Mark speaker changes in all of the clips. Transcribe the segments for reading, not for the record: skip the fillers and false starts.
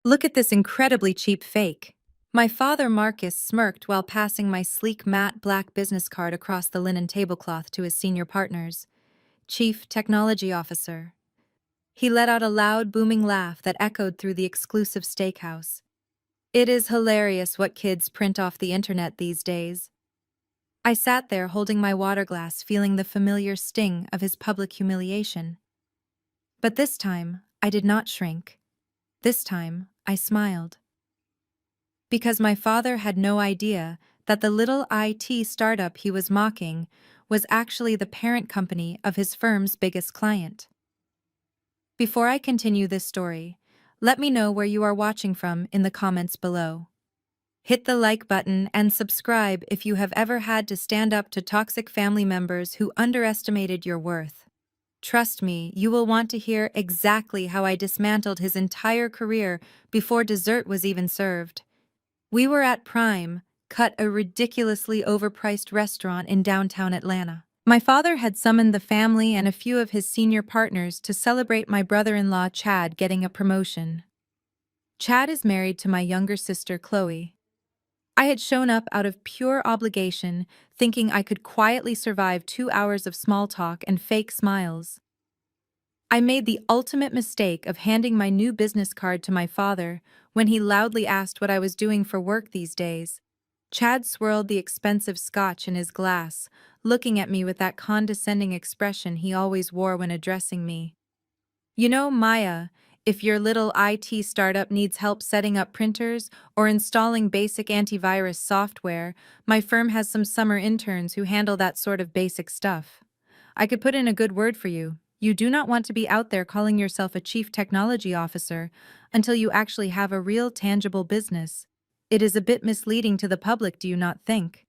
Speaker 1: Look at this incredibly cheap fake. My father Marcus smirked while passing my sleek matte black business card across the linen tablecloth to his senior partners. Chief Technology Officer. He let out a loud booming laugh that echoed through the exclusive steakhouse. It is hilarious what kids print off the internet these days. I sat there holding my water glass, feeling the familiar sting of his public humiliation. But this time, I did not shrink. This time, I smiled. Because my father had no idea that the little IT startup he was mocking was actually the parent company of his firm's biggest client. Before I continue this story, let me know where you are watching from in the comments below. Hit the like button and subscribe if you have ever had to stand up to toxic family members who underestimated your worth. Trust me, you will want to hear exactly how I dismantled his entire career before dessert was even served. We were at Prime, cut a ridiculously overpriced restaurant in downtown Atlanta. My father had summoned the family and a few of his senior partners to celebrate my brother-in-law Chad getting a promotion. Chad is married to my younger sister Chloe. I had shown up out of pure obligation, thinking I could quietly survive 2 hours of small talk and fake smiles. I made the ultimate mistake of handing my new business card to my father when he loudly asked what I was doing for work these days. Chad swirled the expensive scotch in his glass, looking at me with that condescending expression he always wore when addressing me. You know, Maya, if your little IT startup needs help setting up printers or installing basic antivirus software, my firm has some summer interns who handle that sort of basic stuff. I could put in a good word for you. You do not want to be out there calling yourself a chief technology officer until you actually have a real tangible business. It is a bit misleading to the public, do you not think?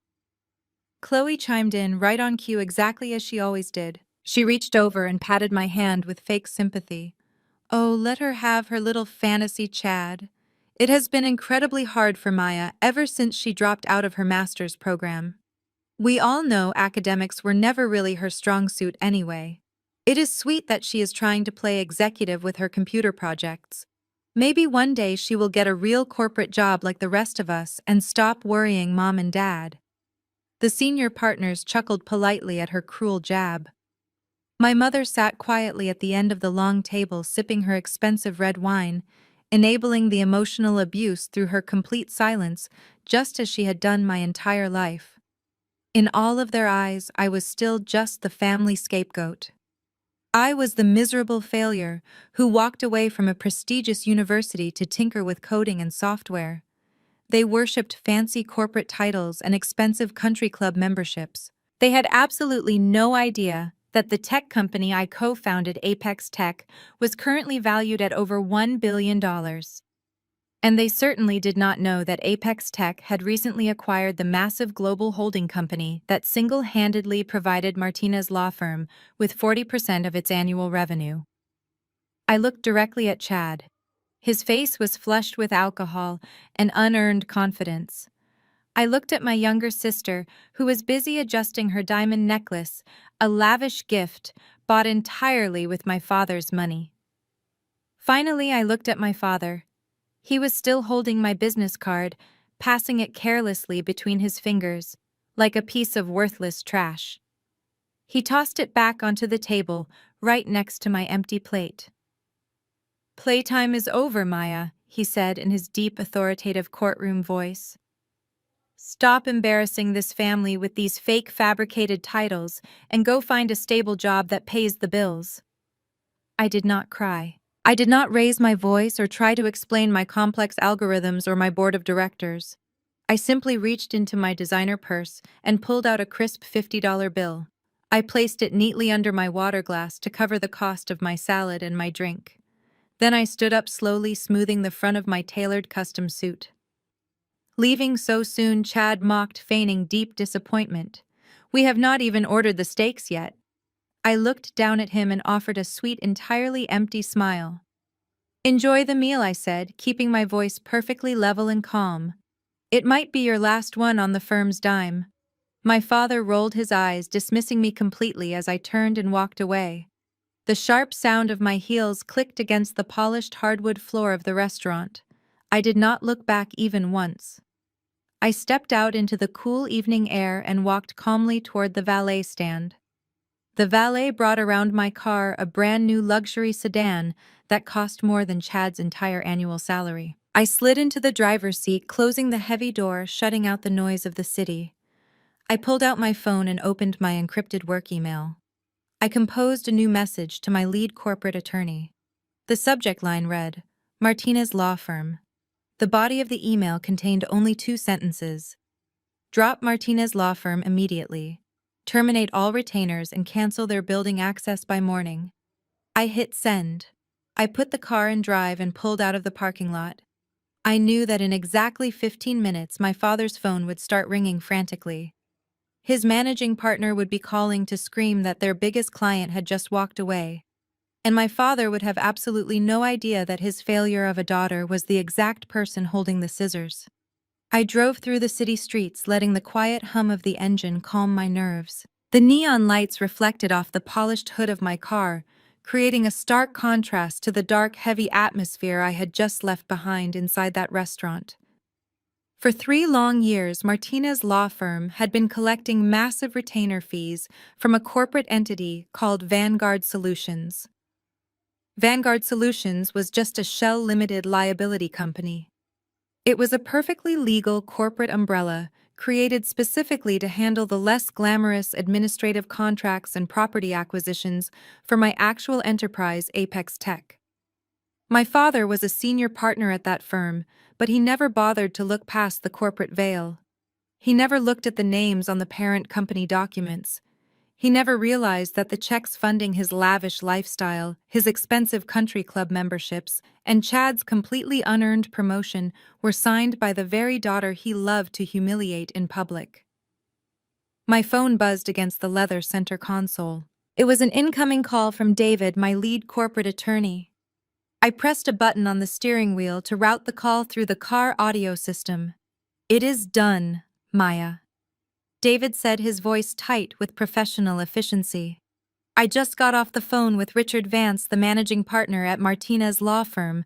Speaker 1: Chloe chimed in right on cue, exactly as she always did. She reached over and patted my hand with fake sympathy. Oh, let her have her little fantasy, Chad. It has been incredibly hard for Maya ever since she dropped out of her master's program. We all know academics were never really her strong suit anyway. It is sweet that she is trying to play executive with her computer projects. Maybe one day she will get a real corporate job like the rest of us and stop worrying mom and dad. The senior partners chuckled politely at her cruel jab. My mother sat quietly at the end of the long table sipping her expensive red wine, enabling the emotional abuse through her complete silence, just as she had done my entire life. In all of their eyes, I was still just the family scapegoat. I was the miserable failure who walked away from a prestigious university to tinker with coding and software. They worshipped fancy corporate titles and expensive country club memberships. They had absolutely no idea that the tech company I co-founded, Apex Tech, was currently valued at over $1 billion. And they certainly did not know that Apex Tech had recently acquired the massive global holding company that single-handedly provided Martinez law firm with 40% of its annual revenue. I looked directly at Chad. His face was flushed with alcohol and unearned confidence. I looked at my younger sister, who was busy adjusting her diamond necklace, a lavish gift bought entirely with my father's money. Finally, I looked at my father. He was still holding my business card, passing it carelessly between his fingers, like a piece of worthless trash. He tossed it back onto the table, right next to my empty plate. "Playtime is over, Maya," he said in his deep, authoritative courtroom voice. "Stop embarrassing this family with these fake fabricated titles and go find a stable job that pays the bills." I did not cry. I did not raise my voice or try to explain my complex algorithms or my board of directors. I simply reached into my designer purse and pulled out a crisp $50 bill. I placed it neatly under my water glass to cover the cost of my salad and my drink. Then I stood up slowly, smoothing the front of my tailored custom suit. "Leaving so soon?" Chad mocked, feigning deep disappointment. "We have not even ordered the steaks yet." I looked down at him and offered a sweet, entirely empty smile. "Enjoy the meal," I said, keeping my voice perfectly level and calm. "It might be your last one on the firm's dime." My father rolled his eyes, dismissing me completely as I turned and walked away. The sharp sound of my heels clicked against the polished hardwood floor of the restaurant. I did not look back even once. I stepped out into the cool evening air and walked calmly toward the valet stand. The valet brought around my car a brand new luxury sedan that cost more than Chad's entire annual salary. I slid into the driver's seat, closing the heavy door, shutting out the noise of the city. I pulled out my phone and opened my encrypted work email. I composed a new message to my lead corporate attorney. The subject line read, Martinez Law Firm. The body of the email contained only 2 sentences. Drop Martinez Law Firm immediately. Terminate all retainers and cancel their building access by morning. I hit send. I put the car in drive and pulled out of the parking lot. I knew that in exactly 15 minutes my father's phone would start ringing frantically. His managing partner would be calling to scream that their biggest client had just walked away. And my father would have absolutely no idea that his failure of a daughter was the exact person holding the scissors. I drove through the city streets, letting the quiet hum of the engine calm my nerves. The neon lights reflected off the polished hood of my car, creating a stark contrast to the dark, heavy atmosphere I had just left behind inside that restaurant. For 3 long years, Martinez Law Firm had been collecting massive retainer fees from a corporate entity called Vanguard Solutions. Vanguard Solutions was just a shell limited liability company. It was a perfectly legal corporate umbrella created specifically to handle the less glamorous administrative contracts and property acquisitions for my actual enterprise, Apex Tech. My father was a senior partner at that firm, but he never bothered to look past the corporate veil. He never looked at the names on the parent company documents. He never realized that the checks funding his lavish lifestyle, his expensive country club memberships, and Chad's completely unearned promotion were signed by the very daughter he loved to humiliate in public. My phone buzzed against the leather center console. It was an incoming call from David, my lead corporate attorney. I pressed a button on the steering wheel to route the call through the car audio system. "It is done, Maya," David said, his voice tight with professional efficiency. "I just got off the phone with Richard Vance, the managing partner at Martinez Law Firm.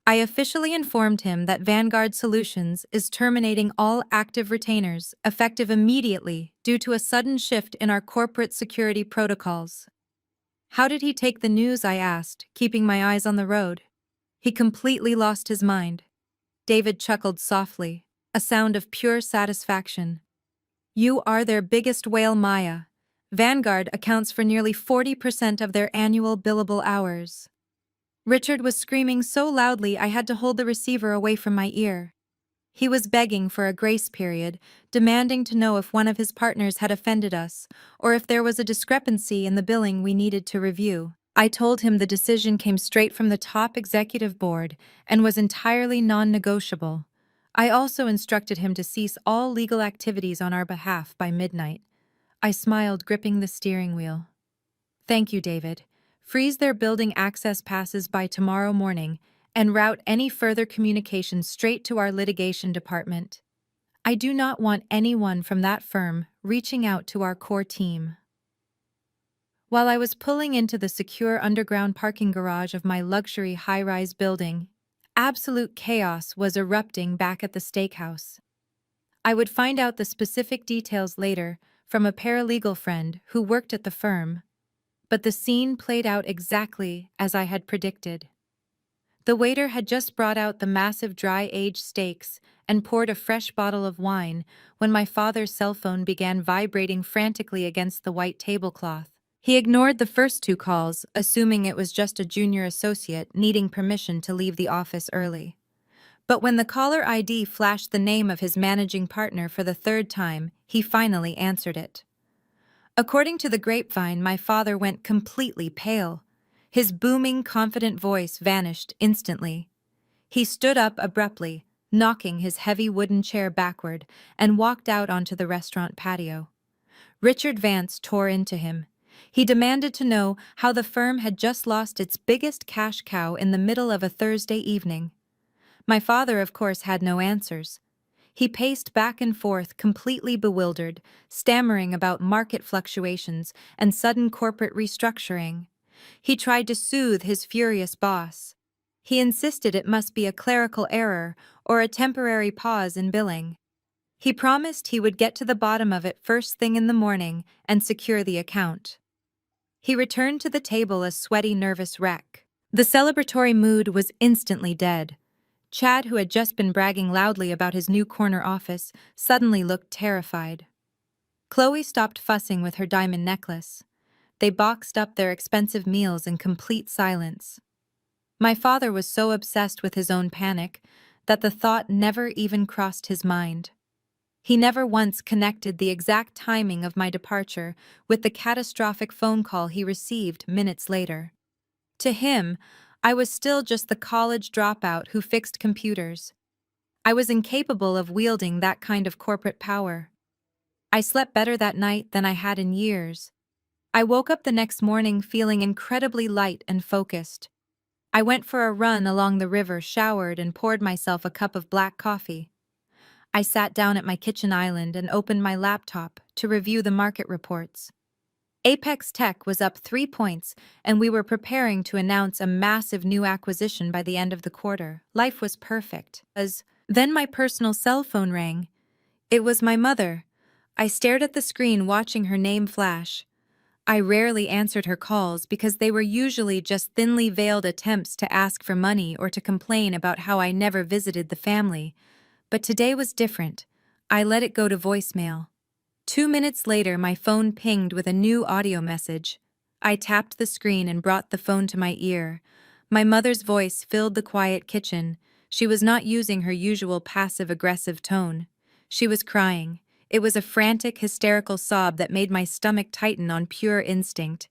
Speaker 1: I officially informed him that Vanguard Solutions is terminating all active retainers, effective immediately, due to a sudden shift in our corporate security protocols." "How did he take the news?" I asked, keeping my eyes on the road. "He completely lost his mind." David chuckled softly, a sound of pure satisfaction. "You are their biggest whale, Maya. Vanguard accounts for nearly 40% of their annual billable hours." Richard was screaming so loudly I had to hold the receiver away from my ear. He was begging for a grace period, demanding to know if one of his partners had offended us, or if there was a discrepancy in the billing we needed to review. I told him the decision came straight from the top executive board and was entirely non-negotiable. I also instructed him to cease all legal activities on our behalf by midnight. I smiled, gripping the steering wheel. "Thank you, David. Freeze their building access passes by tomorrow morning and route any further communication straight to our litigation department. I do not want anyone from that firm reaching out to our core team." While I was pulling into the secure underground parking garage of my luxury high-rise building, absolute chaos was erupting back at the steakhouse. I would find out the specific details later from a paralegal friend who worked at the firm, but the scene played out exactly as I had predicted. The waiter had just brought out the massive dry-aged steaks and poured a fresh bottle of wine when my father's cell phone began vibrating frantically against the white tablecloth. He ignored the first 2 calls, assuming it was just a junior associate needing permission to leave the office early. But when the caller ID flashed the name of his managing partner for the 3rd time, he finally answered it. According to the grapevine, my father went completely pale. His booming, confident voice vanished instantly. He stood up abruptly, knocking his heavy wooden chair backward, and walked out onto the restaurant patio. Richard Vance tore into him. He demanded to know how the firm had just lost its biggest cash cow in the middle of a Thursday evening. My father, of course, had no answers. He paced back and forth, completely bewildered, stammering about market fluctuations and sudden corporate restructuring. He tried to soothe his furious boss. He insisted it must be a clerical error or a temporary pause in billing. He promised he would get to the bottom of it first thing in the morning and secure the account. He returned to the table a sweaty, nervous wreck. The celebratory mood was instantly dead. Chad, who had just been bragging loudly about his new corner office, suddenly looked terrified. Chloe stopped fussing with her diamond necklace. They boxed up their expensive meals in complete silence. My father was so obsessed with his own panic that the thought never even crossed his mind. He never once connected the exact timing of my departure with the catastrophic phone call he received minutes later. To him, I was still just the college dropout who fixed computers. I was incapable of wielding that kind of corporate power. I slept better that night than I had in years. I woke up the next morning feeling incredibly light and focused. I went for a run along the river, showered, and poured myself a cup of black coffee. I sat down at my kitchen island and opened my laptop to review the market reports. Apex Tech was up 3 points, and we were preparing to announce a massive new acquisition by the end of the quarter. Life was perfect. Then my personal cell phone rang. It was my mother. I stared at the screen, watching her name flash. I rarely answered her calls because they were usually just thinly veiled attempts to ask for money or to complain about how I never visited the family. But today was different. I let it go to voicemail. 2 minutes later, my phone pinged with a new audio message. I tapped the screen and brought the phone to my ear. My mother's voice filled the quiet kitchen. She was not using her usual passive-aggressive tone. She was crying. It was a frantic, hysterical sob that made my stomach tighten on pure instinct.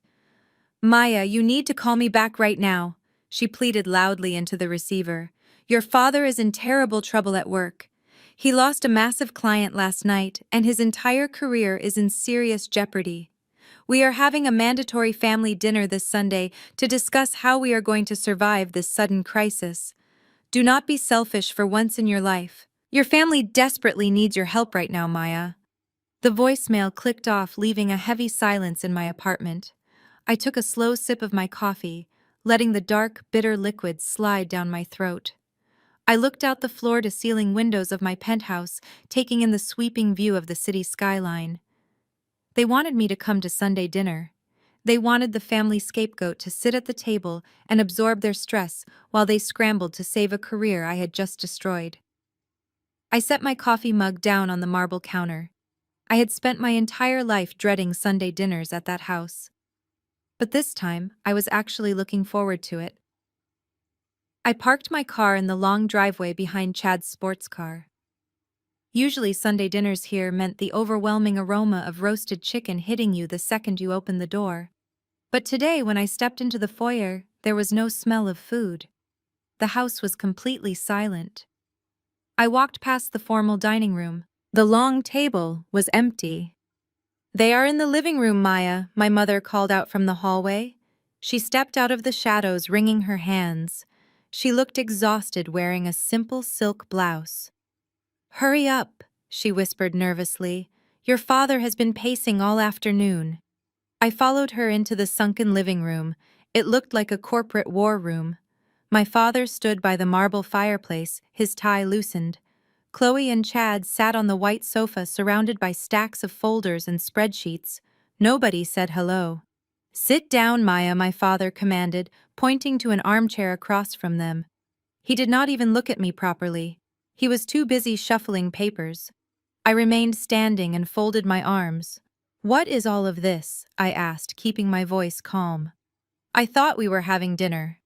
Speaker 1: "Maya, you need to call me back right now," she pleaded loudly into the receiver. "Your father is in terrible trouble at work. He lost a massive client last night, and his entire career is in serious jeopardy. We are having a mandatory family dinner this Sunday to discuss how we are going to survive this sudden crisis. Do not be selfish for once in your life. Your family desperately needs your help right now, Maya." The voicemail clicked off, leaving a heavy silence in my apartment. I took a slow sip of my coffee, letting the dark, bitter liquid slide down my throat. I looked out the floor-to-ceiling windows of my penthouse, taking in the sweeping view of the city skyline. They wanted me to come to Sunday dinner. They wanted the family scapegoat to sit at the table and absorb their stress while they scrambled to save a career I had just destroyed. I set my coffee mug down on the marble counter. I had spent my entire life dreading Sunday dinners at that house. But this time, I was actually looking forward to it. I parked my car in the long driveway behind Chad's sports car. Usually Sunday dinners here meant the overwhelming aroma of roasted chicken hitting you the second you opened the door. But today, when I stepped into the foyer, there was no smell of food. The house was completely silent. I walked past the formal dining room. The long table was empty. "They are in the living room, Maya," my mother called out from the hallway. She stepped out of the shadows, wringing her hands. She looked exhausted, wearing a simple silk blouse. "Hurry up," she whispered nervously. "Your father has been pacing all afternoon." I followed her into the sunken living room. It looked like a corporate war room. My father stood by the marble fireplace, his tie loosened. Chloe and Chad sat on the white sofa surrounded by stacks of folders and spreadsheets. Nobody said hello. "Sit down, Maya," my father commanded, pointing to an armchair across from them. He did not even look at me properly. He was too busy shuffling papers. I remained standing and folded my arms. "What is all of this?" I asked, keeping my voice calm. "I thought we were having dinner."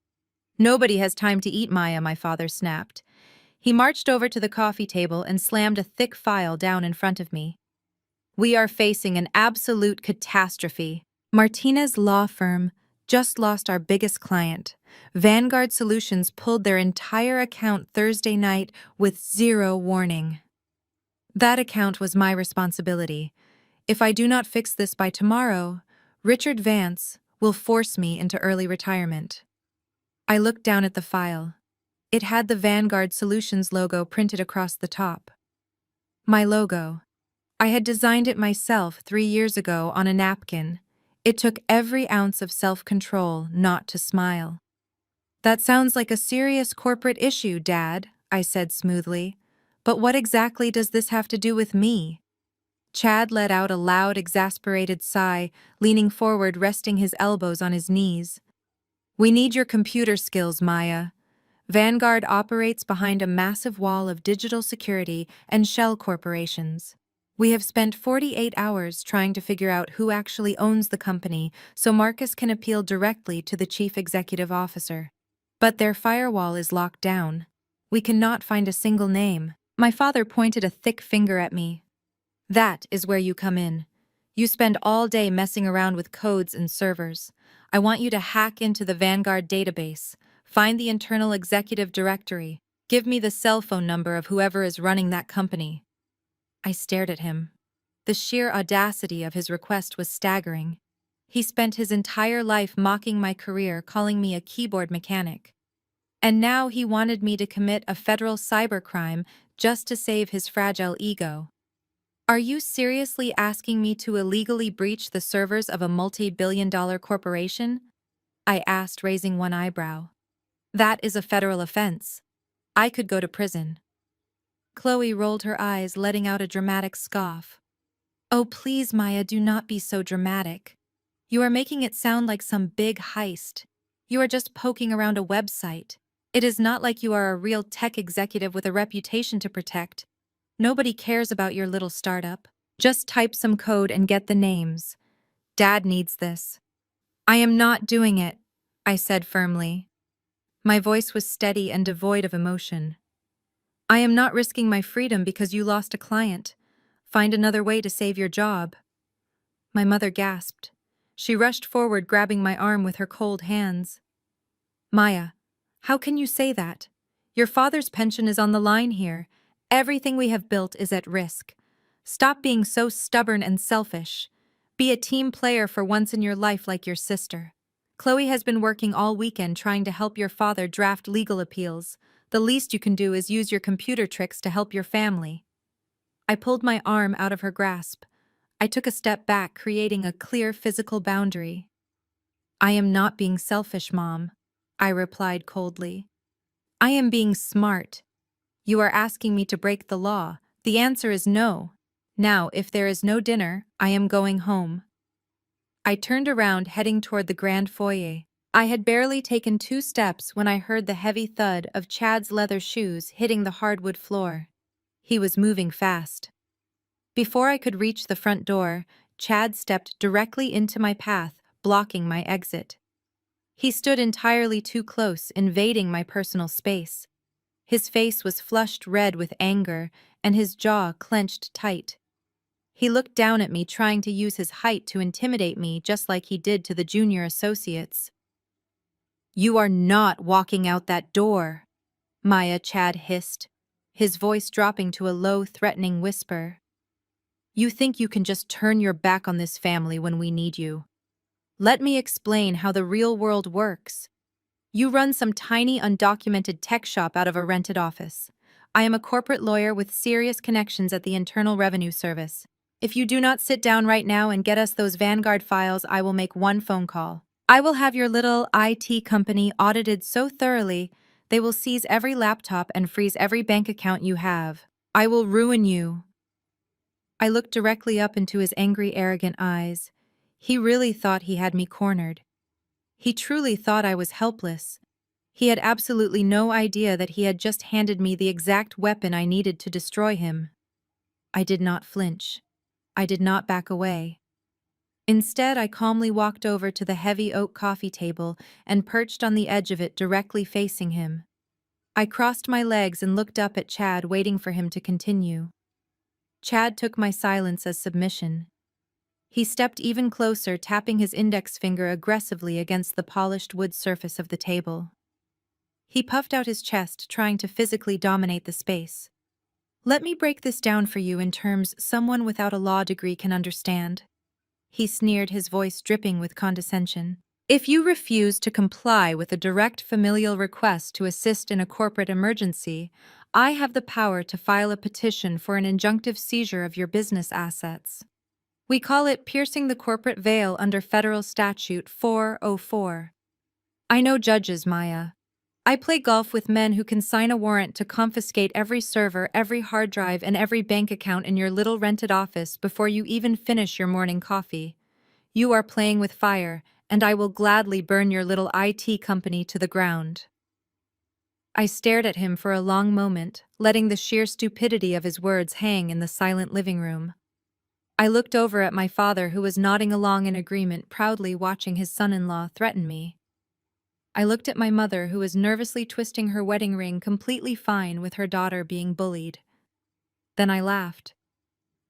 Speaker 1: "Nobody has time to eat, Maya," my father snapped. He marched over to the coffee table and slammed a thick file down in front of me. "We are facing an absolute catastrophe. Martinez Law Firm just lost our biggest client. Vanguard Solutions pulled their entire account Thursday night with zero warning. That account was my responsibility. If I do not fix this by tomorrow, Richard Vance will force me into early retirement." I looked down at the file. It had the Vanguard Solutions logo printed across the top. My logo. I had designed it myself 3 years ago on a napkin. It took every ounce of self-control not to smile. "That sounds like a serious corporate issue, Dad," I said smoothly. But what exactly does this have to do with me? Chad let out a loud, exasperated sigh, leaning forward, resting his elbows on his knees. We need your computer skills, Maya. Vanguard operates behind a massive wall of digital security and shell corporations. We have spent 48 hours trying to figure out who actually owns the company so Marcus can appeal directly to the chief executive officer. But their firewall is locked down. We cannot find a single name. My father pointed a thick finger at me. That is where you come in. You spend all day messing around with codes and servers. I want you to hack into the Vanguard database, find the internal executive directory, give me the cell phone number of whoever is running that company. I stared at him. The sheer audacity of his request was staggering. He spent his entire life mocking my career, calling me a keyboard mechanic. And now he wanted me to commit a federal cybercrime just to save his fragile ego. Are you seriously asking me to illegally breach the servers of a multi-billion-dollar corporation? I asked, raising one eyebrow. That is a federal offense. I could go to prison. Chloe rolled her eyes, letting out a dramatic scoff. Oh, please, Maya, do not be so dramatic. You are making it sound like some big heist. You are just poking around a website. It is not like you are a real tech executive with a reputation to protect. Nobody cares about your little startup. Just type some code and get the names. Dad needs this. I am not doing it, I said firmly. My voice was steady and devoid of emotion. I am not risking my freedom because you lost a client. Find another way to save your job. My mother gasped. She rushed forward, grabbing my arm with her cold hands. Maya, how can you say that? Your father's pension is on the line here. Everything we have built is at risk. Stop being so stubborn and selfish. Be a team player for once in your life like your sister. Chloe has been working all weekend trying to help your father draft legal appeals. The least you can do is use your computer tricks to help your family. I pulled my arm out of her grasp. I took a step back, creating a clear physical boundary. I am not being selfish, Mom, I replied coldly. I am being smart. You are asking me to break the law. The answer is no. Now, if there is no dinner, I am going home. I turned around, heading toward the grand foyer. I had barely taken 2 steps when I heard the heavy thud of Chad's leather shoes hitting the hardwood floor. He was moving fast. Before I could reach the front door, Chad stepped directly into my path, blocking my exit. He stood entirely too close, invading my personal space. His face was flushed red with anger, and his jaw clenched tight. He looked down at me, trying to use his height to intimidate me, just like he did to the junior associates. You are not walking out that door, Maya, Chad hissed, his voice dropping to a low, threatening whisper. You think you can just turn your back on this family when we need you. Let me explain how the real world works. You run some tiny, undocumented tech shop out of a rented office. I am a corporate lawyer with serious connections at the Internal Revenue Service. If you do not sit down right now and get us those Vanguard files, I will make one phone call. I will have your little IT company audited so thoroughly, they will seize every laptop and freeze every bank account you have. I will ruin you. I looked directly up into his angry, arrogant eyes. He really thought he had me cornered. He truly thought I was helpless. He had absolutely no idea that he had just handed me the exact weapon I needed to destroy him. I did not flinch. I did not back away. Instead, I calmly walked over to the heavy oak coffee table and perched on the edge of it, directly facing him. I crossed my legs and looked up at Chad, waiting for him to continue. Chad took my silence as submission. He stepped even closer, tapping his index finger aggressively against the polished wood surface of the table. He puffed out his chest, trying to physically dominate the space. Let me break this down for you in terms someone without a law degree can understand. He sneered, his voice dripping with condescension. If you refuse to comply with a direct familial request to assist in a corporate emergency, I have the power to file a petition for an injunctive seizure of your business assets. We call it piercing the corporate veil under Federal Statute 404. I know judges, Maya. I play golf with men who can sign a warrant to confiscate every server, every hard drive, and every bank account in your little rented office before you even finish your morning coffee. You are playing with fire, and I will gladly burn your little IT company to the ground. I stared at him for a long moment, letting the sheer stupidity of his words hang in the silent living room. I looked over at my father, who was nodding along in agreement, proudly watching his son-in-law threaten me. I looked at my mother, who was nervously twisting her wedding ring, completely fine with her daughter being bullied. Then I laughed.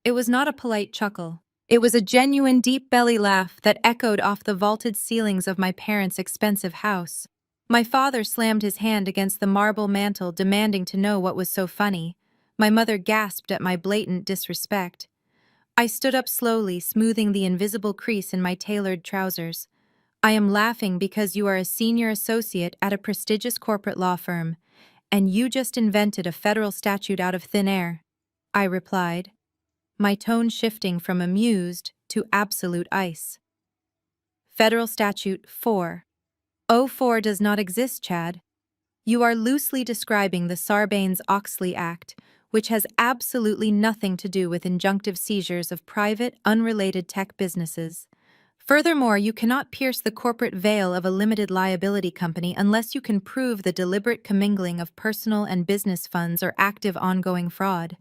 Speaker 1: It was not a polite chuckle. It was a genuine deep belly laugh that echoed off the vaulted ceilings of my parents' expensive house. My father slammed his hand against the marble mantel, demanding to know what was so funny. My mother gasped at my blatant disrespect. I stood up slowly, smoothing the invisible crease in my tailored trousers. I am laughing because you are a senior associate at a prestigious corporate law firm, and you just invented a federal statute out of thin air, I replied, my tone shifting from amused to absolute ice. Federal Statute 404 does not exist, Chad. You are loosely describing the Sarbanes-Oxley Act, which has absolutely nothing to do with injunctive seizures of private, unrelated tech businesses. Furthermore, you cannot pierce the corporate veil of a limited liability company unless you can prove the deliberate commingling of personal and business funds or active ongoing fraud,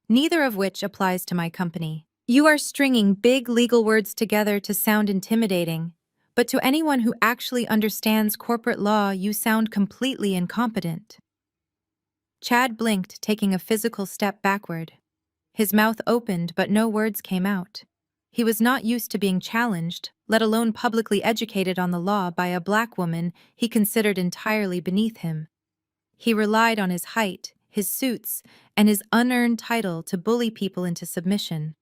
Speaker 1: neither of which applies to my company. You are stringing big legal words together to sound intimidating, but to anyone who actually understands corporate law, you sound completely incompetent. Chad blinked, taking a physical step backward. His mouth opened, but no words came out. He was not used to being challenged, let alone publicly educated on the law by a black woman he considered entirely beneath him. He relied on his height, his suits, and his unearned title to bully people into submission.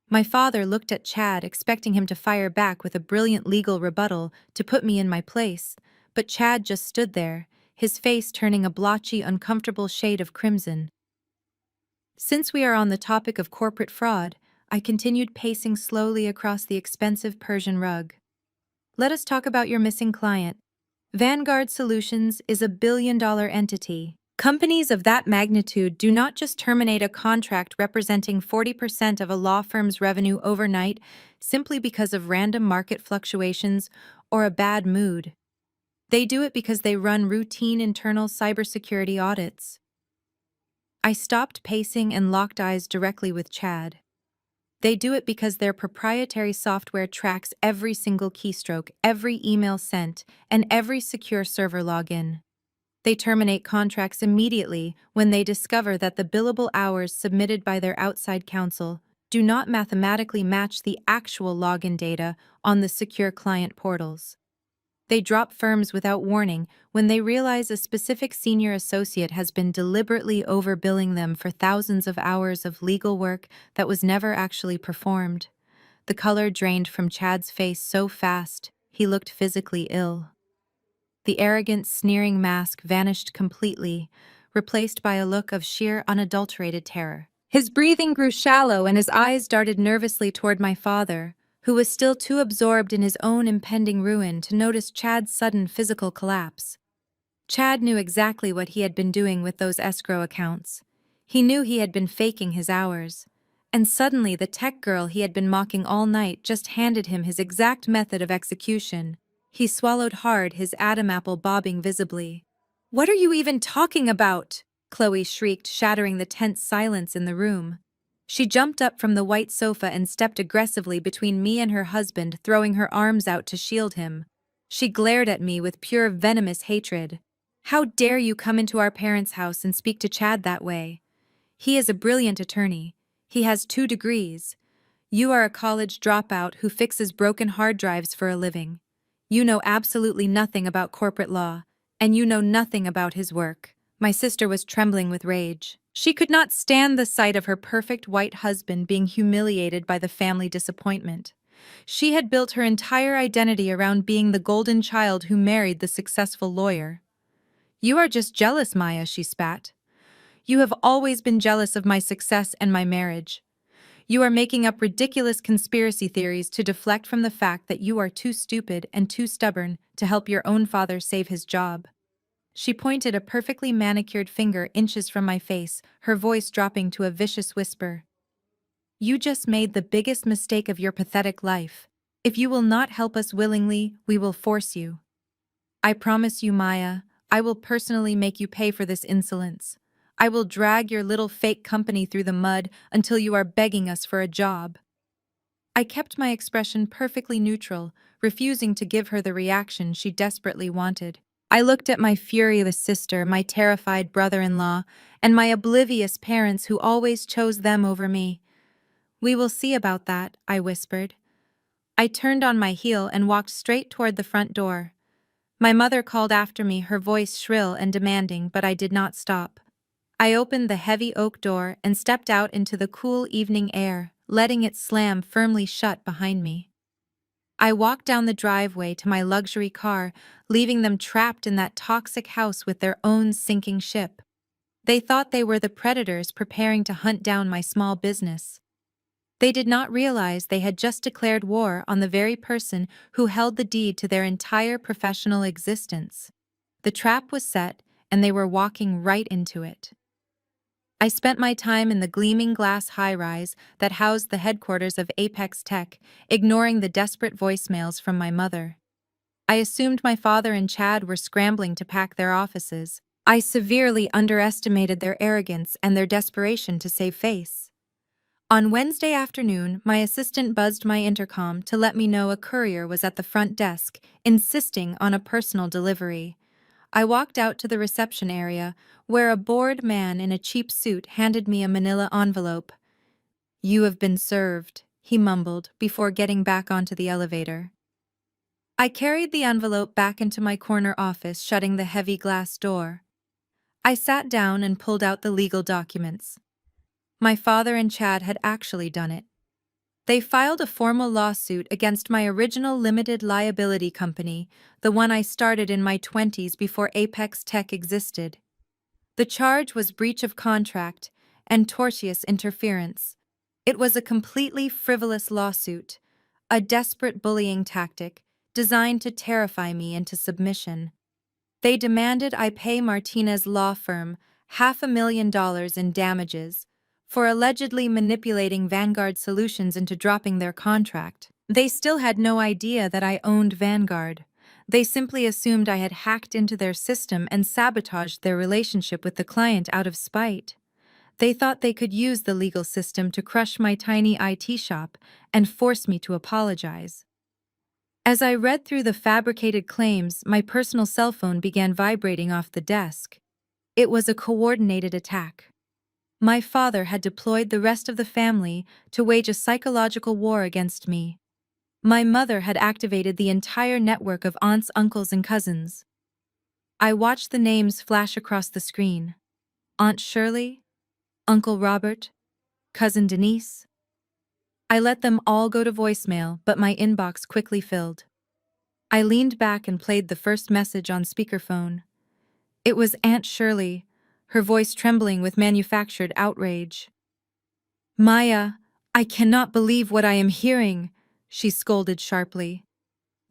Speaker 1: My father looked at Chad, expecting him to fire back with a brilliant legal rebuttal to put me in my place, but Chad just stood there, his face turning a blotchy, uncomfortable shade of crimson. Since we are on the topic of corporate fraud, I continued pacing slowly across the expensive Persian rug. Let us talk about your missing client. Vanguard Solutions is a billion-dollar entity. Companies of that magnitude do not just terminate a contract representing 40% of a law firm's revenue overnight simply because of random market fluctuations or a bad mood. They do it because they run routine internal cybersecurity audits. I stopped pacing and locked eyes directly with Chad. They do it because their proprietary software tracks every single keystroke, every email sent, and every secure server login. They terminate contracts immediately when they discover that the billable hours submitted by their outside counsel do not mathematically match the actual login data on the secure client portals. They drop firms without warning when they realize a specific senior associate has been deliberately overbilling them for thousands of hours of legal work that was never actually performed. The color drained from Chad's face so fast, he looked physically ill. The arrogant, sneering mask vanished completely, replaced by a look of sheer, unadulterated terror. His breathing grew shallow and his eyes darted nervously toward my father, who was still too absorbed in his own impending ruin to notice Chad's sudden physical collapse. Chad knew exactly what he had been doing with those escrow accounts. He knew he had been faking his hours. And suddenly the tech girl he had been mocking all night just handed him his exact method of execution. He swallowed hard, his Adam apple bobbing visibly. "What are you even talking about?" Chloe shrieked, shattering the tense silence in the room. She jumped up from the white sofa and stepped aggressively between me and her husband, throwing her arms out to shield him. She glared at me with pure venomous hatred. "How dare you come into our parents' house and speak to Chad that way? He is a brilliant attorney. He has 2 degrees. You are a college dropout who fixes broken hard drives for a living. You know absolutely nothing about corporate law, and you know nothing about his work." My sister was trembling with rage. She could not stand the sight of her perfect white husband being humiliated by the family disappointment. She had built her entire identity around being the golden child who married the successful lawyer. "You are just jealous, Maya," she spat. "You have always been jealous of my success and my marriage. You are making up ridiculous conspiracy theories to deflect from the fact that you are too stupid and too stubborn to help your own father save his job." She pointed a perfectly manicured finger inches from my face, her voice dropping to a vicious whisper. You just made the biggest mistake of your pathetic life. If you will not help us willingly, we will force you. I promise you, Maya, I will personally make you pay for this insolence. I will drag your little fake company through the mud until you are begging us for a job. I kept my expression perfectly neutral, refusing to give her the reaction she desperately wanted. I looked at my furious sister, my terrified brother-in-law, and my oblivious parents who always chose them over me. We will see about that, I whispered. I turned on my heel and walked straight toward the front door. My mother called after me, her voice shrill and demanding, but I did not stop. I opened the heavy oak door and stepped out into the cool evening air, letting it slam firmly shut behind me. I walked down the driveway to my luxury car, leaving them trapped in that toxic house with their own sinking ship. They thought they were the predators preparing to hunt down my small business. They did not realize they had just declared war on the very person who held the deed to their entire professional existence. The trap was set, and they were walking right into it. I spent my time in the gleaming glass high-rise that housed the headquarters of Apex Tech, ignoring the desperate voicemails from my mother. I assumed my father and Chad were scrambling to pack their offices. I severely underestimated their arrogance and their desperation to save face. On Wednesday afternoon, my assistant buzzed my intercom to let me know a courier was at the front desk, insisting on a personal delivery. I walked out to the reception area, where a bored man in a cheap suit handed me a manila envelope. You have been served, he mumbled before getting back onto the elevator. I carried the envelope back into my corner office, shutting the heavy glass door. I sat down and pulled out the legal documents. My father and Chad had actually done it. They filed a formal lawsuit against my original limited liability company, the one I started in my 20s before Apex Tech existed. The charge was breach of contract and tortious interference. It was a completely frivolous lawsuit, a desperate bullying tactic designed to terrify me into submission. They demanded I pay Martinez law firm $500,000 in damages for allegedly manipulating Vanguard Solutions into dropping their contract. They still had no idea that I owned Vanguard. They simply assumed I had hacked into their system and sabotaged their relationship with the client out of spite. They thought they could use the legal system to crush my tiny IT shop and force me to apologize. As I read through the fabricated claims, my personal cell phone began vibrating off the desk. It was a coordinated attack. My father had deployed the rest of the family to wage a psychological war against me. My mother had activated the entire network of aunts, uncles, and cousins. I watched the names flash across the screen. Aunt Shirley, Uncle Robert, Cousin Denise. I let them all go to voicemail, but my inbox quickly filled. I leaned back and played the first message on speakerphone. It was Aunt Shirley, her voice trembling with manufactured outrage. Maya, I cannot believe what I am hearing, she scolded sharply.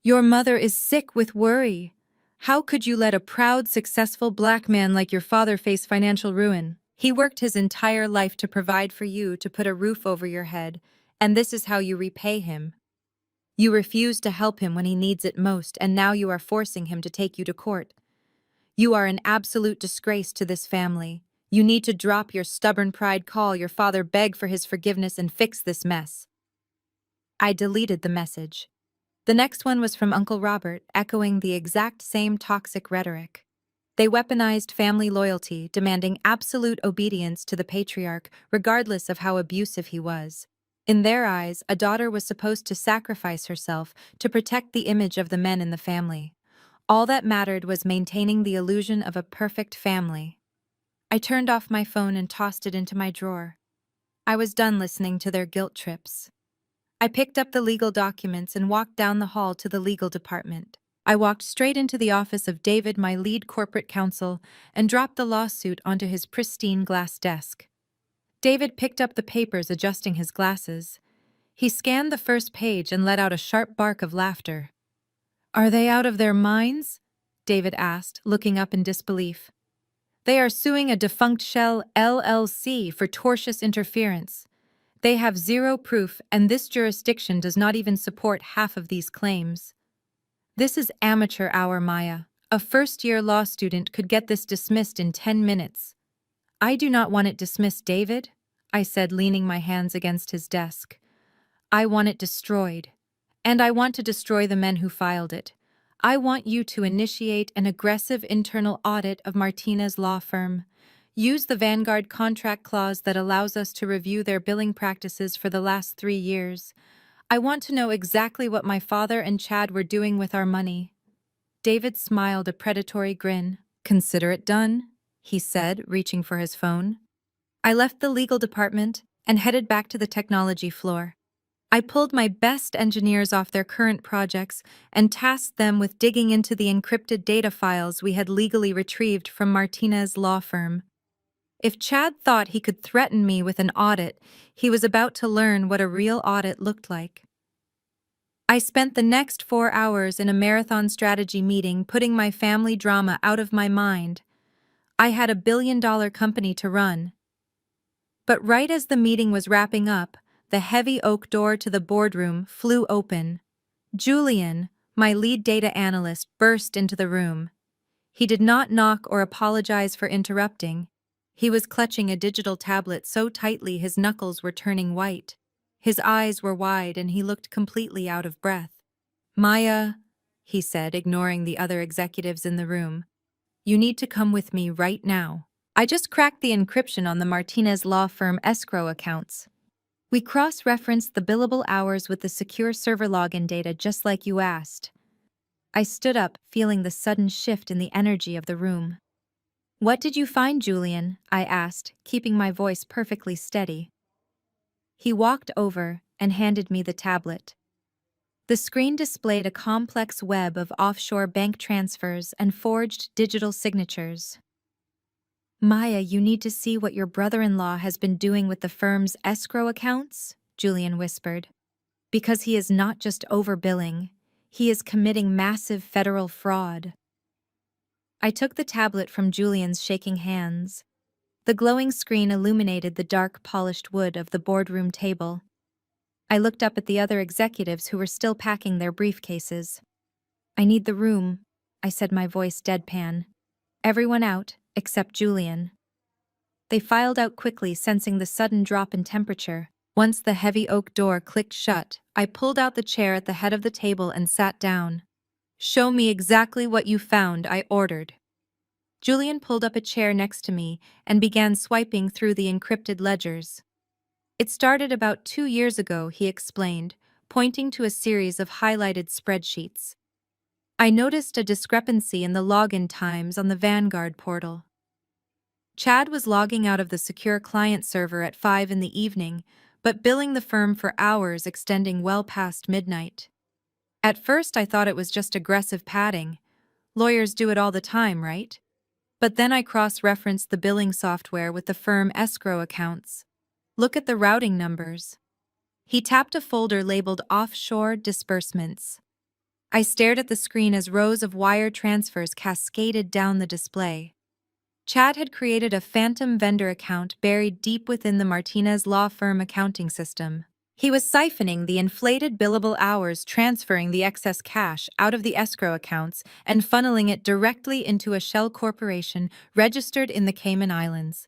Speaker 1: Your mother is sick with worry. How could you let a proud, successful black man like your father face financial ruin? He worked his entire life to provide for you, to put a roof over your head, and this is how you repay him. You refuse to help him when he needs it most, and now you are forcing him to take you to court. You are an absolute disgrace to this family. You need to drop your stubborn pride, call your father, beg for his forgiveness, and fix this mess. I deleted the message. The next one was from Uncle Robert, echoing the exact same toxic rhetoric. They weaponized family loyalty, demanding absolute obedience to the patriarch, regardless of how abusive he was. In their eyes, a daughter was supposed to sacrifice herself to protect the image of the men in the family. All that mattered was maintaining the illusion of a perfect family. I turned off my phone and tossed it into my drawer. I was done listening to their guilt trips. I picked up the legal documents and walked down the hall to the legal department. I walked straight into the office of David, my lead corporate counsel, and dropped the lawsuit onto his pristine glass desk. David picked up the papers, adjusting his glasses. He scanned the first page and let out a sharp bark of laughter. Are they out of their minds? David asked, looking up in disbelief. They are suing a defunct Shell LLC for tortious interference. They have zero proof, and this jurisdiction does not even support half of these claims. This is amateur hour, Maya. A first-year law student could get this dismissed in 10 minutes. I do not want it dismissed, David, I said, leaning my hands against his desk. I want it destroyed. And I want to destroy the men who filed it. I want you to initiate an aggressive internal audit of Martinez law firm. Use the Vanguard contract clause that allows us to review their billing practices for the last 3 years. I want to know exactly what my father and Chad were doing with our money. David smiled a predatory grin. Consider it done, he said, reaching for his phone. I left the legal department and headed back to the technology floor. I pulled my best engineers off their current projects and tasked them with digging into the encrypted data files we had legally retrieved from Martinez law firm. If Chad thought he could threaten me with an audit, he was about to learn what a real audit looked like. I spent the next 4 hours in a marathon strategy meeting putting my family drama out of my mind. I had a billion-dollar company to run. But right as the meeting was wrapping up, the heavy oak door to the boardroom flew open. Julian, my lead data analyst, burst into the room. He did not knock or apologize for interrupting. He was clutching a digital tablet so tightly his knuckles were turning white. His eyes were wide and he looked completely out of breath. Maya, he said, ignoring the other executives in the room, you need to come with me right now. I just cracked the encryption on the Martinez law firm escrow accounts. We cross-referenced the billable hours with the secure server login data just like you asked. I stood up, feeling the sudden shift in the energy of the room. What did you find, Julian? I asked, keeping my voice perfectly steady. He walked over and handed me the tablet. The screen displayed a complex web of offshore bank transfers and forged digital signatures. Maya, you need to see what your brother-in-law has been doing with the firm's escrow accounts, Julian whispered. Because he is not just overbilling, he is committing massive federal fraud. I took the tablet from Julian's shaking hands. The glowing screen illuminated the dark polished wood of the boardroom table. I looked up at the other executives who were still packing their briefcases. I need the room, I said, my voice deadpan. Everyone out, except Julian. They filed out quickly, sensing the sudden drop in temperature. Once the heavy oak door clicked shut, I pulled out the chair at the head of the table and sat down. Show me exactly what you found, I ordered. Julian pulled up a chair next to me and began swiping through the encrypted ledgers. It started about 2 years ago, he explained, pointing to a series of highlighted spreadsheets. I noticed a discrepancy in the login times on the Vanguard portal. Chad was logging out of the secure client server at 5 in the evening, but billing the firm for hours extending well past midnight. At first I thought it was just aggressive padding. Lawyers do it all the time, right? But then I cross-referenced the billing software with the firm escrow accounts. Look at the routing numbers. He tapped a folder labeled Offshore Disbursements. I stared at the screen as rows of wire transfers cascaded down the display. Chad had created a phantom vendor account buried deep within the Martinez law firm accounting system. He was siphoning the inflated billable hours, transferring the excess cash out of the escrow accounts and funneling it directly into a shell corporation registered in the Cayman Islands.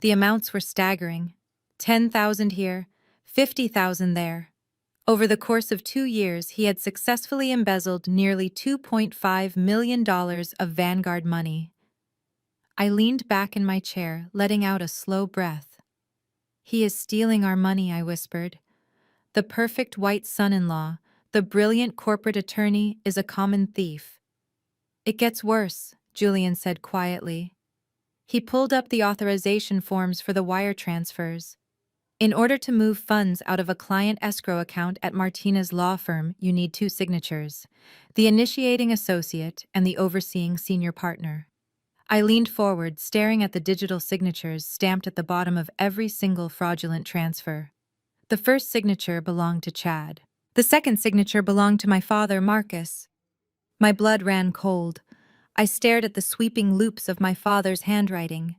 Speaker 1: The amounts were staggering. 10,000 here, 50,000 there. Over the course of 2 years, he had successfully embezzled nearly $2.5 million of Vanguard money. I leaned back in my chair, letting out a slow breath. He is stealing our money, I whispered. The perfect white son-in-law, the brilliant corporate attorney, is a common thief. It gets worse, Julian said quietly. He pulled up the authorization forms for the wire transfers. In order to move funds out of a client escrow account at Martinez law firm, you need 2 signatures, the initiating associate and the overseeing senior partner. I leaned forward, staring at the digital signatures stamped at the bottom of every single fraudulent transfer. The first signature belonged to Chad. The second signature belonged to my father, Marcus. My blood ran cold. I stared at the sweeping loops of my father's handwriting.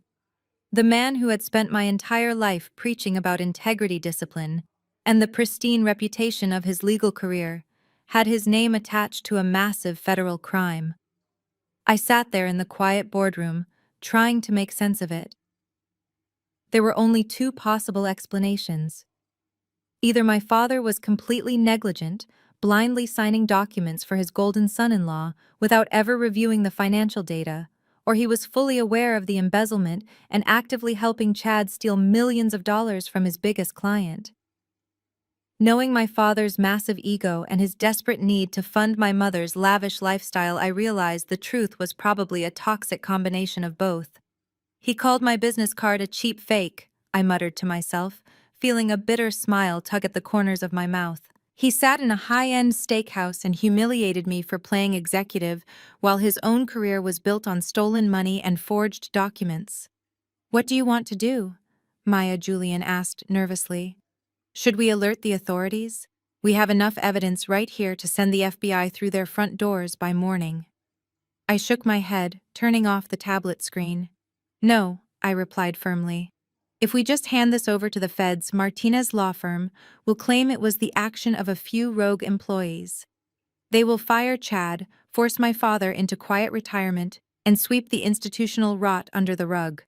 Speaker 1: The man who had spent my entire life preaching about integrity discipline and the pristine reputation of his legal career had his name attached to a massive federal crime. I sat there in the quiet boardroom, trying to make sense of it. There were only two possible explanations. Either my father was completely negligent, blindly signing documents for his golden son-in-law without ever reviewing the financial data, or he was fully aware of the embezzlement and actively helping Chad steal millions of dollars from his biggest client. Knowing my father's massive ego and his desperate need to fund my mother's lavish lifestyle, I realized the truth was probably a toxic combination of both. He called my business card a cheap fake, I muttered to myself, feeling a bitter smile tug at the corners of my mouth. He sat in a high-end steakhouse and humiliated me for playing executive while his own career was built on stolen money and forged documents. "What do you want to do?" Maya Julian asked nervously. "Should we alert the authorities? We have enough evidence right here to send the FBI through their front doors by morning." I shook my head, turning off the tablet screen. "No," I replied firmly. "If we just hand this over to the feds, Martinez law firm will claim it was the action of a few rogue employees. They will fire Chad, force my father into quiet retirement, and sweep the institutional rot under the rug.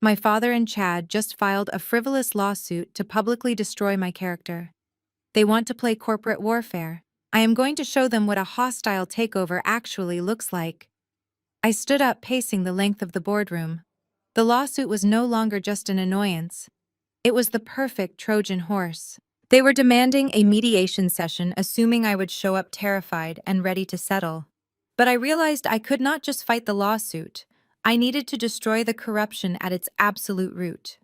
Speaker 1: My father and Chad just filed a frivolous lawsuit to publicly destroy my character. They want to play corporate warfare. I am going to show them what a hostile takeover actually looks like." I stood up, pacing the length of the boardroom. The lawsuit was no longer just an annoyance. It was the perfect Trojan horse. They were demanding a mediation session, assuming I would show up terrified and ready to settle. But I realized I could not just fight the lawsuit. I needed to destroy the corruption at its absolute root.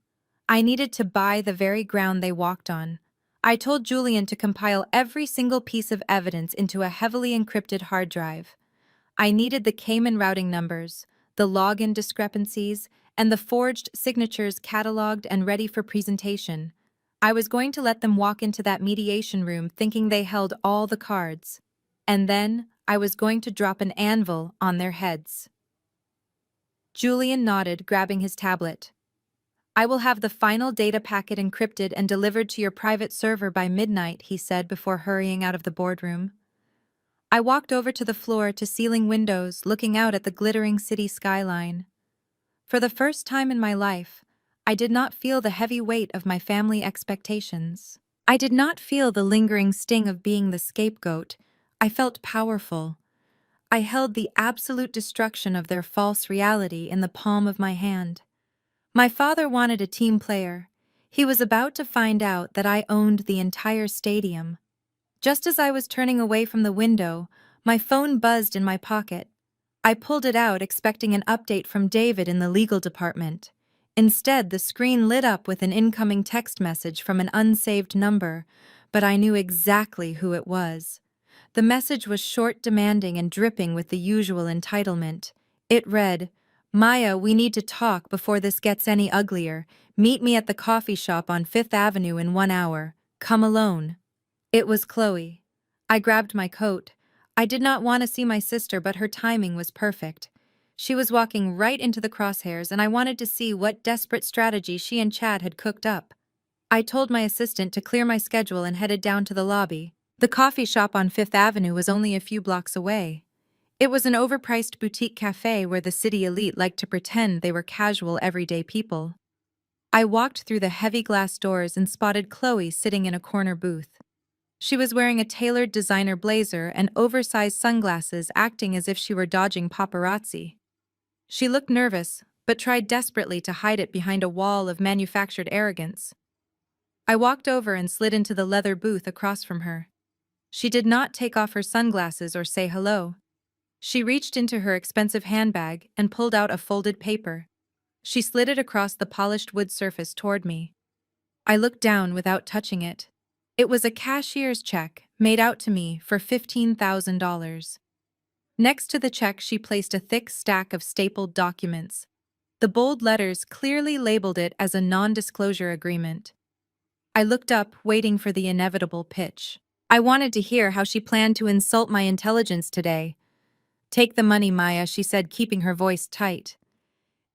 Speaker 1: I needed to buy the very ground they walked on. I told Julian to compile every single piece of evidence into a heavily encrypted hard drive. I needed the Cayman routing numbers, the login discrepancies, and the forged signatures cataloged and ready for presentation. I was going to let them walk into that mediation room thinking they held all the cards. And then I was going to drop an anvil on their heads. Julian nodded, grabbing his tablet. "I will have the final data packet encrypted and delivered to your private server by midnight," he said before hurrying out of the boardroom. I walked over to the floor-to-ceiling windows, looking out at the glittering city skyline. For the first time in my life, I did not feel the heavy weight of my family expectations. I did not feel the lingering sting of being the scapegoat. I felt powerful. I held the absolute destruction of their false reality in the palm of my hand. My father wanted a team player. He was about to find out that I owned the entire stadium. Just as I was turning away from the window, my phone buzzed in my pocket. I pulled it out, expecting an update from David in the legal department. Instead, the screen lit up with an incoming text message from an unsaved number, but I knew exactly who it was. The message was short, demanding, and dripping with the usual entitlement. It read, "Maya, we need to talk before this gets any uglier. Meet me at the coffee shop on 5th Avenue in 1 hour. Come alone." It was Chloe. I grabbed my coat. I did not want to see my sister, but her timing was perfect. She was walking right into the crosshairs, and I wanted to see what desperate strategy she and Chad had cooked up. I told my assistant to clear my schedule and headed down to the lobby. The coffee shop on 5th Avenue was only a few blocks away. It was an overpriced boutique cafe where the city elite liked to pretend they were casual, everyday people. I walked through the heavy glass doors and spotted Chloe sitting in a corner booth. She was wearing a tailored designer blazer and oversized sunglasses, acting as if she were dodging paparazzi. She looked nervous, but tried desperately to hide it behind a wall of manufactured arrogance. I walked over and slid into the leather booth across from her. She did not take off her sunglasses or say hello. She reached into her expensive handbag and pulled out a folded paper. She slid it across the polished wood surface toward me. I looked down without touching it. It was a cashier's check made out to me for $15,000. Next to the check, she placed a thick stack of stapled documents. The bold letters clearly labeled it as a non-disclosure agreement. I looked up, waiting for the inevitable pitch. I wanted to hear how she planned to insult my intelligence today. Take the money, Maya, she said, keeping her voice tight.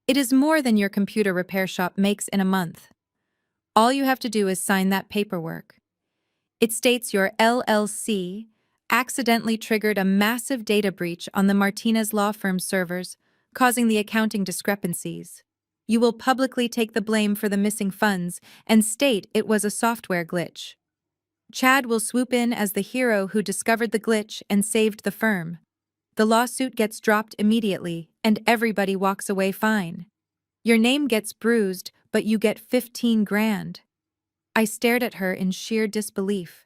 Speaker 1: It is more than your computer repair shop makes in a month. All you have to do is sign that paperwork. It states your LLC accidentally triggered a massive data breach on the Martinez law firm's servers, causing the accounting discrepancies. You will publicly take the blame for the missing funds and state it was a software glitch. Chad will swoop in as the hero who discovered the glitch and saved the firm. The lawsuit gets dropped immediately, and everybody walks away fine. Your name gets bruised, but you get 15 grand. I stared at her in sheer disbelief.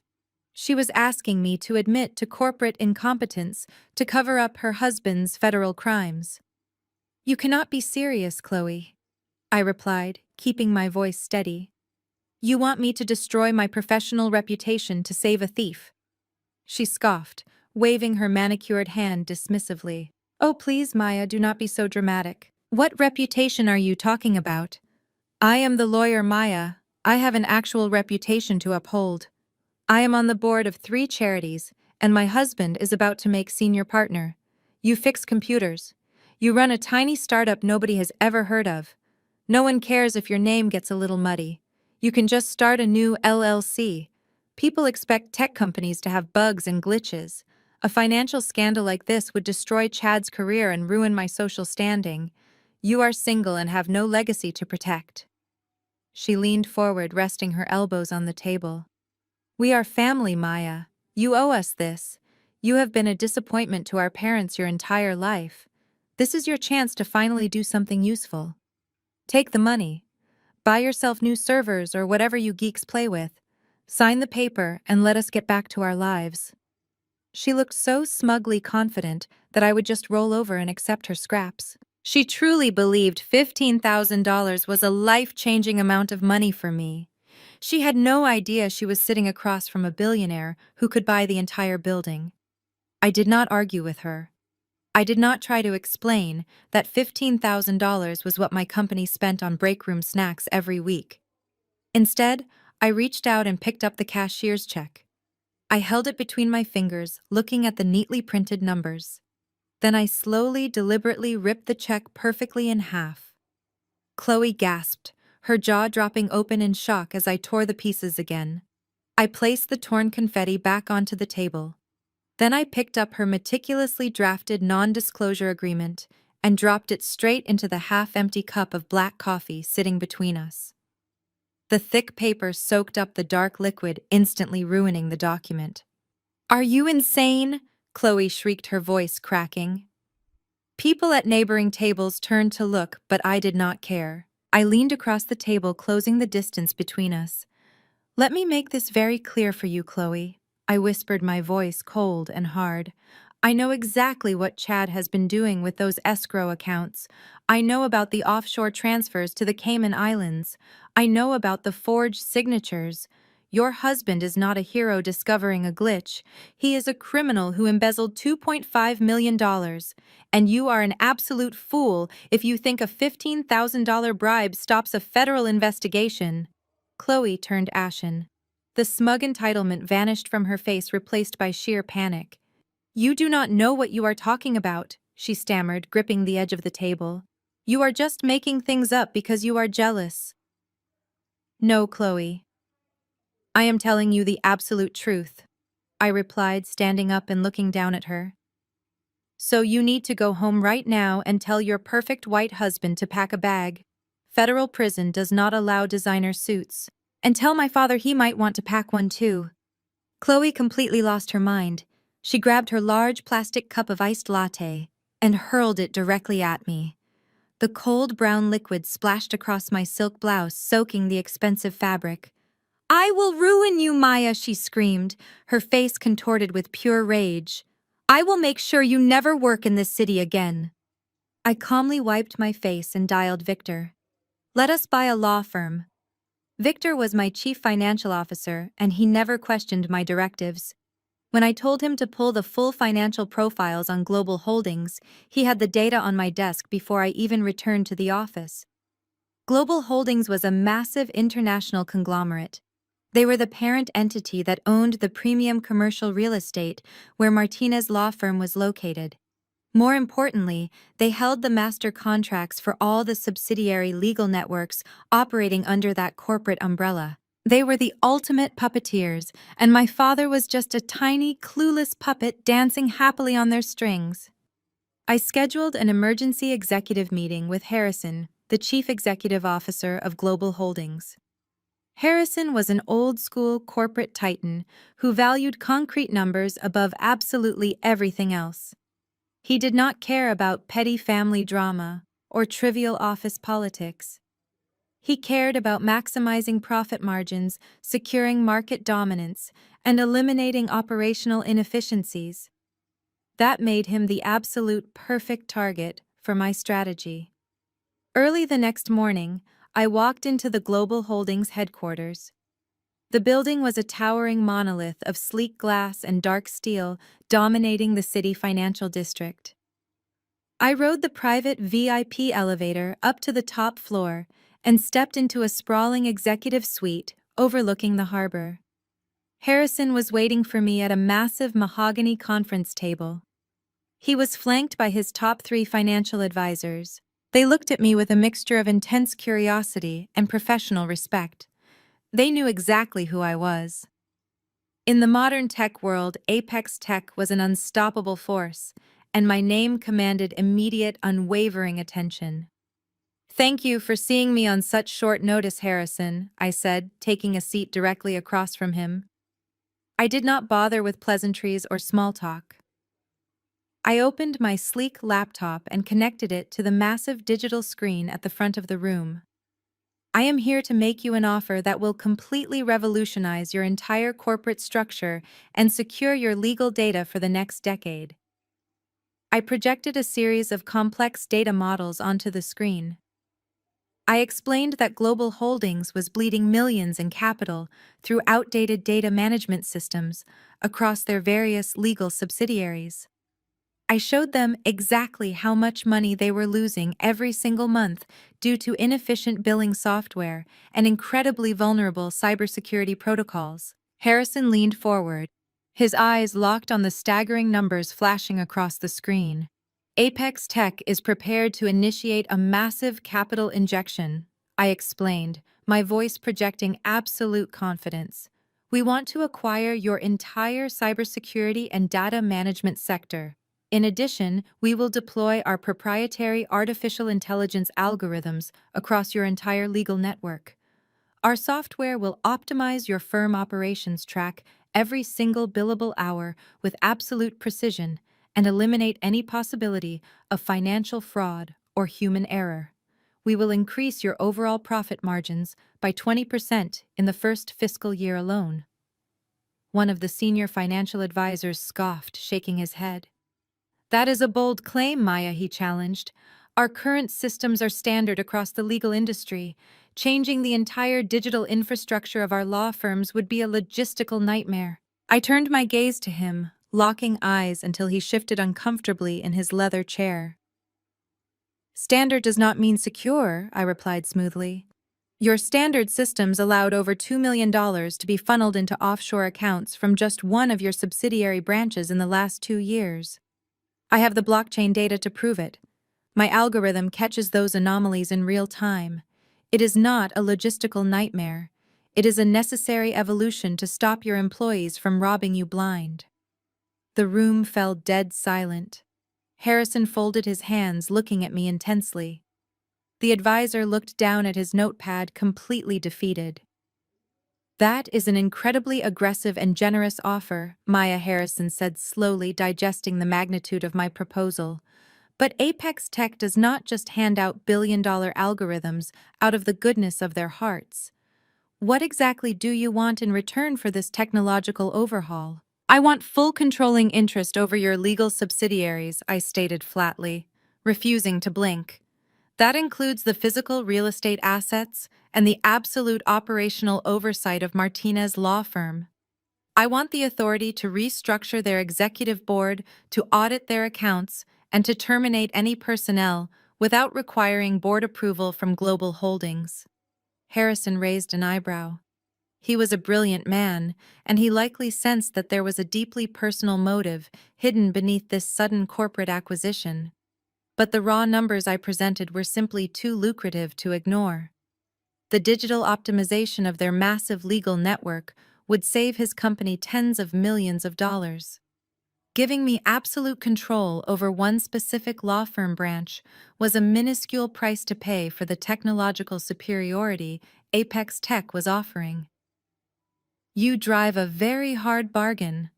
Speaker 1: She was asking me to admit to corporate incompetence to cover up her husband's federal crimes. You cannot be serious, Chloe, I replied, keeping my voice steady. You want me to destroy my professional reputation to save a thief? She scoffed, waving her manicured hand dismissively. Oh, please, Maya, do not be so dramatic. What reputation are you talking about? I am the lawyer, Maya. I have an actual reputation to uphold. I am on the board of 3 charities, and my husband is about to make senior partner. You fix computers. You run a tiny startup nobody has ever heard of. No one cares if your name gets a little muddy. You can just start a new LLC. People expect tech companies to have bugs and glitches. A financial scandal like this would destroy Chad's career and ruin my social standing. You are single and have no legacy to protect. She leaned forward, resting her elbows on the table. We are family, Maya. You owe us this. You have been a disappointment to our parents your entire life. This is your chance to finally do something useful. Take the money. Buy yourself new servers or whatever you geeks play with. Sign the paper and let us get back to our lives. She looked so smugly confident that I would just roll over and accept her scraps. She truly believed $15,000 was a life-changing amount of money for me. She had no idea she was sitting across from a billionaire who could buy the entire building. I did not argue with her. I did not try to explain that $15,000 was what my company spent on break room snacks every week. Instead, I reached out and picked up the cashier's check. I held it between my fingers, looking at the neatly printed numbers. Then I slowly, deliberately ripped the check perfectly in half. Chloe gasped, her jaw dropping open in shock as I tore the pieces again. I placed the torn confetti back onto the table. Then I picked up her meticulously drafted non-disclosure agreement and dropped it straight into the half-empty cup of black coffee sitting between us. The thick paper soaked up the dark liquid, instantly ruining the document. Are you insane? Chloe shrieked, her voice cracking. People at neighboring tables turned to look, but I did not care. I leaned across the table, closing the distance between us. Let me make this very clear for you, Chloe. I whispered, my voice cold and hard. I know exactly what Chad has been doing with those escrow accounts. I know about the offshore transfers to the Cayman Islands. I know about the forged signatures. Your husband is not a hero discovering a glitch. He is a criminal who embezzled $2.5 million. And you are an absolute fool if you think a $15,000 bribe stops a federal investigation. Chloe turned ashen. The smug entitlement vanished from her face, replaced by sheer panic. You do not know what you are talking about, she stammered, gripping the edge of the table. You are just making things up because you are jealous. No, Chloe. I am telling you the absolute truth, I replied, standing up and looking down at her. So you need to go home right now and tell your perfect white husband to pack a bag. Federal prison does not allow designer suits. And tell my father he might want to pack one too. Chloe completely lost her mind. She grabbed her large plastic cup of iced latte and hurled it directly at me. The cold brown liquid splashed across my silk blouse, soaking the expensive fabric. I will ruin you, Maya, she screamed, her face contorted with pure rage. I will make sure you never work in this city again. I calmly wiped my face and dialed Victor. Let us buy a law firm. Victor was my chief financial officer, and he never questioned my directives. When I told him to pull the full financial profiles on Global Holdings, he had the data on my desk before I even returned to the office. Global Holdings was a massive international conglomerate. They were the parent entity that owned the premium commercial real estate where Martinez law firm was located. More importantly, they held the master contracts for all the subsidiary legal networks operating under that corporate umbrella. They were the ultimate puppeteers, and my father was just a tiny, clueless puppet dancing happily on their strings. I scheduled an emergency executive meeting with Harrison, the chief executive officer of Global Holdings. Harrison was an old-school corporate titan who valued concrete numbers above absolutely everything else. He did not care about petty family drama or trivial office politics. He cared about maximizing profit margins, securing market dominance, and eliminating operational inefficiencies. That made him the absolute perfect target for my strategy. Early the next morning, I walked into the Global Holdings headquarters. The building was a towering monolith of sleek glass and dark steel dominating the city financial district. I rode the private VIP elevator up to the top floor and stepped into a sprawling executive suite overlooking the harbor. Harrison was waiting for me at a massive mahogany conference table. He was flanked by his top 3 financial advisors. They looked at me with a mixture of intense curiosity and professional respect. They knew exactly who I was. In the modern tech world, Apex Tech was an unstoppable force, and my name commanded immediate, unwavering attention. "Thank you for seeing me on such short notice, Harrison," I said, taking a seat directly across from him. I did not bother with pleasantries or small talk. I opened my sleek laptop and connected it to the massive digital screen at the front of the room. "I am here to make you an offer that will completely revolutionize your entire corporate structure and secure your legal data for the next decade." I projected a series of complex data models onto the screen. I explained that Global Holdings was bleeding millions in capital through outdated data management systems across their various legal subsidiaries. I showed them exactly how much money they were losing every single month due to inefficient billing software and incredibly vulnerable cybersecurity protocols. Harrison leaned forward, his eyes locked on the staggering numbers flashing across the screen. "Apex Tech is prepared to initiate a massive capital injection," I explained, my voice projecting absolute confidence. "We want to acquire your entire cybersecurity and data management sector. In addition, we will deploy our proprietary artificial intelligence algorithms across your entire legal network. Our software will optimize your firm operations track every single billable hour with absolute precision and eliminate any possibility of financial fraud or human error. We will increase your overall profit margins by 20% in the first fiscal year alone." One of the senior financial advisors scoffed, shaking his head. "That is a bold claim, Maya," he challenged. "Our current systems are standard across the legal industry. Changing the entire digital infrastructure of our law firms would be a logistical nightmare." I turned my gaze to him, locking eyes until he shifted uncomfortably in his leather chair. "Standard does not mean secure," I replied smoothly. "Your standard systems allowed over $2 million to be funneled into offshore accounts from just one of your subsidiary branches in the last 2 years. I have the blockchain data to prove it. My algorithm catches those anomalies in real time. It is not a logistical nightmare. It is a necessary evolution to stop your employees from robbing you blind." The room fell dead silent. Harrison folded his hands, looking at me intensely. The advisor looked down at his notepad, completely defeated. "That is an incredibly aggressive and generous offer," Maya Harrison said, slowly digesting the magnitude of my proposal. "But Apex Tech does not just hand out billion-dollar algorithms out of the goodness of their hearts. What exactly do you want in return for this technological overhaul?" "I want full controlling interest over your legal subsidiaries," I stated flatly, refusing to blink. "That includes the physical real estate assets and the absolute operational oversight of Martinez Law Firm. I want the authority to restructure their executive board, to audit their accounts, and to terminate any personnel without requiring board approval from Global Holdings." Harrison raised an eyebrow. He was a brilliant man, and he likely sensed that there was a deeply personal motive hidden beneath this sudden corporate acquisition. But the raw numbers I presented were simply too lucrative to ignore. The digital optimization of their massive legal network would save his company tens of millions of dollars. Giving me absolute control over one specific law firm branch was a minuscule price to pay for the technological superiority Apex Tech was offering. "You drive a very hard bargain,"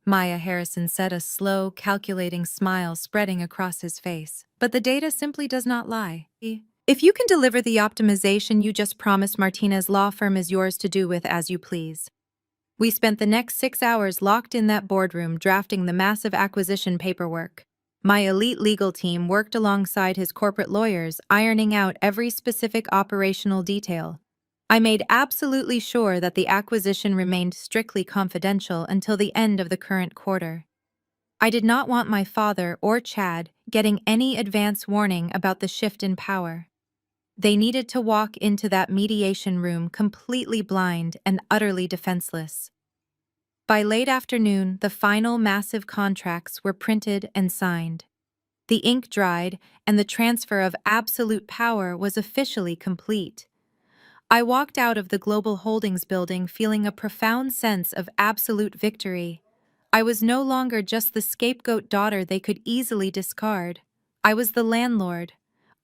Speaker 1: Maya Harrison said, a slow, calculating smile spreading across his face. "But the data simply does not lie. If you can deliver the optimization you just promised, Martinez law firm is yours to do with as you please." We spent the next 6 hours locked in that boardroom drafting the massive acquisition paperwork. My elite legal team worked alongside his corporate lawyers, ironing out every specific operational detail. I made absolutely sure that the acquisition remained strictly confidential until the end of the current quarter. I did not want my father or Chad getting any advance warning about the shift in power. They needed to walk into that mediation room completely blind and utterly defenseless. By late afternoon, the final massive contracts were printed and signed. The ink dried, and the transfer of absolute power was officially complete. I walked out of the Global Holdings building feeling a profound sense of absolute victory. I was no longer just the scapegoat daughter they could easily discard. I was the landlord.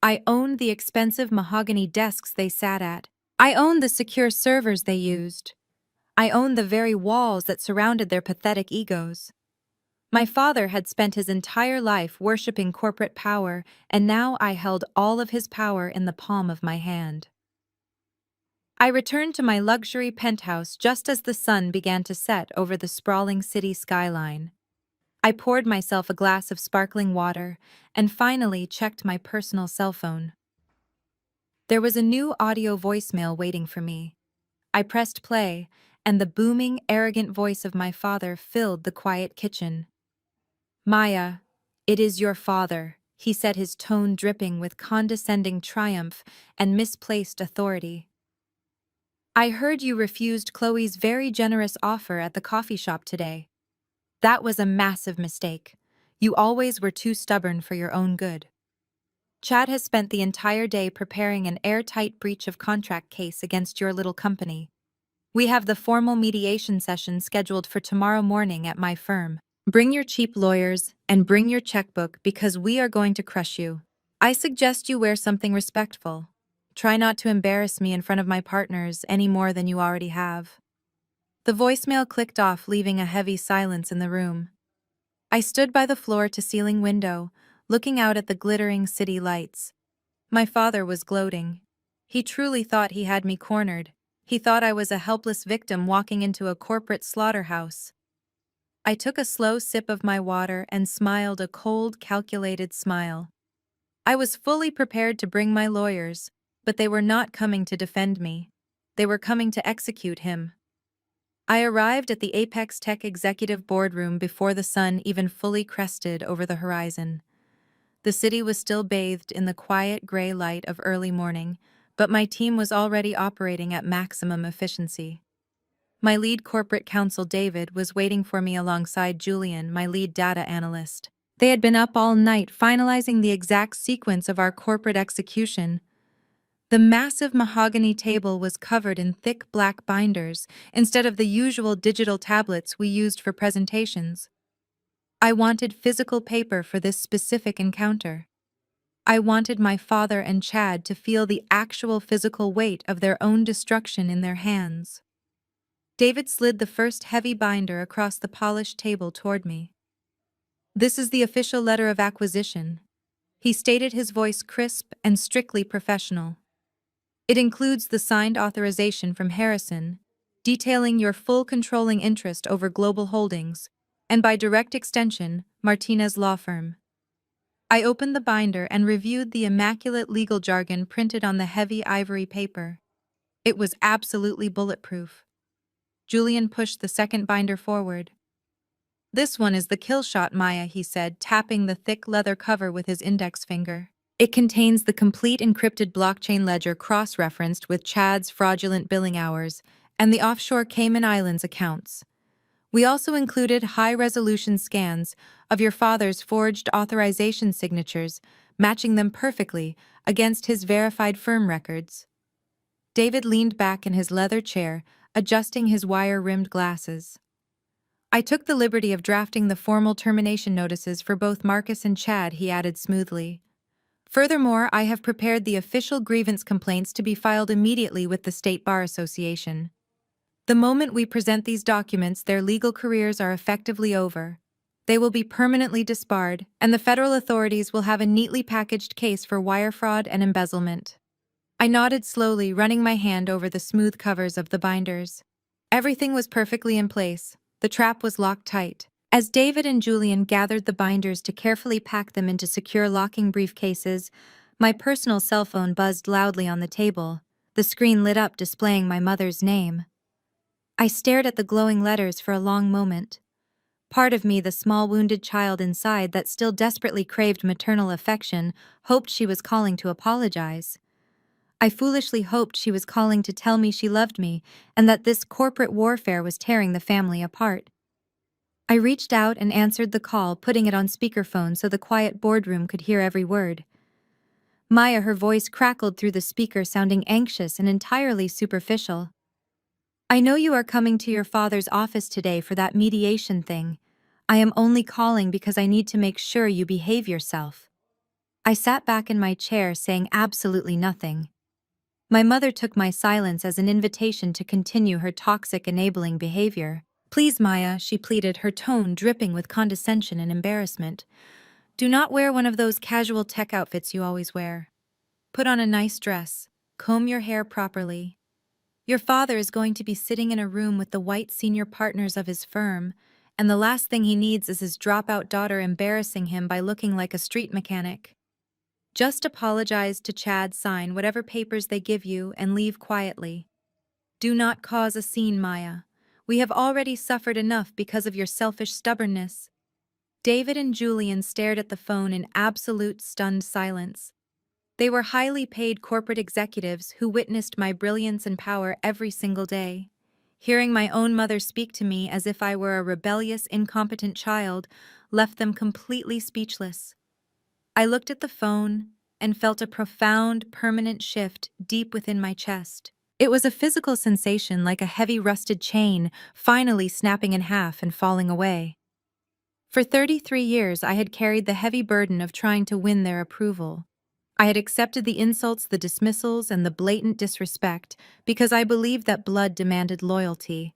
Speaker 1: I owned the expensive mahogany desks they sat at. I owned the secure servers they used. I owned the very walls that surrounded their pathetic egos. My father had spent his entire life worshipping corporate power, and now I held all of his power in the palm of my hand. I returned to my luxury penthouse just as the sun began to set over the sprawling city skyline. I poured myself a glass of sparkling water and finally checked my personal cell phone. There was a new audio voicemail waiting for me. I pressed play, and the booming, arrogant voice of my father filled the quiet kitchen. "Maya, it is your father," he said, his tone dripping with condescending triumph and misplaced authority. "I heard you refused Chloe's very generous offer at the coffee shop today. That was a massive mistake. You always were too stubborn for your own good. Chad has spent the entire day preparing an airtight breach of contract case against your little company. We have the formal mediation session scheduled for tomorrow morning at my firm. Bring your cheap lawyers and bring your checkbook because we are going to crush you. I suggest you wear something respectful. Try not to embarrass me in front of my partners any more than you already have." The voicemail clicked off, leaving a heavy silence in the room. I stood by the floor-to-ceiling window, looking out at the glittering city lights. My father was gloating. He truly thought he had me cornered. He thought I was a helpless victim walking into a corporate slaughterhouse. I took a slow sip of my water and smiled a cold, calculated smile. I was fully prepared to bring my lawyers, but they were not coming to defend me. They were coming to execute him. I arrived at the Apex Tech executive boardroom before the sun even fully crested over the horizon. The city was still bathed in the quiet gray light of early morning, but my team was already operating at maximum efficiency. My lead corporate counsel, David, was waiting for me alongside Julian, my lead data analyst. They had been up all night finalizing the exact sequence of our corporate execution. The massive mahogany table was covered in thick black binders instead of the usual digital tablets we used for presentations. I wanted physical paper for this specific encounter. I wanted my father and Chad to feel the actual physical weight of their own destruction in their hands. David slid the first heavy binder across the polished table toward me. "This is the official letter of acquisition," he stated, his voice crisp and strictly professional. "It includes the signed authorization from Harrison, detailing your full controlling interest over Global Holdings, and by direct extension, Martinez Law Firm." I opened the binder and reviewed the immaculate legal jargon printed on the heavy ivory paper. It was absolutely bulletproof. Julian pushed the second binder forward. "This one is the kill shot, Maya," he said, tapping the thick leather cover with his index finger. "It contains the complete encrypted blockchain ledger cross-referenced with Chad's fraudulent billing hours, and the offshore Cayman Islands accounts. We also included high-resolution scans of your father's forged authorization signatures, matching them perfectly against his verified firm records. David leaned back in his leather chair, adjusting his wire-rimmed glasses. I took the liberty of drafting the formal termination notices for both Marcus and Chad, he added smoothly. Furthermore, I have prepared the official grievance complaints to be filed immediately with the State Bar Association. The moment we present these documents, their legal careers are effectively over. They will be permanently disbarred, and the federal authorities will have a neatly packaged case for wire fraud and embezzlement. I nodded slowly, running my hand over the smooth covers of the binders. Everything was perfectly in place. The trap was locked tight. As David and Julian gathered the binders to carefully pack them into secure locking briefcases, my personal cell phone buzzed loudly on the table. The screen lit up, displaying my mother's name. I stared at the glowing letters for a long moment. Part of me, the small wounded child inside that still desperately craved maternal affection, hoped she was calling to apologize. I foolishly hoped she was calling to tell me she loved me and that this corporate warfare was tearing the family apart. I reached out and answered the call, putting it on speakerphone so the quiet boardroom could hear every word. Maya, her voice crackled through the speaker, sounding anxious and entirely superficial. I know you are coming to your father's office today for that mediation thing. I am only calling because I need to make sure you behave yourself. I sat back in my chair, saying absolutely nothing. My mother took my silence as an invitation to continue her toxic, enabling behavior. Please, Maya, she pleaded, her tone dripping with condescension and embarrassment. Do not wear one of those casual tech outfits you always wear. Put on a nice dress. Comb your hair properly. Your father is going to be sitting in a room with the white senior partners of his firm, and the last thing he needs is his dropout daughter embarrassing him by looking like a street mechanic. Just apologize to Chad, sign whatever papers they give you, and leave quietly. Do not cause a scene, Maya. We have already suffered enough because of your selfish stubbornness. David and Julian stared at the phone in absolute stunned silence. They were highly paid corporate executives who witnessed my brilliance and power every single day. Hearing my own mother speak to me as if I were a rebellious, incompetent child left them completely speechless. I looked at the phone and felt a profound, permanent shift deep within my chest. It was a physical sensation, like a heavy rusted chain finally snapping in half and falling away. For 33 years, I had carried the heavy burden of trying to win their approval. I had accepted the insults, the dismissals, and the blatant disrespect because I believed that blood demanded loyalty.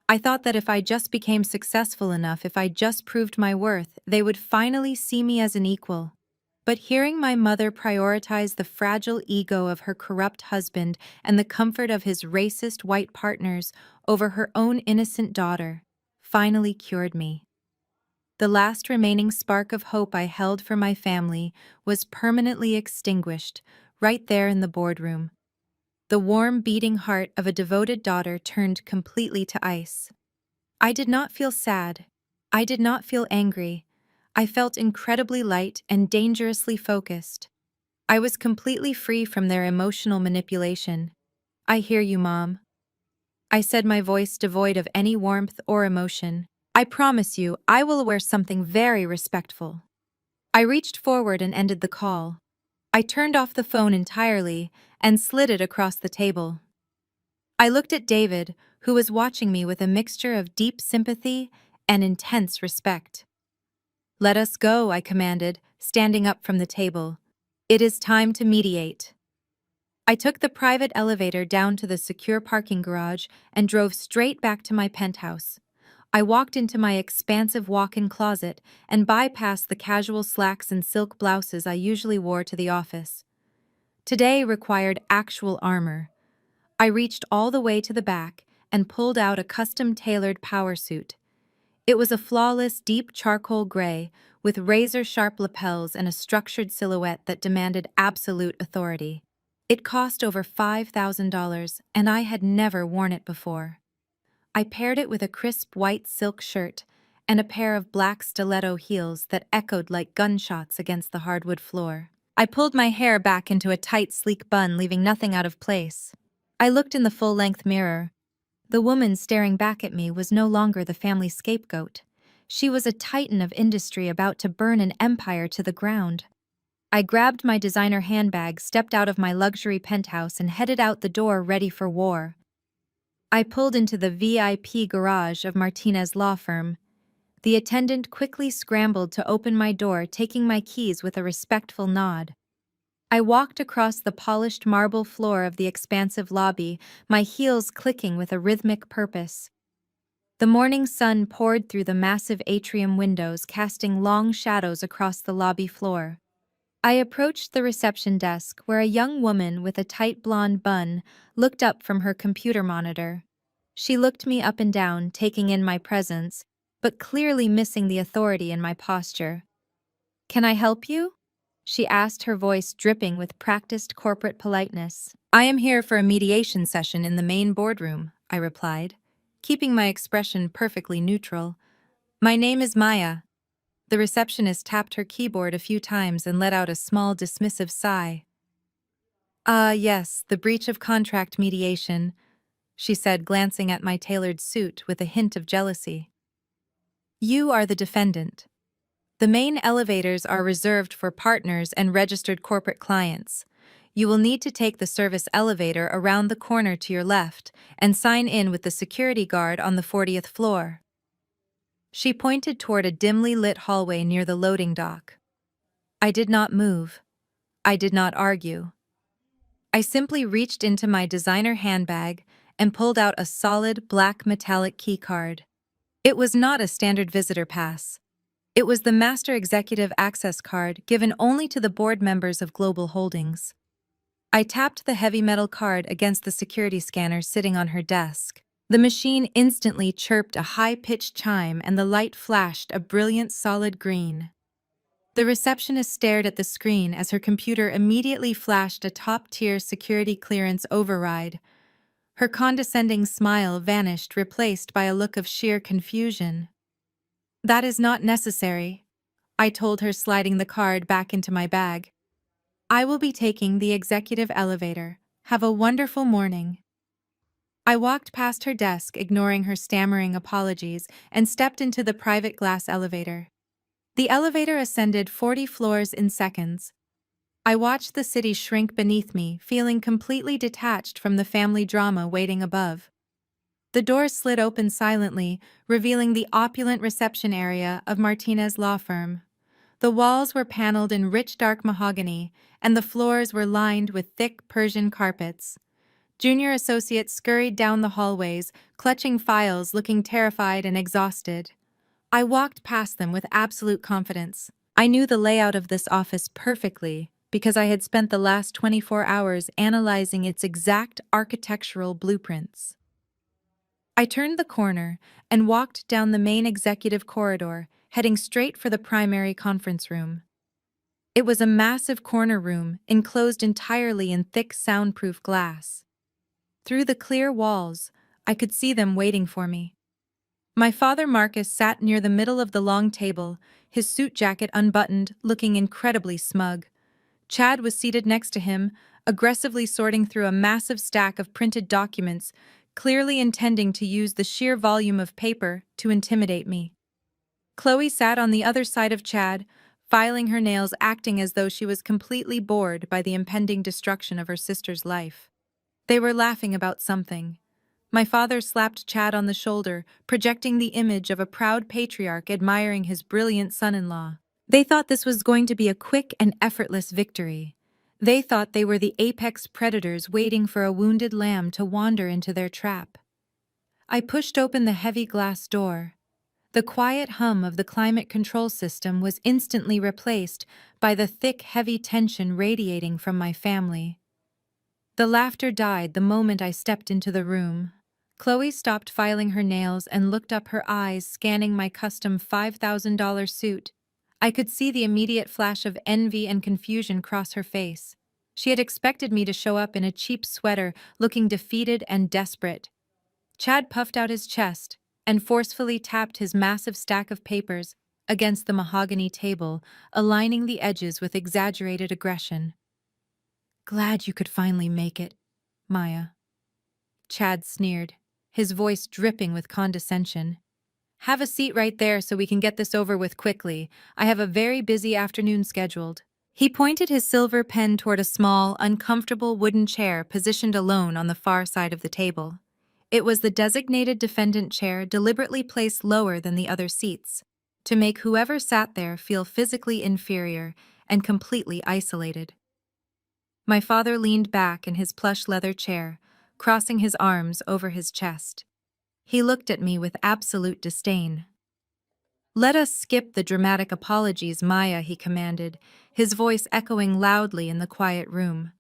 Speaker 1: I thought that if I just became successful enough, if I just proved my worth, they would finally see me as an equal. But hearing my mother prioritize the fragile ego of her corrupt husband and the comfort of his racist white partners over her own innocent daughter finally cured me. The last remaining spark of hope I held for my family was permanently extinguished right there in the boardroom. The warm, beating heart of a devoted daughter turned completely to ice. I did not feel sad. I did not feel angry. I felt incredibly light and dangerously focused. I was completely free from their emotional manipulation. I hear you, Mom, I said, my voice devoid of any warmth or emotion. I promise you, I will wear something very respectful. I reached forward and ended the call. I turned off the phone entirely and slid it across the table. I looked at David, who was watching me with a mixture of deep sympathy and intense respect. Let us go, I commanded, standing up from the table. It is time to mediate. I took the private elevator down to the secure parking garage and drove straight back to my penthouse. I walked into my expansive walk-in closet and bypassed the casual slacks and silk blouses I usually wore to the office. Today required actual armor. I reached all the way to the back and pulled out a custom-tailored power suit. It was a flawless, deep charcoal gray with razor-sharp lapels and a structured silhouette that demanded absolute authority. It cost over $5,000, and I had never worn it before. I paired it with a crisp white silk shirt and a pair of black stiletto heels that echoed like gunshots against the hardwood floor. I pulled my hair back into a tight, sleek bun, leaving nothing out of place. I looked in the full-length mirror. The woman staring back at me was no longer the family scapegoat. She was a titan of industry about to burn an empire to the ground. I grabbed my designer handbag, stepped out of my luxury penthouse, and headed out the door ready for war. I pulled into the VIP garage of Martinez law firm. The attendant quickly scrambled to open my door, taking my keys with a respectful nod. I walked across the polished marble floor of the expansive lobby, my heels clicking with a rhythmic purpose. The morning sun poured through the massive atrium windows, casting long shadows across the lobby floor. I approached the reception desk, where a young woman with a tight blonde bun looked up from her computer monitor. She looked me up and down, taking in my presence, but clearly missing the authority in my posture. "Can I help you?" she asked, her voice dripping with practiced corporate politeness. "I am here for a mediation session in the main boardroom," I replied, keeping my expression perfectly neutral. "My name is Maya." The receptionist tapped her keyboard a few times and let out a small dismissive sigh. Yes, the breach of contract mediation," she said, glancing at my tailored suit with a hint of jealousy. "You are the defendant. The main elevators are reserved for partners and registered corporate clients. You will need to take the service elevator around the corner to your left and sign in with the security guard on the 40th floor." She pointed toward a dimly lit hallway near the loading dock. I did not move. I did not argue. I simply reached into my designer handbag and pulled out a solid black metallic keycard. It was not a standard visitor pass. It was the Master Executive Access Card given only to the board members of Global Holdings. I tapped the heavy metal card against the security scanner sitting on her desk. The machine instantly chirped a high-pitched chime and the light flashed a brilliant solid green. The receptionist stared at the screen as her computer immediately flashed a top-tier security clearance override. Her condescending smile vanished, replaced by a look of sheer confusion. "That is not necessary," I told her, sliding the card back into my bag. "I will be taking the executive elevator. Have a wonderful morning." I walked past her desk, ignoring her stammering apologies, and stepped into the private glass elevator. The elevator ascended 40 floors in seconds. I watched the city shrink beneath me, feeling completely detached from the family drama waiting above. The doors slid open silently, revealing the opulent reception area of Martinez Law Firm. The walls were paneled in rich dark mahogany, and the floors were lined with thick Persian carpets. Junior associates scurried down the hallways, clutching files, looking terrified and exhausted. I walked past them with absolute confidence. I knew the layout of this office perfectly because I had spent the last 24 hours analyzing its exact architectural blueprints. I turned the corner and walked down the main executive corridor, heading straight for the primary conference room. It was a massive corner room enclosed entirely in thick soundproof glass. Through the clear walls, I could see them waiting for me. My father Marcus sat near the middle of the long table, his suit jacket unbuttoned, looking incredibly smug. Chad was seated next to him, aggressively sorting through a massive stack of printed documents, clearly intending to use the sheer volume of paper to intimidate me. Chloe sat on the other side of Chad, filing her nails, acting as though she was completely bored by the impending destruction of her sister's life. They were laughing about something. My father slapped Chad on the shoulder, projecting the image of a proud patriarch admiring his brilliant son-in-law. They thought this was going to be a quick and effortless victory. They thought they were the apex predators waiting for a wounded lamb to wander into their trap. I pushed open the heavy glass door. The quiet hum of the climate control system was instantly replaced by the thick, heavy tension radiating from my family. The laughter died the moment I stepped into the room. Chloe stopped filing her nails and looked up, her eyes scanning my custom $5,000 suit. I could see the immediate flash of envy and confusion cross her face. She had expected me to show up in a cheap sweater, looking defeated and desperate. Chad puffed out his chest and forcefully tapped his massive stack of papers against the mahogany table, aligning the edges with exaggerated aggression. "Glad you could finally make it, Maya," Chad sneered. his voice dripping with condescension. "Have a seat right there so we can get this over with quickly. I have a very busy afternoon scheduled." He pointed his silver pen toward a small, uncomfortable wooden chair positioned alone on the far side of the table. It was the designated defendant chair deliberately placed lower than the other seats, to make whoever sat there feel physically inferior and completely isolated. My father leaned back in his plush leather chair, crossing his arms over his chest. He looked at me with absolute disdain. "Let us skip the dramatic apologies, Maya," he commanded, his voice echoing loudly in the quiet room.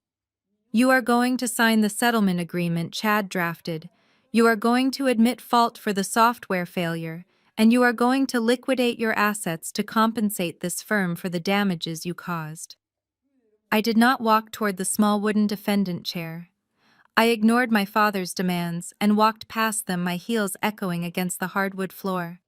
Speaker 1: "You are going to sign the settlement agreement Chad drafted. You are going to admit fault for the software failure, and you are going to liquidate your assets to compensate this firm for the damages you caused." I did not walk toward the small wooden defendant chair. I ignored my father's demands and walked past them, my heels echoing against the hardwood floor.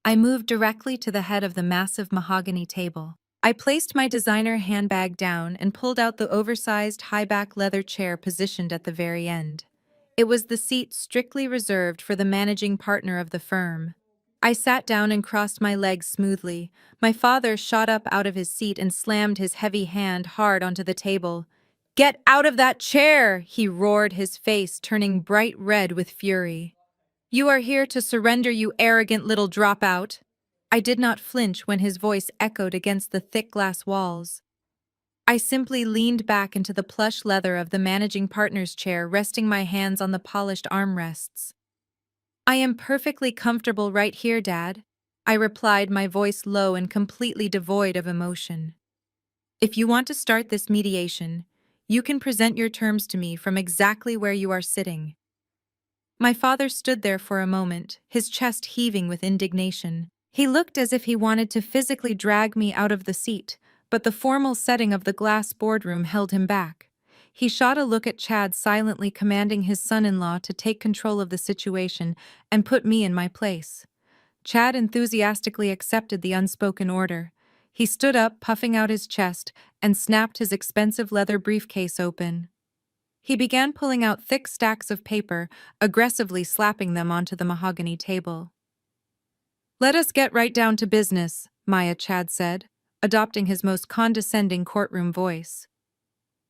Speaker 1: I moved directly to the head of the massive mahogany table. I placed my designer handbag down and pulled out the oversized high-back leather chair positioned at the very end. It was the seat strictly reserved for the managing partner of the firm. I sat down and crossed my legs smoothly. My father shot up out of his seat and slammed his heavy hand hard onto the table. "Get out of that chair!" he roared, his face turning bright red with fury. "You are here to surrender, you arrogant little dropout." I did not flinch when his voice echoed against the thick glass walls. I simply leaned back into the plush leather of the managing partner's chair, resting my hands on the polished armrests. "I am perfectly comfortable right here, Dad," I replied, my voice low and completely devoid of emotion. "If you want to start this mediation, you can present your terms to me from exactly where you are sitting." My father stood there for a moment, his chest heaving with indignation. He looked as if he wanted to physically drag me out of the seat, but the formal setting of the glass boardroom held him back. He shot a look at Chad, silently commanding his son-in-law to take control of the situation and put me in my place. Chad enthusiastically accepted the unspoken order. He stood up, puffing out his chest, and snapped his expensive leather briefcase open. He began pulling out thick stacks of paper, aggressively slapping them onto the mahogany table. "Let us get right down to business," Chad said, adopting his most condescending courtroom voice.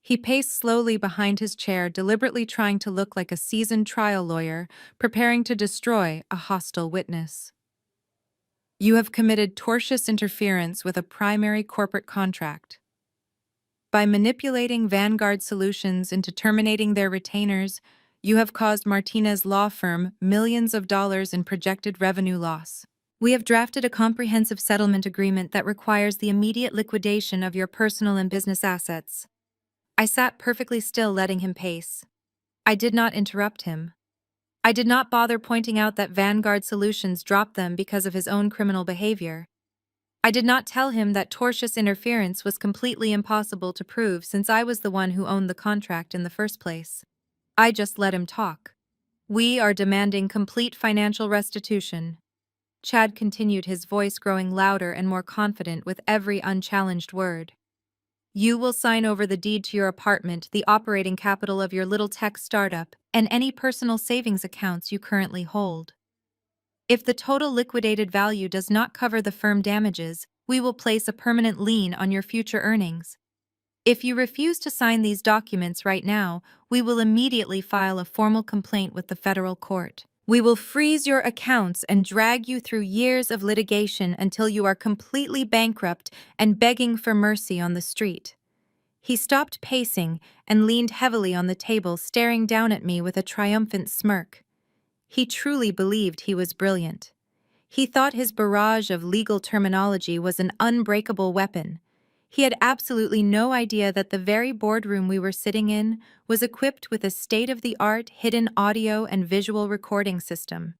Speaker 1: He paced slowly behind his chair, deliberately trying to look like a seasoned trial lawyer, preparing to destroy a hostile witness. "You have committed tortious interference with a primary corporate contract. By manipulating Vanguard Solutions into terminating their retainers, you have caused Martinez law firm millions of dollars in projected revenue loss. We have drafted a comprehensive settlement agreement that requires the immediate liquidation of your personal and business assets." I sat perfectly still, letting him pace. I did not interrupt him. I did not bother pointing out that Vanguard Solutions dropped them because of his own criminal behavior. I did not tell him that tortious interference was completely impossible to prove since I was the one who owned the contract in the first place. I just let him talk. "We are demanding complete financial restitution." Chad continued, his voice growing louder and more confident with every unchallenged word. "You will sign over the deed to your apartment, the operating capital of your little tech startup, and any personal savings accounts you currently hold. If the total liquidated value does not cover the firm damages, we will place a permanent lien on your future earnings. If you refuse to sign these documents right now, we will immediately file a formal complaint with the federal court. We will freeze your accounts and drag you through years of litigation until you are completely bankrupt and begging for mercy on the street." He stopped pacing and leaned heavily on the table, staring down at me with a triumphant smirk. He truly believed he was brilliant. He thought his barrage of legal terminology was an unbreakable weapon. He had absolutely no idea that the very boardroom we were sitting in was equipped with a state-of-the-art hidden audio and visual recording system.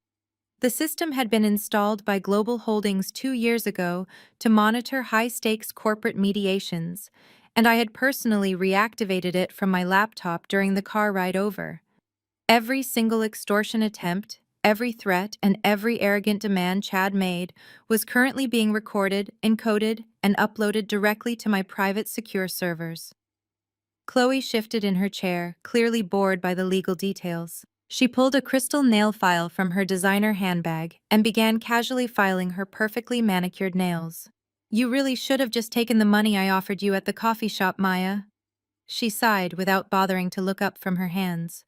Speaker 1: The system had been installed by Global Holdings 2 years ago to monitor high-stakes corporate mediations, and I had personally reactivated it from my laptop during the car ride over. Every single extortion attempt, every threat, and every arrogant demand Chad made was currently being recorded, encoded, and uploaded directly to my private secure servers. Chloe shifted in her chair, clearly bored by the legal details. She pulled a crystal nail file from her designer handbag and began casually filing her perfectly manicured nails. You really should have just taken the money I offered you at the coffee shop, Maya. She sighed without bothering to look up from her hands.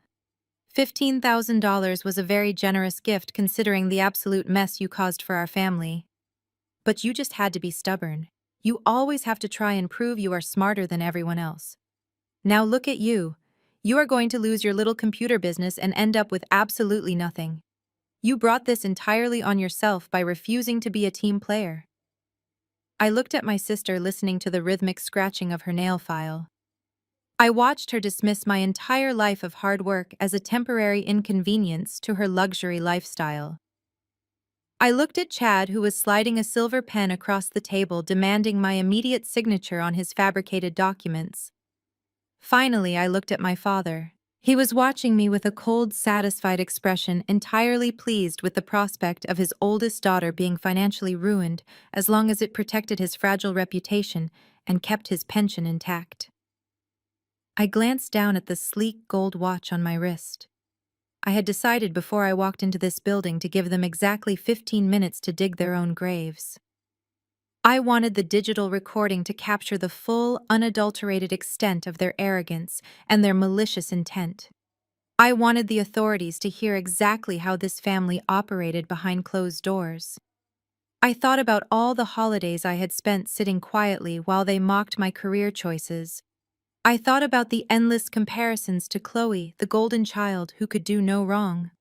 Speaker 1: $15,000 was a very generous gift considering the absolute mess you caused for our family. But you just had to be stubborn. You always have to try and prove you are smarter than everyone else. Now look at you. You are going to lose your little computer business and end up with absolutely nothing. You brought this entirely on yourself by refusing to be a team player. I looked at my sister listening to the rhythmic scratching of her nail file. I watched her dismiss my entire life of hard work as a temporary inconvenience to her luxury lifestyle. I looked at Chad, who was sliding a silver pen across the table, demanding my immediate signature on his fabricated documents. Finally, I looked at my father. He was watching me with a cold, satisfied expression, entirely pleased with the prospect of his oldest daughter being financially ruined as long as it protected his fragile reputation and kept his pension intact. I glanced down at the sleek gold watch on my wrist. I had decided before I walked into this building to give them exactly 15 minutes to dig their own graves. I wanted the digital recording to capture the full, unadulterated extent of their arrogance and their malicious intent. I wanted the authorities to hear exactly how this family operated behind closed doors. I thought about all the holidays I had spent sitting quietly while they mocked my career choices. I thought about the endless comparisons to Chloe, the golden child who could do no wrong.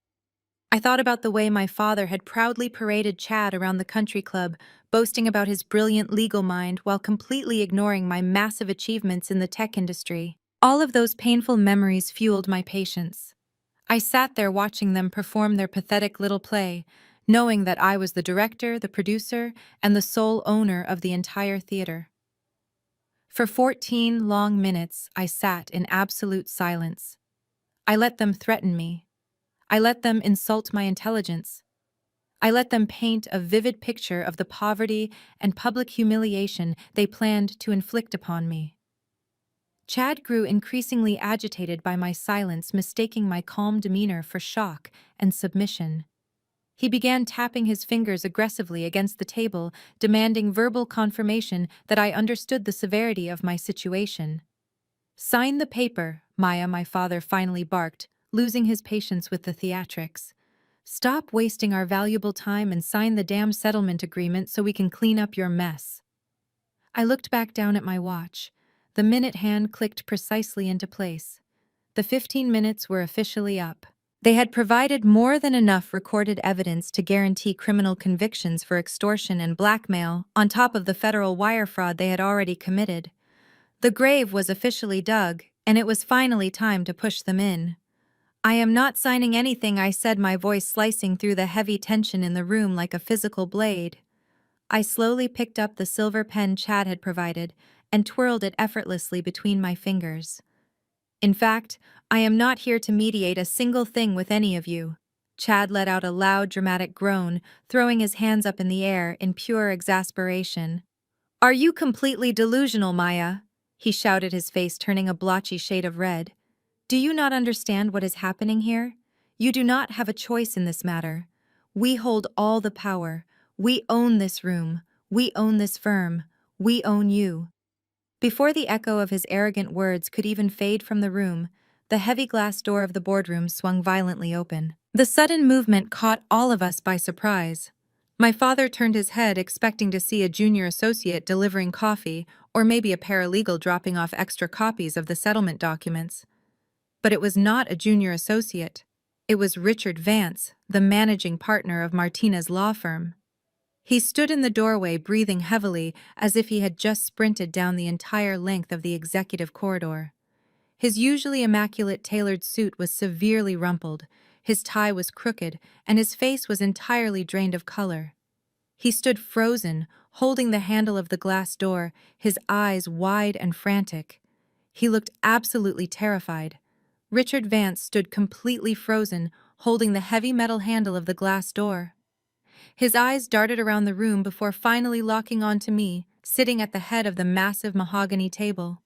Speaker 1: I thought about the way my father had proudly paraded Chad around the country club, boasting about his brilliant legal mind while completely ignoring my massive achievements in the tech industry. All of those painful memories fueled my patience. I sat there watching them perform their pathetic little play, knowing that I was the director, the producer, and the sole owner of the entire theater. For 14 long minutes, I sat in absolute silence. I let them threaten me. I let them insult my intelligence. I let them paint a vivid picture of the poverty and public humiliation they planned to inflict upon me. Chad grew increasingly agitated by my silence, mistaking my calm demeanor for shock and submission. He began tapping his fingers aggressively against the table, demanding verbal confirmation that I understood the severity of my situation. "Sign the paper," Maya, my father finally barked, losing his patience with the theatrics. "Stop wasting our valuable time and sign the damn settlement agreement so we can clean up your mess." I looked back down at my watch. The minute hand clicked precisely into place. The 15 minutes were officially up. They had provided more than enough recorded evidence to guarantee criminal convictions for extortion and blackmail, on top of the federal wire fraud they had already committed. The grave was officially dug, and it was finally time to push them in. "I am not signing anything," I said, my voice slicing through the heavy tension in the room like a physical blade. I slowly picked up the silver pen Chad had provided and twirled it effortlessly between my fingers. "In fact, I am not here to mediate a single thing with any of you." Chad let out a loud, dramatic groan, throwing his hands up in the air in pure exasperation. "Are you completely delusional, Maya?" He shouted, his face turning a blotchy shade of red. "Do you not understand what is happening here? You do not have a choice in this matter. We hold all the power. We own this room. We own this firm. We own you." Before the echo of his arrogant words could even fade from the room, the heavy glass door of the boardroom swung violently open. The sudden movement caught all of us by surprise. My father turned his head, expecting to see a junior associate delivering coffee or maybe a paralegal dropping off extra copies of the settlement documents. But it was not a junior associate. It was Richard Vance, the managing partner of Martinez law firm. He stood in the doorway, breathing heavily, as if he had just sprinted down the entire length of the executive corridor. His usually immaculate tailored suit was severely rumpled, his tie was crooked, and his face was entirely drained of color. He stood frozen, holding the handle of the glass door, his eyes wide and frantic. He looked absolutely terrified. Richard Vance stood completely frozen, holding the heavy metal handle of the glass door. His eyes darted around the room before finally locking onto me, sitting at the head of the massive mahogany table.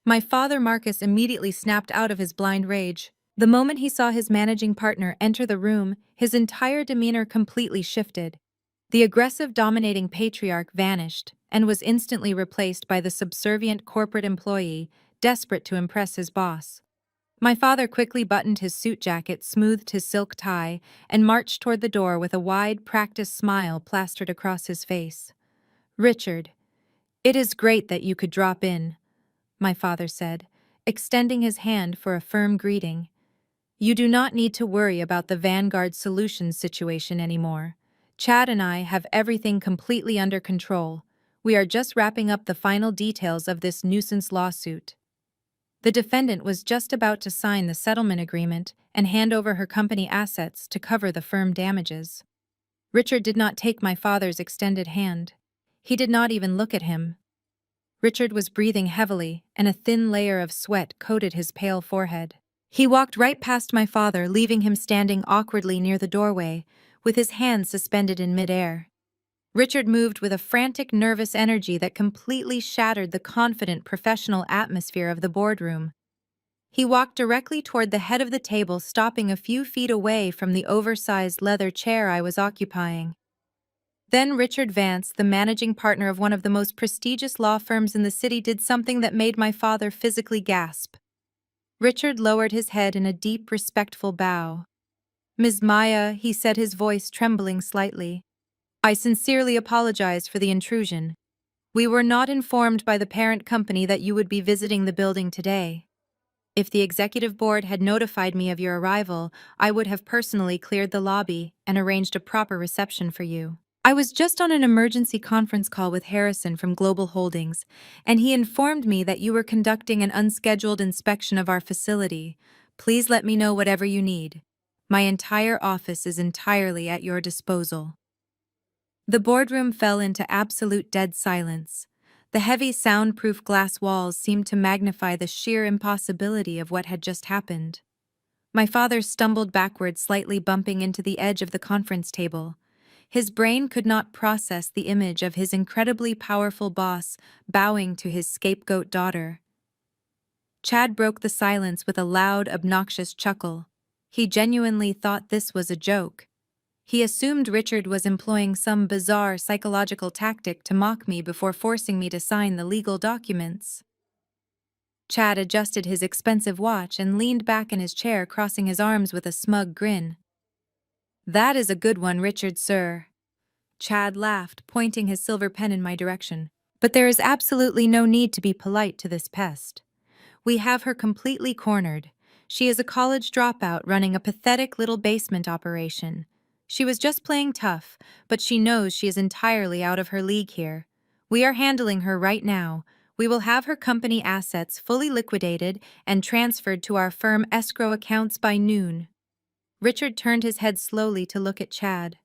Speaker 1: My father Marcus immediately snapped out of his blind rage. The moment he saw his managing partner enter the room, his entire demeanor completely shifted. The aggressive, dominating patriarch vanished and was instantly replaced by the subservient corporate employee, desperate to impress his boss. My father quickly buttoned his suit jacket, smoothed his silk tie, and marched toward the door with a wide, practiced smile plastered across his face. "Richard, it is great that you could drop in," my father said, extending his hand for a firm greeting. "You do not need to worry about the Vanguard Solutions situation anymore. Chad and I have everything completely under control. We are just wrapping up the final details of this nuisance lawsuit." The defendant was just about to sign the settlement agreement and hand over her company assets to cover the firm damages. Richard did not take my father's extended hand. He did not even look at him. Richard was breathing heavily, and a thin layer of sweat coated his pale forehead. He walked right past my father, leaving him standing awkwardly near the doorway, with his hands suspended in midair. Richard moved with a frantic, nervous energy that completely shattered the confident, professional atmosphere of the boardroom. He walked directly toward the head of the table, stopping a few feet away from the oversized leather chair I was occupying. Then Richard Vance, the managing partner of one of the most prestigious law firms in the city, did something that made my father physically gasp. Richard lowered his head in a deep, respectful bow. "Ms. Maya," he said, his voice trembling slightly, "I sincerely apologize for the intrusion. We were not informed by the parent company that you would be visiting the building today. If the executive board had notified me of your arrival, I would have personally cleared the lobby and arranged a proper reception for you. I was just on an emergency conference call with Harrison from Global Holdings, and he informed me that you were conducting an unscheduled inspection of our facility. Please let me know whatever you need. My entire office is entirely at your disposal." The boardroom fell into absolute dead silence. The heavy, soundproof glass walls seemed to magnify the sheer impossibility of what had just happened. My father stumbled backward, slightly bumping into the edge of the conference table. His brain could not process the image of his incredibly powerful boss bowing to his scapegoat daughter. Chad broke the silence with a loud, obnoxious chuckle. He genuinely thought this was a joke. He assumed Richard was employing some bizarre psychological tactic to mock me before forcing me to sign the legal documents. Chad adjusted his expensive watch and leaned back in his chair, crossing his arms with a smug grin. "That is a good one, Richard, sir." Chad laughed, pointing his silver pen in my direction. "But there is absolutely no need to be polite to this pest. We have her completely cornered. She is a college dropout running a pathetic little basement operation. She was just playing tough, but she knows she is entirely out of her league here. We are handling her right now. We will have her company assets fully liquidated and transferred to our firm escrow accounts by noon." Richard turned his head slowly to look at Chad.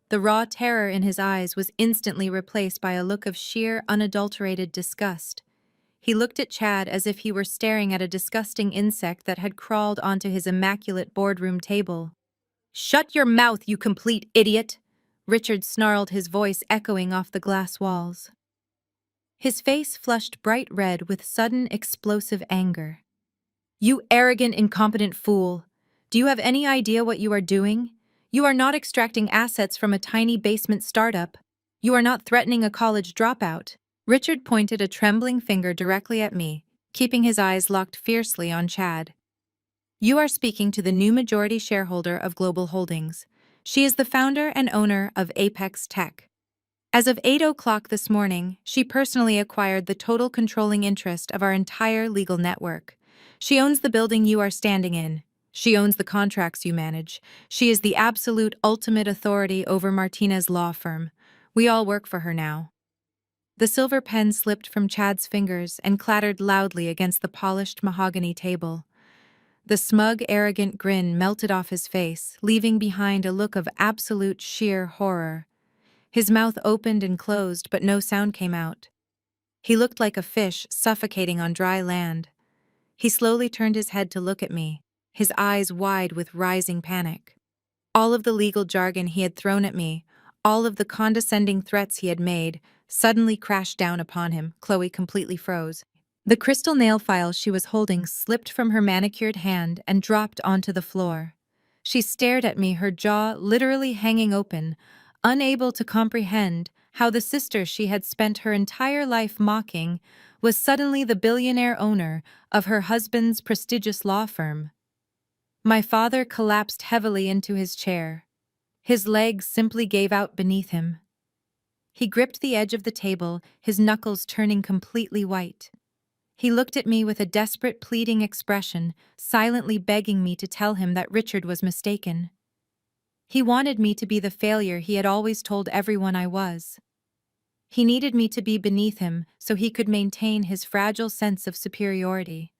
Speaker 1: The raw terror in his eyes was instantly replaced by a look of sheer, unadulterated disgust. He looked at Chad as if he were staring at a disgusting insect that had crawled onto his immaculate boardroom table. "Shut your mouth, you complete idiot!" Richard snarled, his voice echoing off the glass walls. His face flushed bright red with sudden, explosive anger. "You arrogant, incompetent fool! Do you have any idea what you are doing? You are not extracting assets from a tiny basement startup. You are not threatening a college dropout." Richard pointed a trembling finger directly at me, keeping his eyes locked fiercely on Chad. "You are speaking to the new majority shareholder of Global Holdings. She is the founder and owner of Apex Tech. As of 8 o'clock this morning, she personally acquired the total controlling interest of our entire legal network. She owns the building you are standing in. She owns the contracts you manage. She is the absolute ultimate authority over Martinez law firm. We all work for her now." The silver pen slipped from Chad's fingers and clattered loudly against the polished mahogany table. The smug, arrogant grin melted off his face, leaving behind a look of absolute sheer horror. His mouth opened and closed, but no sound came out. He looked like a fish suffocating on dry land. He slowly turned his head to look at me, his eyes wide with rising panic. All of the legal jargon he had thrown at me, all of the condescending threats he had made, suddenly crashed down upon him. Chloe completely froze. The crystal nail file she was holding slipped from her manicured hand and dropped onto the floor. She stared at me, her jaw literally hanging open, unable to comprehend how the sister she had spent her entire life mocking was suddenly the billionaire owner of her husband's prestigious law firm. My father collapsed heavily into his chair. His legs simply gave out beneath him. He gripped the edge of the table, his knuckles turning completely white. He looked at me with a desperate, pleading expression, silently begging me to tell him that Richard was mistaken. He wanted me to be the failure he had always told everyone I was. He needed me to be beneath him so he could maintain his fragile sense of superiority.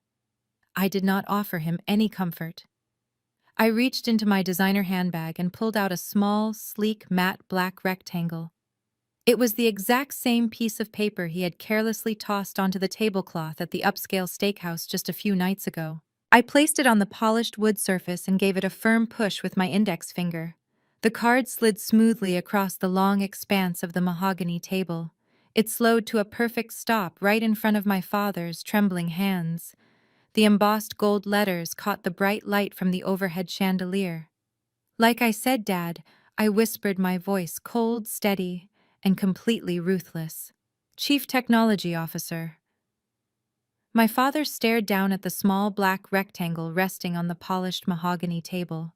Speaker 1: I did not offer him any comfort. I reached into my designer handbag and pulled out a small, sleek, matte black rectangle. It was the exact same piece of paper he had carelessly tossed onto the tablecloth at the upscale steakhouse just a few nights ago. I placed it on the polished wood surface and gave it a firm push with my index finger. The card slid smoothly across the long expanse of the mahogany table. It slowed to a perfect stop right in front of my father's trembling hands. The embossed gold letters caught the bright light from the overhead chandelier. "Like I said, Dad," I whispered, my voice cold, steady, and completely ruthless. "Chief Technology Officer." My father stared down at the small black rectangle resting on the polished mahogany table.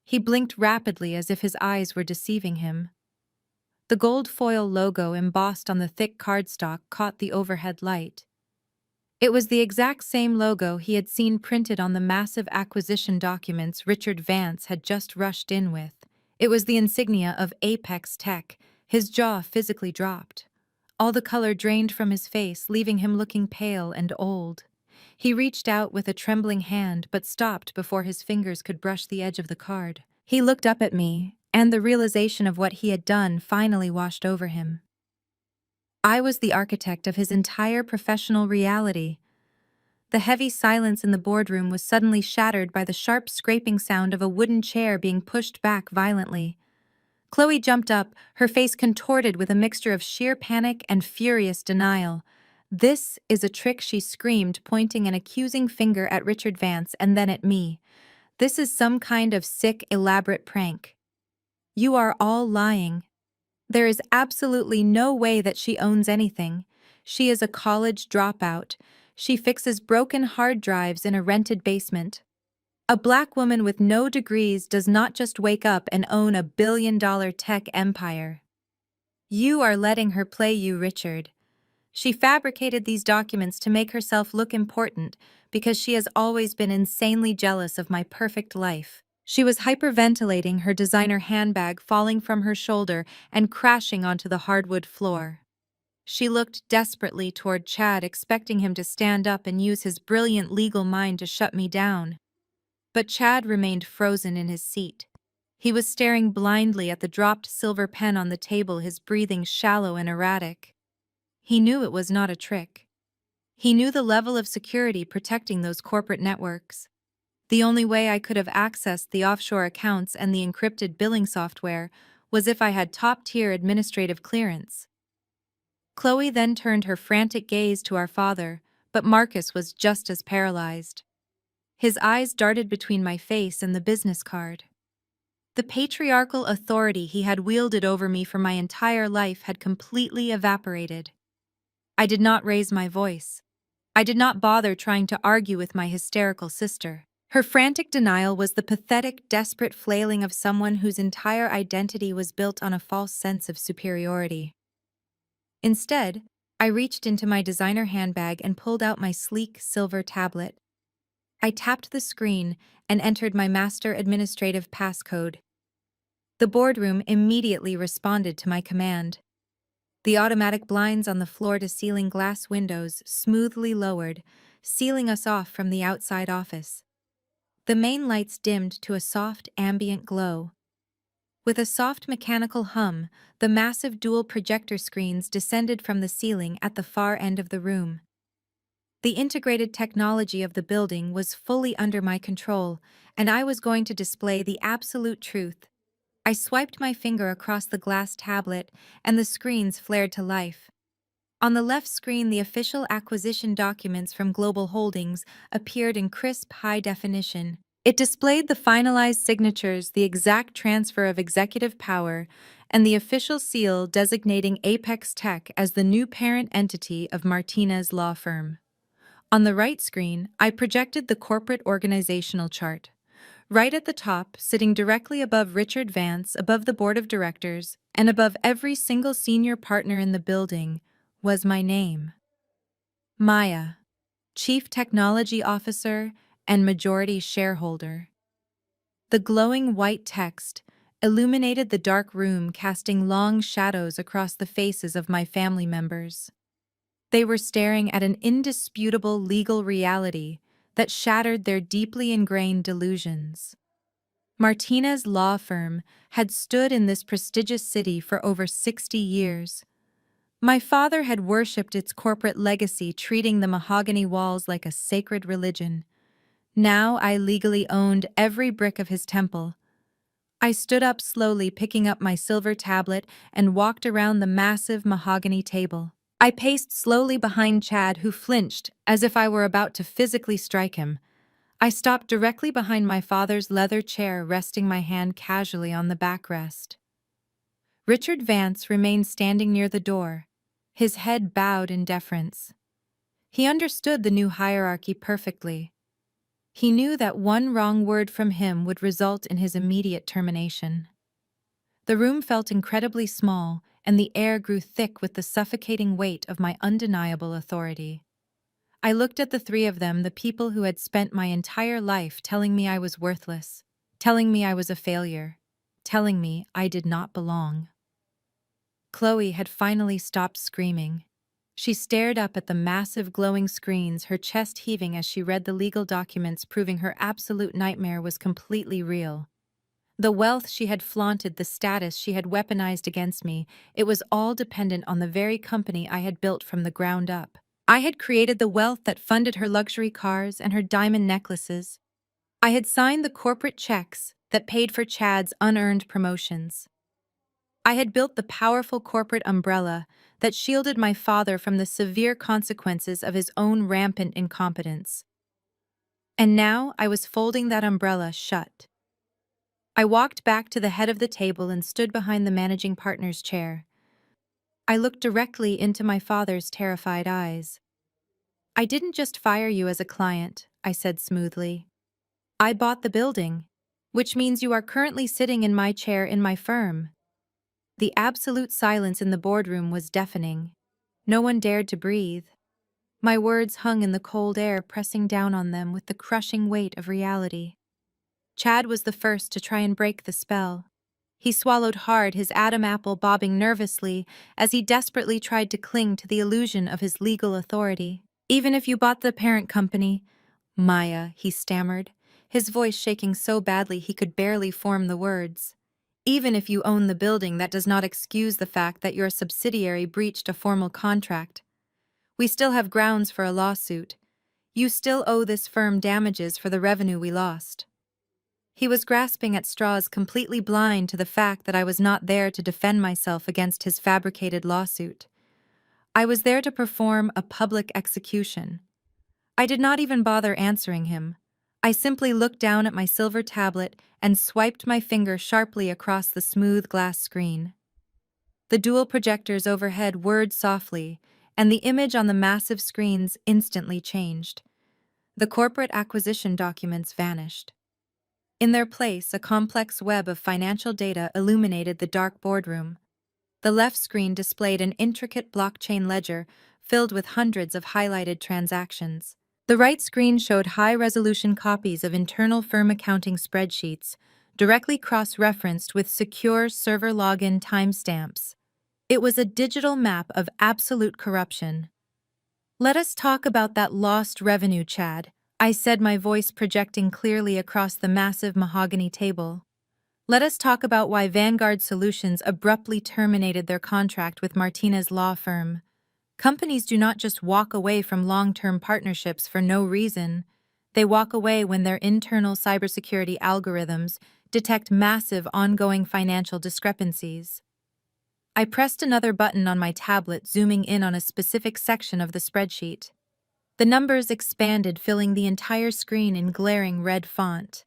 Speaker 1: He blinked rapidly as if his eyes were deceiving him. The gold foil logo embossed on the thick cardstock caught the overhead light. It was the exact same logo he had seen printed on the massive acquisition documents Richard Vance had just rushed in with. It was the insignia of Apex Tech. His jaw physically dropped. All the color drained from his face, leaving him looking pale and old. He reached out with a trembling hand but stopped before his fingers could brush the edge of the card. He looked up at me, and the realization of what he had done finally washed over him. I was the architect of his entire professional reality. The heavy silence in the boardroom was suddenly shattered by the sharp scraping sound of a wooden chair being pushed back violently. Chloe jumped up, her face contorted with a mixture of sheer panic and furious denial. "This is a trick," she screamed, pointing an accusing finger at Richard Vance and then at me. "This is some kind of sick, elaborate prank. You are all lying. There is absolutely no way that she owns anything. She is a college dropout. She fixes broken hard drives in a rented basement. A black woman with no degrees does not just wake up and own a billion-dollar tech empire. You are letting her play you, Richard. She fabricated these documents to make herself look important because she has always been insanely jealous of my perfect life." She was hyperventilating, her designer handbag falling from her shoulder and crashing onto the hardwood floor. She looked desperately toward Chad, expecting him to stand up and use his brilliant legal mind to shut me down. But Chad remained frozen in his seat. He was staring blindly at the dropped silver pen on the table, his breathing shallow and erratic. He knew it was not a trick. He knew the level of security protecting those corporate networks. The only way I could have accessed the offshore accounts and the encrypted billing software was if I had top-tier administrative clearance. Chloe then turned her frantic gaze to our father, but Marcus was just as paralyzed. His eyes darted between my face and the business card. The patriarchal authority he had wielded over me for my entire life had completely evaporated. I did not raise my voice. I did not bother trying to argue with my hysterical sister. Her frantic denial was the pathetic, desperate flailing of someone whose entire identity was built on a false sense of superiority. Instead, I reached into my designer handbag and pulled out my sleek silver tablet. I tapped the screen and entered my master administrative passcode. The boardroom immediately responded to my command. The automatic blinds on the floor-to-ceiling glass windows smoothly lowered, sealing us off from the outside office. The main lights dimmed to a soft ambient glow. With a soft mechanical hum, the massive dual projector screens descended from the ceiling at the far end of the room. The integrated technology of the building was fully under my control, and I was going to display the absolute truth. I swiped my finger across the glass tablet, and the screens flared to life. On the left screen, the official acquisition documents from Global Holdings appeared in crisp, high definition. It displayed the finalized signatures, the exact transfer of executive power, and the official seal designating Apex Tech as the new parent entity of Martinez Law Firm. On the right screen, I projected the corporate organizational chart. Right at the top, sitting directly above Richard Vance, above the board of directors, and above every single senior partner in the building, was my name. Maya, Chief Technology Officer and majority shareholder. The glowing white text illuminated the dark room, casting long shadows across the faces of my family members. They were staring at an indisputable legal reality that shattered their deeply ingrained delusions. Martinez Law Firm had stood in this prestigious city for over 60 years. My father had worshipped its corporate legacy, treating the mahogany walls like a sacred religion. Now I legally owned every brick of his temple. I stood up slowly, picking up my silver tablet, and walked around the massive mahogany table. I paced slowly behind Chad, who flinched, as if I were about to physically strike him. I stopped directly behind my father's leather chair, resting my hand casually on the backrest. Richard Vance remained standing near the door, his head bowed in deference. He understood the new hierarchy perfectly. He knew that one wrong word from him would result in his immediate termination. The room felt incredibly small, and the air grew thick with the suffocating weight of my undeniable authority. I looked at the three of them, the people who had spent my entire life telling me I was worthless, telling me I was a failure, telling me I did not belong. Chloe had finally stopped screaming. She stared up at the massive glowing screens, her chest heaving as she read the legal documents proving her absolute nightmare was completely real. The wealth she had flaunted, the status she had weaponized against me, it was all dependent on the very company I had built from the ground up. I had created the wealth that funded her luxury cars and her diamond necklaces. I had signed the corporate checks that paid for Chad's unearned promotions. I had built the powerful corporate umbrella that shielded my father from the severe consequences of his own rampant incompetence. And now I was folding that umbrella shut. I walked back to the head of the table and stood behind the managing partner's chair. I looked directly into my father's terrified eyes. "I didn't just fire you as a client," I said smoothly. "I bought the building, which means you are currently sitting in my chair in my firm." The absolute silence in the boardroom was deafening. No one dared to breathe. My words hung in the cold air, pressing down on them with the crushing weight of reality. Chad was the first to try and break the spell. He swallowed hard, his Adam apple bobbing nervously as he desperately tried to cling to the illusion of his legal authority. "Even if you bought the parent company," Maya, he stammered, his voice shaking so badly he could barely form the words. "Even if you own the building, that does not excuse the fact that your subsidiary breached a formal contract. We still have grounds for a lawsuit. You still owe this firm damages for the revenue we lost." He was grasping at straws, completely blind to the fact that I was not there to defend myself against his fabricated lawsuit. I was there to perform a public execution. I did not even bother answering him. I simply looked down at my silver tablet and swiped my finger sharply across the smooth glass screen. The dual projectors overhead whirred softly, and the image on the massive screens instantly changed. The corporate acquisition documents vanished. In their place, a complex web of financial data illuminated the dark boardroom. The left screen displayed an intricate blockchain ledger filled with hundreds of highlighted transactions. The right screen showed high-resolution copies of internal firm accounting spreadsheets, directly cross-referenced with secure server login timestamps. It was a digital map of absolute corruption. "Let us talk about that lost revenue, Chad," I said, my voice projecting clearly across the massive mahogany table. "Let us talk about why Vanguard Solutions abruptly terminated their contract with Martinez Law Firm. Companies do not just walk away from long-term partnerships for no reason. They walk away when their internal cybersecurity algorithms detect massive ongoing financial discrepancies." I pressed another button on my tablet, zooming in on a specific section of the spreadsheet. The numbers expanded, filling the entire screen in glaring red font.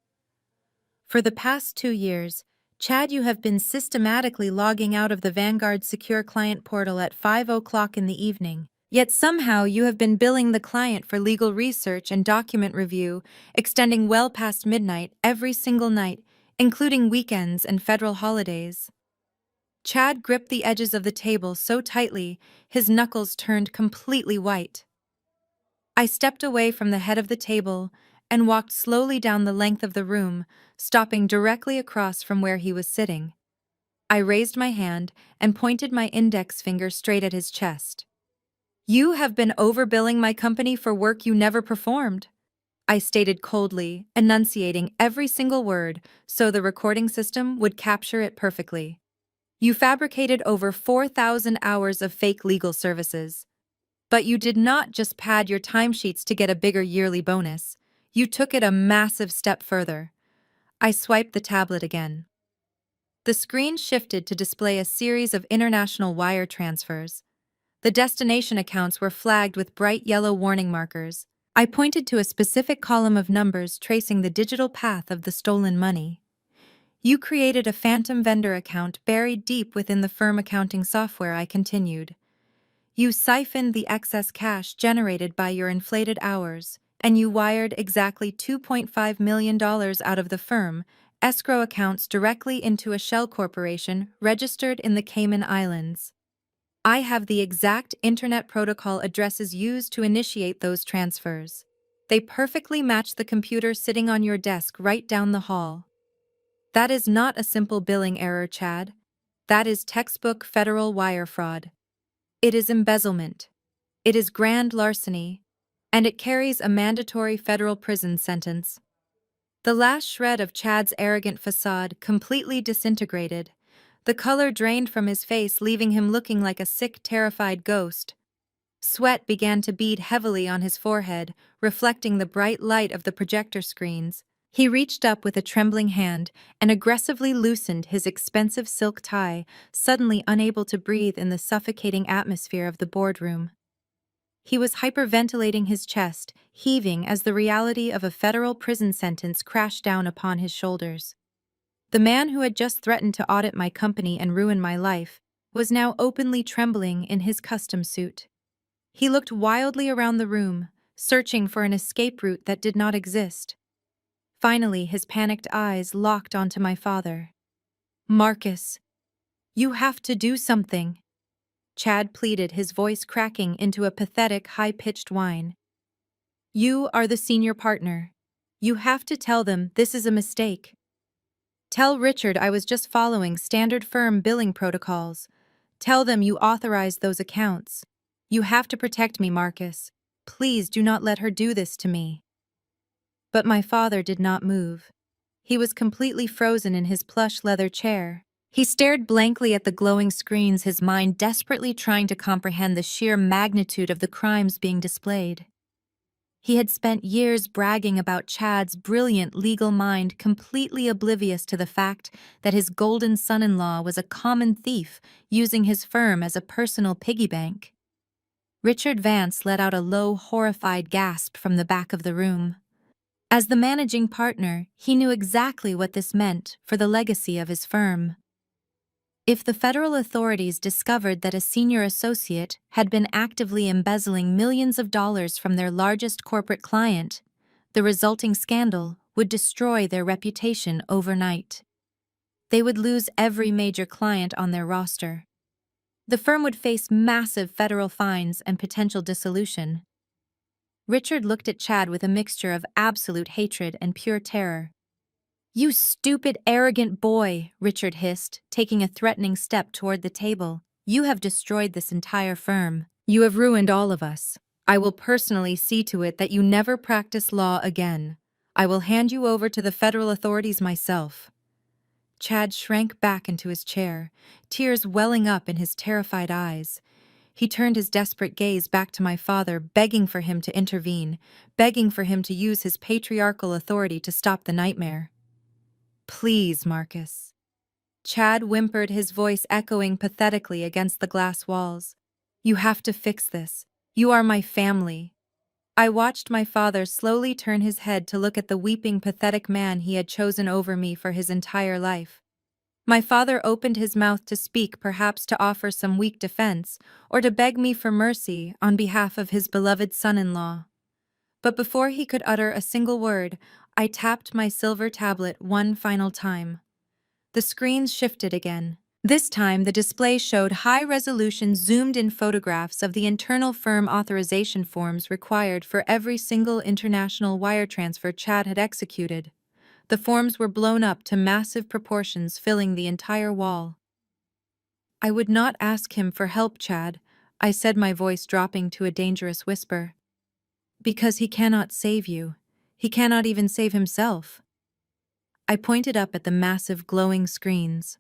Speaker 1: For the past 2 years, Chad, you have been systematically logging out of the Vanguard Secure Client portal at 5 o'clock in the evening. Yet somehow you have been billing the client for legal research and document review, extending well past midnight every single night, including weekends and federal holidays. Chad gripped the edges of the table so tightly, his knuckles turned completely white. I stepped away from the head of the table and walked slowly down the length of the room, stopping directly across from where he was sitting. I raised my hand and pointed my index finger straight at his chest. "You have been overbilling my company for work you never performed," I stated coldly, enunciating every single word so the recording system would capture it perfectly. "You fabricated over 4,000 hours of fake legal services. But you did not just pad your timesheets to get a bigger yearly bonus. You took it a massive step further." I swiped the tablet again. The screen shifted to display a series of international wire transfers. The destination accounts were flagged with bright yellow warning markers. I pointed to a specific column of numbers tracing the digital path of the stolen money. "You created a phantom vendor account buried deep within the firm accounting software," I continued. "You siphoned the excess cash generated by your inflated hours, and you wired exactly $2.5 million out of the firm escrow accounts directly into a shell corporation registered in the Cayman Islands. I have the exact internet protocol addresses used to initiate those transfers. They perfectly match the computer sitting on your desk right down the hall. That is not a simple billing error, Chad. That is textbook federal wire fraud. It is embezzlement. It is grand larceny, and it carries a mandatory federal prison sentence." The last shred of Chad's arrogant facade completely disintegrated. The color drained from his face, leaving him looking like a sick, terrified ghost. Sweat began to bead heavily on his forehead, reflecting the bright light of the projector screens. He reached up with a trembling hand and aggressively loosened his expensive silk tie, suddenly unable to breathe in the suffocating atmosphere of the boardroom. He was hyperventilating his chest, heaving as the reality of a federal prison sentence crashed down upon his shoulders. The man who had just threatened to audit my company and ruin my life was now openly trembling in his custom suit. He looked wildly around the room, searching for an escape route that did not exist. Finally, his panicked eyes locked onto my father. "Marcus, you have to do something," Chad pleaded, his voice cracking into a pathetic, high-pitched whine. "You are the senior partner. You have to tell them this is a mistake. Tell Richard I was just following standard firm billing protocols. Tell them you authorized those accounts. You have to protect me, Marcus. Please do not let her do this to me." But my father did not move. He was completely frozen in his plush leather chair. He stared blankly at the glowing screens, his mind desperately trying to comprehend the sheer magnitude of the crimes being displayed. He had spent years bragging about Chad's brilliant legal mind, completely oblivious to the fact that his golden son-in-law was a common thief using his firm as a personal piggy bank. Richard Vance let out a low, horrified gasp from the back of the room. As the managing partner, he knew exactly what this meant for the legacy of his firm. If the federal authorities discovered that a senior associate had been actively embezzling millions of dollars from their largest corporate client, the resulting scandal would destroy their reputation overnight. They would lose every major client on their roster. The firm would face massive federal fines and potential dissolution. Richard looked at Chad with a mixture of absolute hatred and pure terror. "You stupid, arrogant boy," Richard hissed, taking a threatening step toward the table. "You have destroyed this entire firm. You have ruined all of us. I will personally see to it that you never practice law again. I will hand you over to the federal authorities myself." Chad shrank back into his chair, tears welling up in his terrified eyes. He turned his desperate gaze back to my father, begging for him to intervene, begging for him to use his patriarchal authority to stop the nightmare. "Please, Marcus." Chad whimpered, his voice echoing pathetically against the glass walls. You have to fix this. You are my family. I watched my father slowly turn his head to look at the weeping, pathetic man he had chosen over me for his entire life. My father opened his mouth to speak, perhaps to offer some weak defense, or to beg me for mercy on behalf of his beloved son-in-law. But before he could utter a single word, I tapped my silver tablet one final time. The screens shifted again. This time, the display showed high-resolution zoomed-in photographs of the internal firm authorization forms required for every single international wire transfer Chad had executed. The forms were blown up to massive proportions, filling the entire wall. I would not ask him for help, Chad, I said, my voice dropping to a dangerous whisper. Because he cannot save you. He cannot even save himself. I pointed up at the massive glowing screens.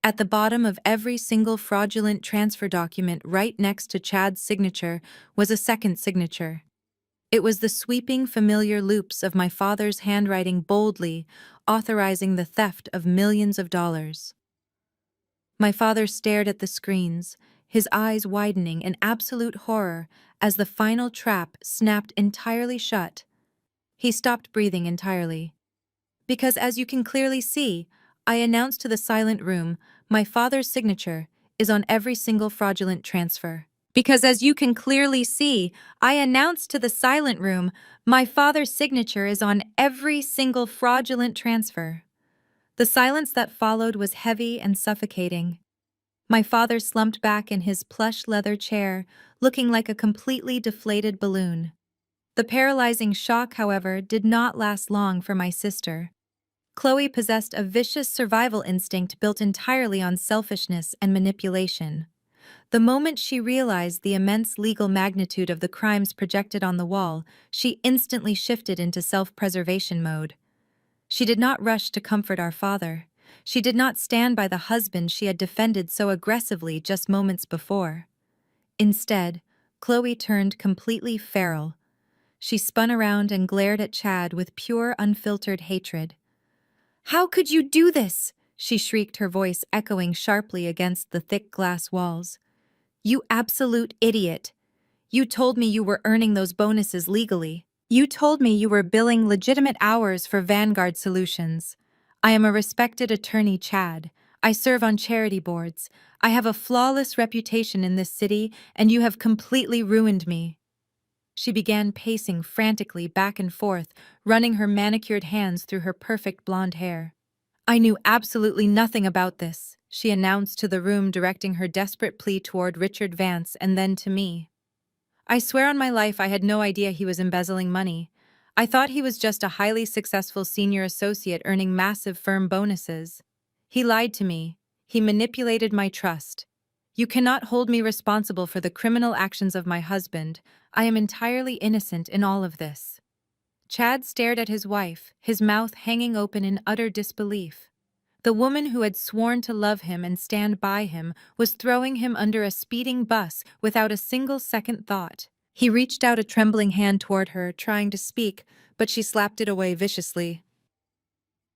Speaker 1: At the bottom of every single fraudulent transfer document, right next to Chad's signature, was a second signature. It was the sweeping, familiar loops of my father's handwriting, boldly authorizing the theft of millions of dollars. My father stared at the screens, his eyes widening in absolute horror as the final trap snapped entirely shut. He stopped breathing entirely. Because, as you can clearly see, I announced to the silent room, my father's signature is on every single fraudulent transfer. Because, as you can clearly see, I announced to the silent room, my father's signature is on every single fraudulent transfer. The silence that followed was heavy and suffocating. My father slumped back in his plush leather chair, looking like a completely deflated balloon. The paralyzing shock, however, did not last long for my sister. Chloe possessed a vicious survival instinct built entirely on selfishness and manipulation. The moment she realized the immense legal magnitude of the crimes projected on the wall, she instantly shifted into self-preservation mode. She did not rush to comfort our father. She did not stand by the husband she had defended so aggressively just moments before. Instead, Chloe turned completely feral. She spun around and glared at Chad with pure, unfiltered hatred. "How could you do this?" she shrieked, her voice echoing sharply against the thick glass walls. "You absolute idiot. You told me you were earning those bonuses legally. You told me you were billing legitimate hours for Vanguard Solutions. I am a respected attorney, Chad. I serve on charity boards. I have a flawless reputation in this city, and you have completely ruined me." She began pacing frantically back and forth, running her manicured hands through her perfect blonde hair. "I knew absolutely nothing about this," she announced to the room, directing her desperate plea toward Richard Vance and then to me. "I swear on my life I had no idea he was embezzling money. I thought he was just a highly successful senior associate earning massive firm bonuses. He lied to me. He manipulated my trust. You cannot hold me responsible for the criminal actions of my husband. I am entirely innocent in all of this." Chad stared at his wife, his mouth hanging open in utter disbelief. The woman who had sworn to love him and stand by him was throwing him under a speeding bus without a single second thought. He reached out a trembling hand toward her, trying to speak, but she slapped it away viciously.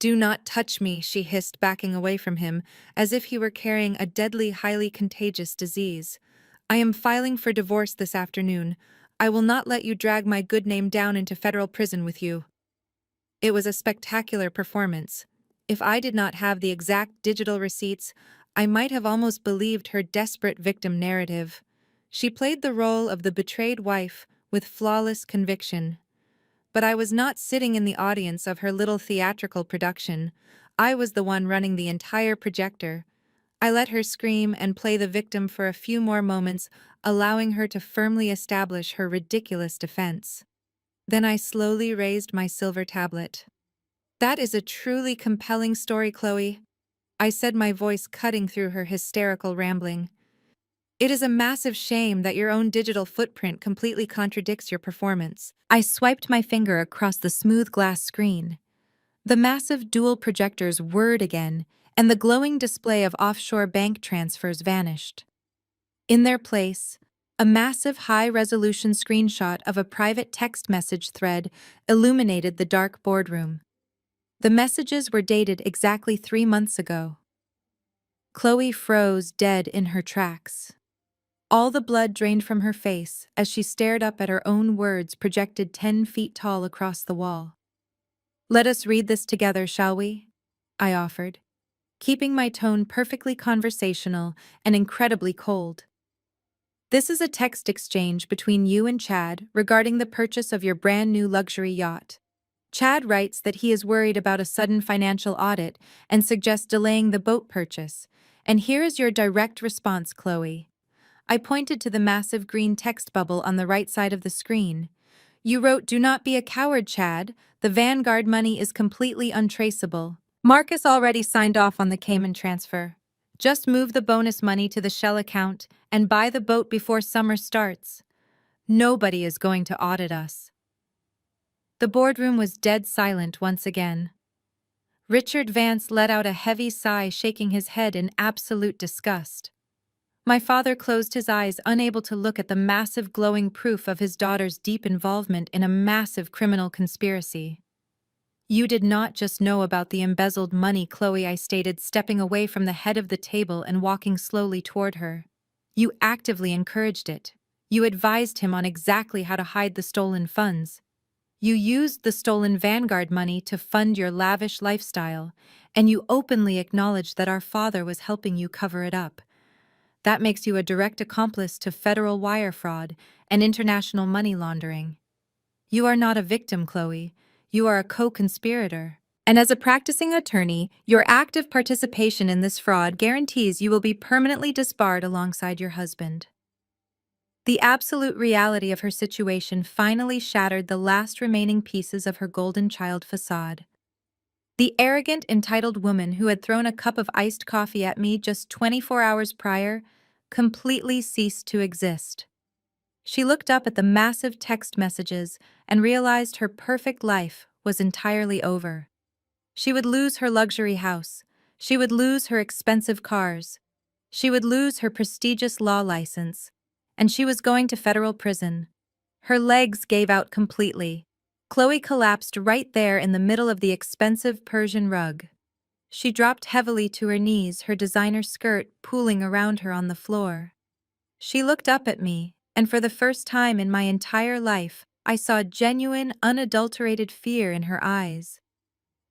Speaker 1: "Do not touch me," she hissed, backing away from him, as if he were carrying a deadly, highly contagious disease. "I am filing for divorce this afternoon. I will not let you drag my good name down into federal prison with you." It was a spectacular performance. If I did not have the exact digital receipts, I might have almost believed her desperate victim narrative. She played the role of the betrayed wife with flawless conviction. But I was not sitting in the audience of her little theatrical production. I was the one running the entire projector. I let her scream and play the victim for a few more moments, allowing her to firmly establish her ridiculous defense. Then I slowly raised my silver tablet. "That is a truly compelling story, Chloe," I said, my voice cutting through her hysterical rambling. "It is a massive shame that your own digital footprint completely contradicts your performance." I swiped my finger across the smooth glass screen. The massive dual projectors whirred again, and the glowing display of offshore bank transfers vanished. In their place, a massive high-resolution screenshot of a private text message thread illuminated the dark boardroom. The messages were dated exactly 3 months ago. Chloe froze dead in her tracks. All the blood drained from her face as she stared up at her own words projected 10 feet tall across the wall. "Let us read this together, shall we?" I offered, keeping my tone perfectly conversational and incredibly cold. "This is a text exchange between you and Chad regarding the purchase of your brand new luxury yacht. Chad writes that he is worried about a sudden financial audit and suggests delaying the boat purchase. And here is your direct response, Chloe." I pointed to the massive green text bubble on the right side of the screen. "You wrote, 'Do not be a coward, Chad. The Vanguard money is completely untraceable. Marcus already signed off on the Cayman transfer. Just move the bonus money to the Shell account and buy the boat before summer starts. Nobody is going to audit us." The boardroom was dead silent once again. Richard Vance let out a heavy sigh, shaking his head in absolute disgust. My father closed his eyes, unable to look at the massive glowing proof of his daughter's deep involvement in a massive criminal conspiracy. "You did not just know about the embezzled money, Chloe," I stated, stepping away from the head of the table and walking slowly toward her. "You actively encouraged it. You advised him on exactly how to hide the stolen funds. You used the stolen Vanguard money to fund your lavish lifestyle, and you openly acknowledged that our father was helping you cover it up. That makes you a direct accomplice to federal wire fraud and international money laundering. You are not a victim, Chloe. You are a co-conspirator. And as a practicing attorney, your active participation in this fraud guarantees you will be permanently disbarred alongside your husband." The absolute reality of her situation finally shattered the last remaining pieces of her golden child facade. The arrogant, entitled woman who had thrown a cup of iced coffee at me just 24 hours prior completely ceased to exist. She looked up at the massive text messages and realized her perfect life was entirely over. She would lose her luxury house. She would lose her expensive cars. She would lose her prestigious law license. And she was going to federal prison. Her legs gave out completely. Chloe collapsed right there in the middle of the expensive Persian rug. She dropped heavily to her knees, her designer skirt pooling around her on the floor. She looked up at me, and for the first time in my entire life, I saw genuine, unadulterated fear in her eyes.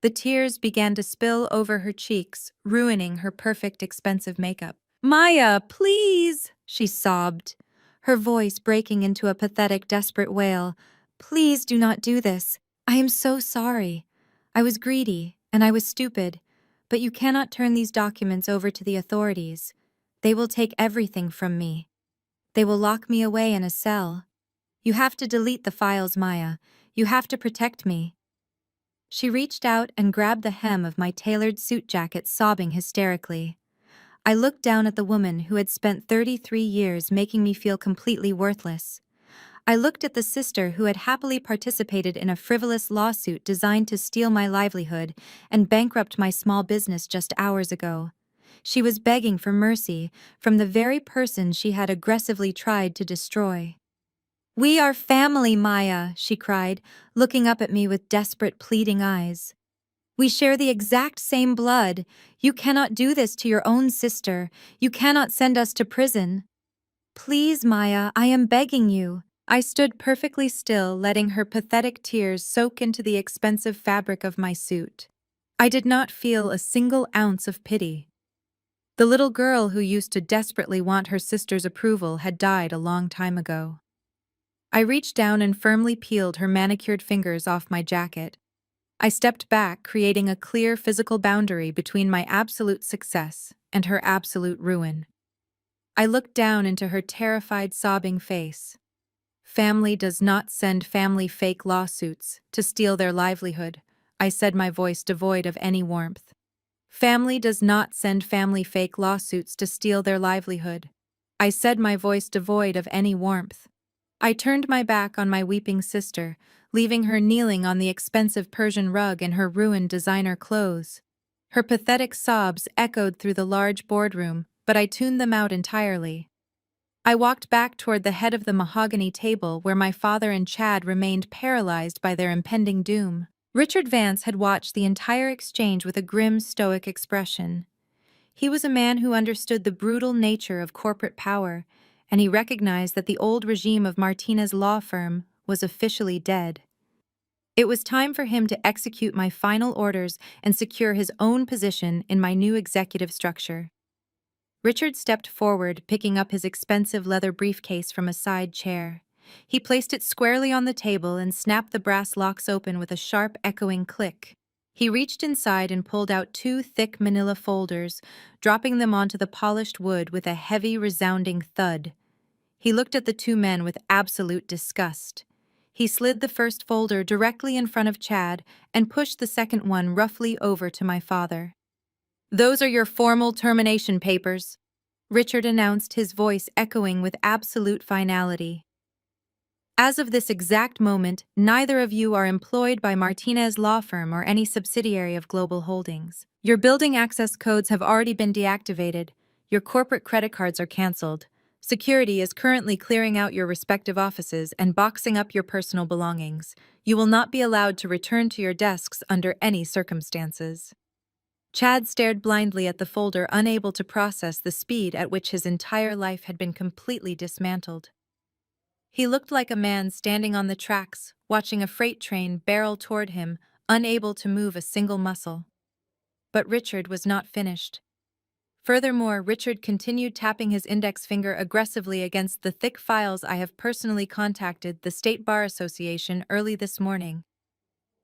Speaker 1: The tears began to spill over her cheeks, ruining her perfect, expensive makeup. "Maya, please," she sobbed, her voice breaking into a pathetic, desperate wail. "Please do not do this. I am so sorry. I was greedy, and I was stupid. But you cannot turn these documents over to the authorities. They will take everything from me. They will lock me away in a cell. You have to delete the files, Maya. You have to protect me." She reached out and grabbed the hem of my tailored suit jacket, sobbing hysterically. I looked down at the woman who had spent 33 years making me feel completely worthless. I looked at the sister who had happily participated in a frivolous lawsuit designed to steal my livelihood and bankrupt my small business just hours ago. She was begging for mercy from the very person she had aggressively tried to destroy. "We are family, Maya," she cried, looking up at me with desperate, pleading eyes. "We share the exact same blood. You cannot do this to your own sister. You cannot send us to prison. Please, Maya, I am begging you." I stood perfectly still, letting her pathetic tears soak into the expensive fabric of my suit. I did not feel a single ounce of pity. The little girl who used to desperately want her sister's approval had died a long time ago. I reached down and firmly peeled her manicured fingers off my jacket. I stepped back, creating a clear physical boundary between my absolute success and her absolute ruin. I looked down into her terrified, sobbing face. "Family does not send family fake lawsuits to steal their livelihood," I said, my voice devoid of any warmth. "Family does not send family fake lawsuits to steal their livelihood," I said, my voice devoid of any warmth. I turned my back on my weeping sister, leaving her kneeling on the expensive Persian rug in her ruined designer clothes. Her pathetic sobs echoed through the large boardroom, but I tuned them out entirely. I walked back toward the head of the mahogany table where my father and Chad remained paralyzed by their impending doom. Richard Vance had watched the entire exchange with a grim, stoic expression. He was a man who understood the brutal nature of corporate power, and he recognized that the old regime of Martinez's law firm was officially dead. It was time for him to execute my final orders and secure his own position in my new executive structure. Richard stepped forward, picking up his expensive leather briefcase from a side chair. He placed it squarely on the table and snapped the brass locks open with a sharp, echoing click. He reached inside and pulled out two thick manila folders, dropping them onto the polished wood with a heavy, resounding thud. He looked at the two men with absolute disgust. He slid the first folder directly in front of Chad and pushed the second one roughly over to my father. "Those are your formal termination papers," Richard announced, his voice echoing with absolute finality. "As of this exact moment, neither of you are employed by Martinez Law Firm or any subsidiary of Global Holdings. Your building access codes have already been deactivated. Your corporate credit cards are canceled. Security is currently clearing out your respective offices and boxing up your personal belongings. You will not be allowed to return to your desks under any circumstances." Chad stared blindly at the folder, unable to process the speed at which his entire life had been completely dismantled. He looked like a man standing on the tracks, watching a freight train barrel toward him, unable to move a single muscle. But Richard was not finished. Furthermore, Richard continued tapping his index finger aggressively against the thick files. "I have personally contacted the State Bar Association early this morning.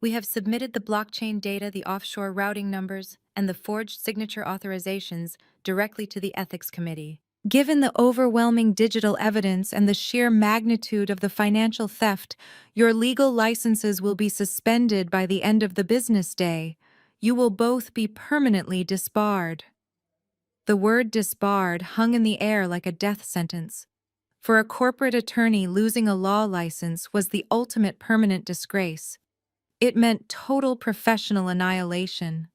Speaker 1: We have submitted the blockchain data, the offshore routing numbers, and the forged signature authorizations directly to the Ethics Committee. Given the overwhelming digital evidence and the sheer magnitude of the financial theft, your legal licenses will be suspended by the end of the business day. You will both be permanently disbarred." The word disbarred hung in the air like a death sentence. For a corporate attorney, losing a law license was the ultimate permanent disgrace. It meant total professional annihilation.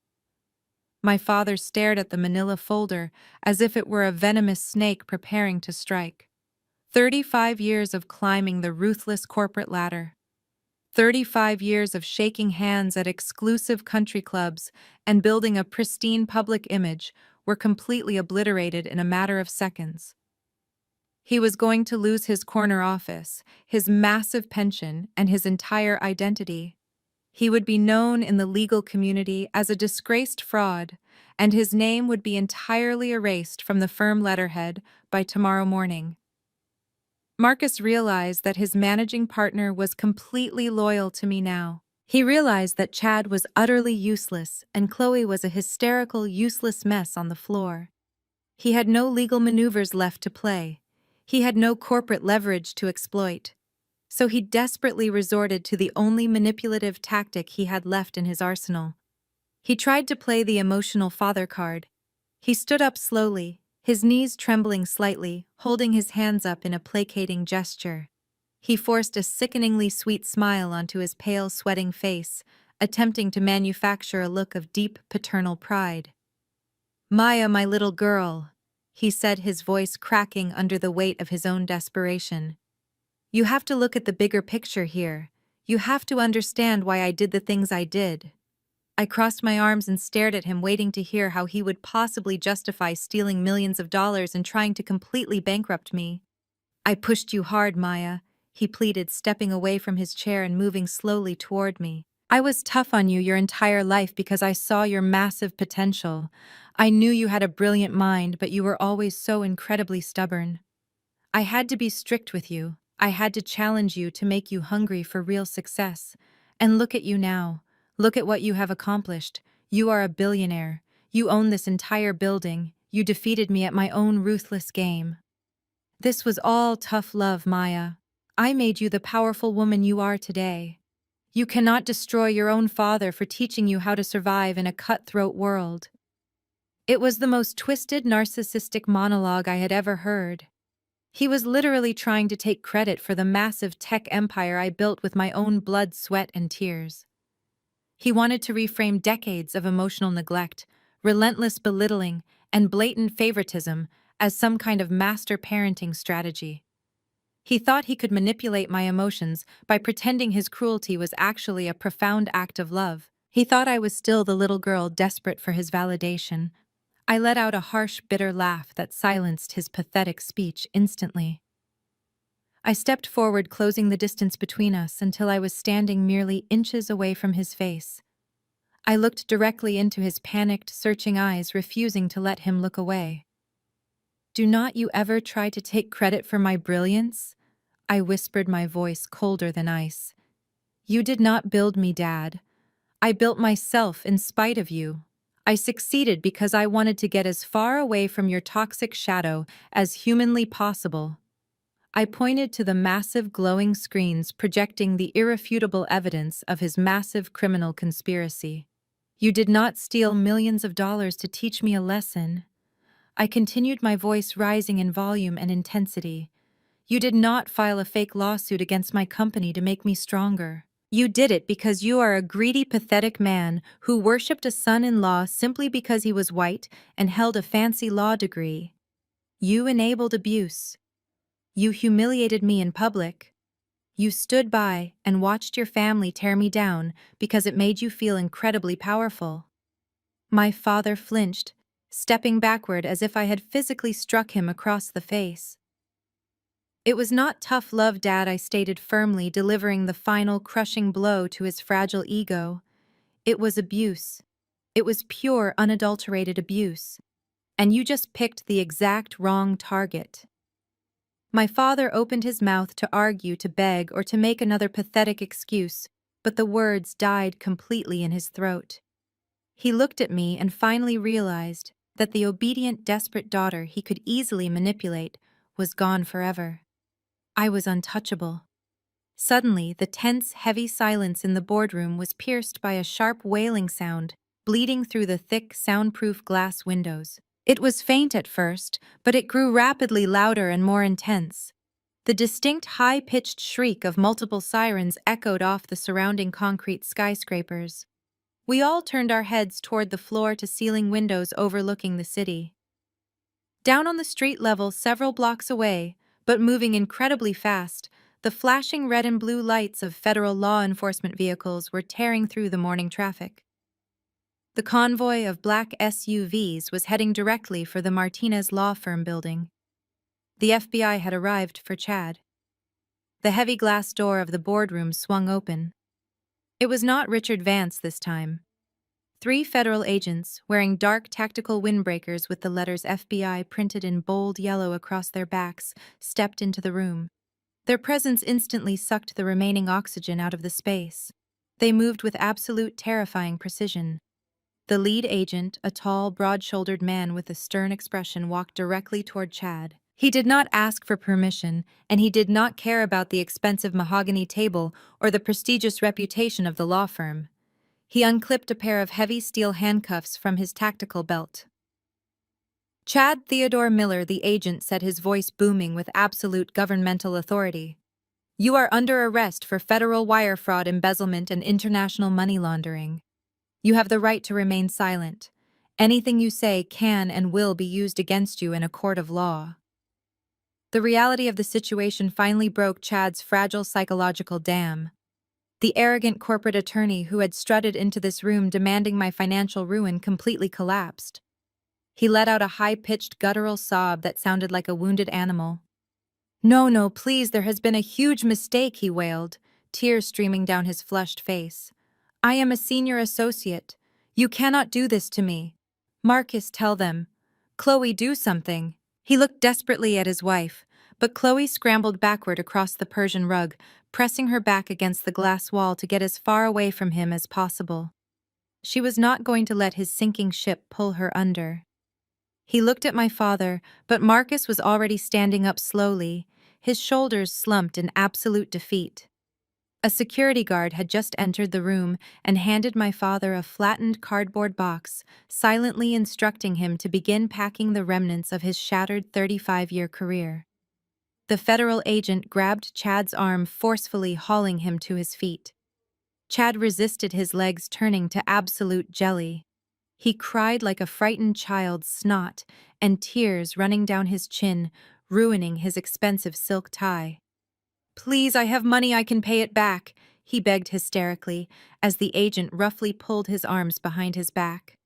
Speaker 1: My father stared at the manila folder as if it were a venomous snake preparing to strike. 35 years of climbing the ruthless corporate ladder. 35 years of shaking hands at exclusive country clubs and building a pristine public image were completely obliterated in a matter of seconds. He was going to lose his corner office, his massive pension, and his entire identity. He would be known in the legal community as a disgraced fraud, and his name would be entirely erased from the firm letterhead by tomorrow morning. Marcus realized that his managing partner was completely loyal to me now. He realized that Chad was utterly useless and Chloe was a hysterical, useless mess on the floor. He had no legal maneuvers left to play. He had no corporate leverage to exploit. So he desperately resorted to the only manipulative tactic he had left in his arsenal. He tried to play the emotional father card. He stood up slowly, his knees trembling slightly, holding his hands up in a placating gesture. He forced a sickeningly sweet smile onto his pale, sweating face, attempting to manufacture a look of deep paternal pride. "Maya, my little girl," he said, his voice cracking under the weight of his own desperation. "You have to look at the bigger picture here. You have to understand why I did the things I did." I crossed my arms and stared at him, waiting to hear how he would possibly justify stealing millions of dollars and trying to completely bankrupt me. "I pushed you hard, Maya," he pleaded, stepping away from his chair and moving slowly toward me. "I was tough on you your entire life because I saw your massive potential. I knew you had a brilliant mind, but you were always so incredibly stubborn. I had to be strict with you. I had to challenge you to make you hungry for real success. And look at you now. Look at what you have accomplished. You are a billionaire. You own this entire building. You defeated me at my own ruthless game. This was all tough love, Maya. I made you the powerful woman you are today. You cannot destroy your own father for teaching you how to survive in a cutthroat world." It was the most twisted, narcissistic monologue I had ever heard. He was literally trying to take credit for the massive tech empire I built with my own blood, sweat, and tears. He wanted to reframe decades of emotional neglect, relentless belittling, and blatant favoritism as some kind of master parenting strategy. He thought he could manipulate my emotions by pretending his cruelty was actually a profound act of love. He thought I was still the little girl desperate for his validation. I let out a harsh, bitter laugh that silenced his pathetic speech instantly. I stepped forward, closing the distance between us until I was standing merely inches away from his face. I looked directly into his panicked, searching eyes, refusing to let him look away. "Do not you ever try to take credit for my brilliance?" I whispered, my voice colder than ice. "You did not build me, Dad. I built myself in spite of you. I succeeded because I wanted to get as far away from your toxic shadow as humanly possible." I pointed to the massive glowing screens projecting the irrefutable evidence of his massive criminal conspiracy. "You did not steal millions of dollars to teach me a lesson." I continued, my voice rising in volume and intensity. "You did not file a fake lawsuit against my company to make me stronger. You did it because you are a greedy, pathetic man who worshipped a son-in-law simply because he was white and held a fancy law degree. You enabled abuse. You humiliated me in public. You stood by and watched your family tear me down because it made you feel incredibly powerful." My father flinched, stepping backward as if I had physically struck him across the face. "It was not tough love, Dad," I stated firmly, delivering the final crushing blow to his fragile ego. "It was abuse. It was pure, unadulterated abuse. And you just picked the exact wrong target." My father opened his mouth to argue, to beg, or to make another pathetic excuse, but the words died completely in his throat. He looked at me and finally realized that the obedient, desperate daughter he could easily manipulate was gone forever. I was untouchable. Suddenly, the tense, heavy silence in the boardroom was pierced by a sharp wailing sound, bleeding through the thick, soundproof glass windows. It was faint at first, but it grew rapidly louder and more intense. The distinct, high-pitched shriek of multiple sirens echoed off the surrounding concrete skyscrapers. We all turned our heads toward the floor-to-ceiling windows overlooking the city. Down on the street level several blocks away, but moving incredibly fast, the flashing red and blue lights of federal law enforcement vehicles were tearing through the morning traffic. The convoy of black SUVs was heading directly for the Martinez law firm building. The FBI had arrived for Chad. The heavy glass door of the boardroom swung open. It was not Richard Vance this time. 3 federal agents, wearing dark tactical windbreakers with the letters FBI printed in bold yellow across their backs, stepped into the room. Their presence instantly sucked the remaining oxygen out of the space. They moved with absolute, terrifying precision. The lead agent, a tall, broad-shouldered man with a stern expression, walked directly toward Chad. He did not ask for permission, and he did not care about the expensive mahogany table or the prestigious reputation of the law firm. He unclipped a pair of heavy steel handcuffs from his tactical belt. "Chad Theodore Miller," the agent said, his voice booming with absolute governmental authority. "You are under arrest for federal wire fraud, embezzlement, and international money laundering. You have the right to remain silent. Anything you say can and will be used against you in a court of law." The reality of the situation finally broke Chad's fragile psychological dam. The arrogant corporate attorney who had strutted into this room demanding my financial ruin completely collapsed. He let out a high-pitched guttural sob that sounded like a wounded animal. "No, no, please, there has been a huge mistake," he wailed, tears streaming down his flushed face. "I am a senior associate. You cannot do this to me. Marcus, tell them. Chloe, do something." He looked desperately at his wife, but Chloe scrambled backward across the Persian rug, pressing her back against the glass wall to get as far away from him as possible. She was not going to let his sinking ship pull her under. He looked at my father, but Marcus was already standing up slowly, his shoulders slumped in absolute defeat. A security guard had just entered the room and handed my father a flattened cardboard box, silently instructing him to begin packing the remnants of his shattered 35-year career. The federal agent grabbed Chad's arm, forcefully hauling him to his feet. Chad resisted, his legs turning to absolute jelly. He cried like a frightened child, snot and tears running down his chin, ruining his expensive silk tie. "Please, I have money, I can pay it back," he begged hysterically, as the agent roughly pulled his arms behind his back.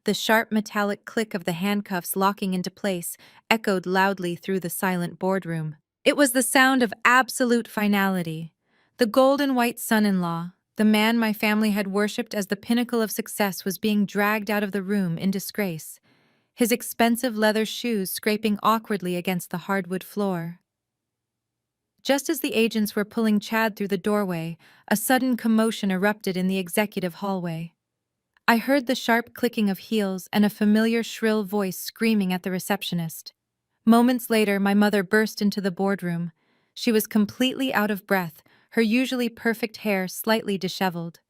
Speaker 1: The sharp metallic click of the handcuffs locking into place echoed loudly through the silent boardroom. It was the sound of absolute finality. The golden white son-in-law, the man my family had worshipped as the pinnacle of success, was being dragged out of the room in disgrace, his expensive leather shoes scraping awkwardly against the hardwood floor. Just as the agents were pulling Chad through the doorway, a sudden commotion erupted in the executive hallway. I heard the sharp clicking of heels and a familiar shrill voice screaming at the receptionist. Moments later, my mother burst into the boardroom. She was completely out of breath, her usually perfect hair slightly disheveled.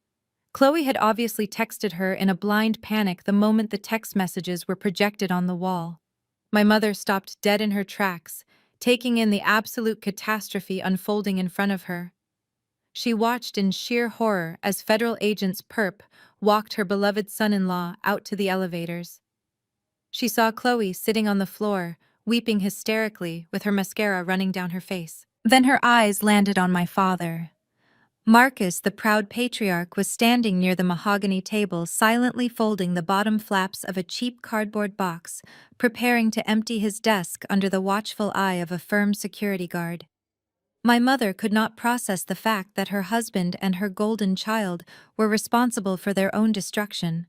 Speaker 1: Chloe had obviously texted her in a blind panic the moment the text messages were projected on the wall. My mother stopped dead in her tracks, taking in the absolute catastrophe unfolding in front of her. She watched in sheer horror as federal agents Perp walked her beloved son-in-law out to the elevators. She saw Chloe sitting on the floor, weeping hysterically with her mascara running down her face. Then her eyes landed on my father. Marcus, the proud patriarch, was standing near the mahogany table, silently folding the bottom flaps of a cheap cardboard box, preparing to empty his desk under the watchful eye of a firm security guard. My mother could not process the fact that her husband and her golden child were responsible for their own destruction.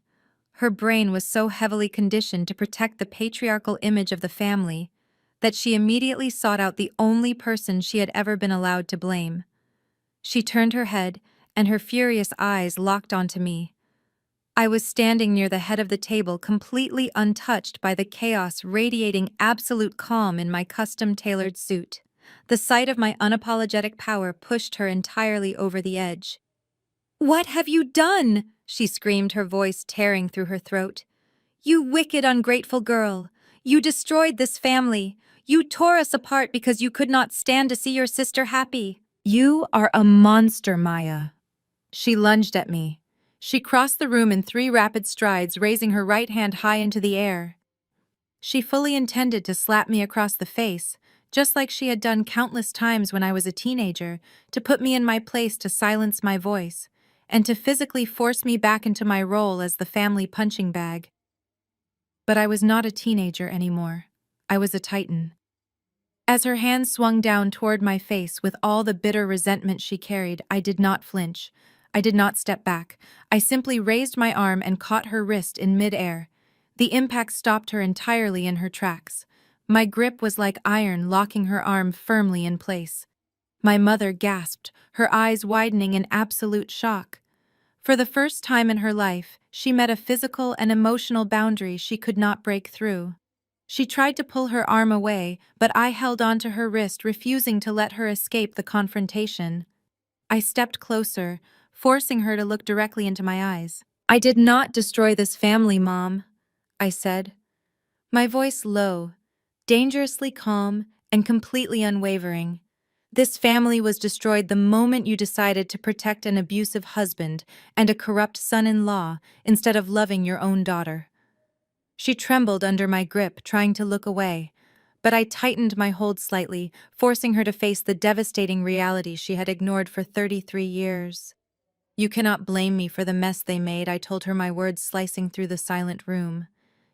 Speaker 1: Her brain was so heavily conditioned to protect the patriarchal image of the family that she immediately sought out the only person she had ever been allowed to blame. She turned her head, and her furious eyes locked onto me. I was standing near the head of the table, completely untouched by the chaos, radiating absolute calm in my custom-tailored suit. The sight of my unapologetic power pushed her entirely over the edge. "What have you done?" she screamed, her voice tearing through her throat. "You wicked, ungrateful girl! You destroyed this family! You tore us apart because you could not stand to see your sister happy! You are a monster, Maya!" She lunged at me. She crossed the room in 3 rapid strides, raising her right hand high into the air. She fully intended to slap me across the face, just like she had done countless times when I was a teenager, to put me in my place, to silence my voice, and to physically force me back into my role as the family punching bag. But I was not a teenager anymore. I was a titan. As her hand swung down toward my face with all the bitter resentment she carried, I did not flinch. I did not step back. I simply raised my arm and caught her wrist in mid-air. The impact stopped her entirely in her tracks. My grip was like iron, locking her arm firmly in place. My mother gasped, her eyes widening in absolute shock. For the first time in her life, she met a physical and emotional boundary she could not break through. She tried to pull her arm away, but I held onto her wrist, refusing to let her escape the confrontation. I stepped closer, forcing her to look directly into my eyes. "I did not destroy this family, Mom," I said. My voice low, dangerously calm, and completely unwavering. "This family was destroyed the moment you decided to protect an abusive husband and a corrupt son-in-law instead of loving your own daughter." She trembled under my grip, trying to look away, but I tightened my hold slightly, forcing her to face the devastating reality she had ignored for 33 years. "You cannot blame me for the mess they made," I told her, my words slicing through the silent room.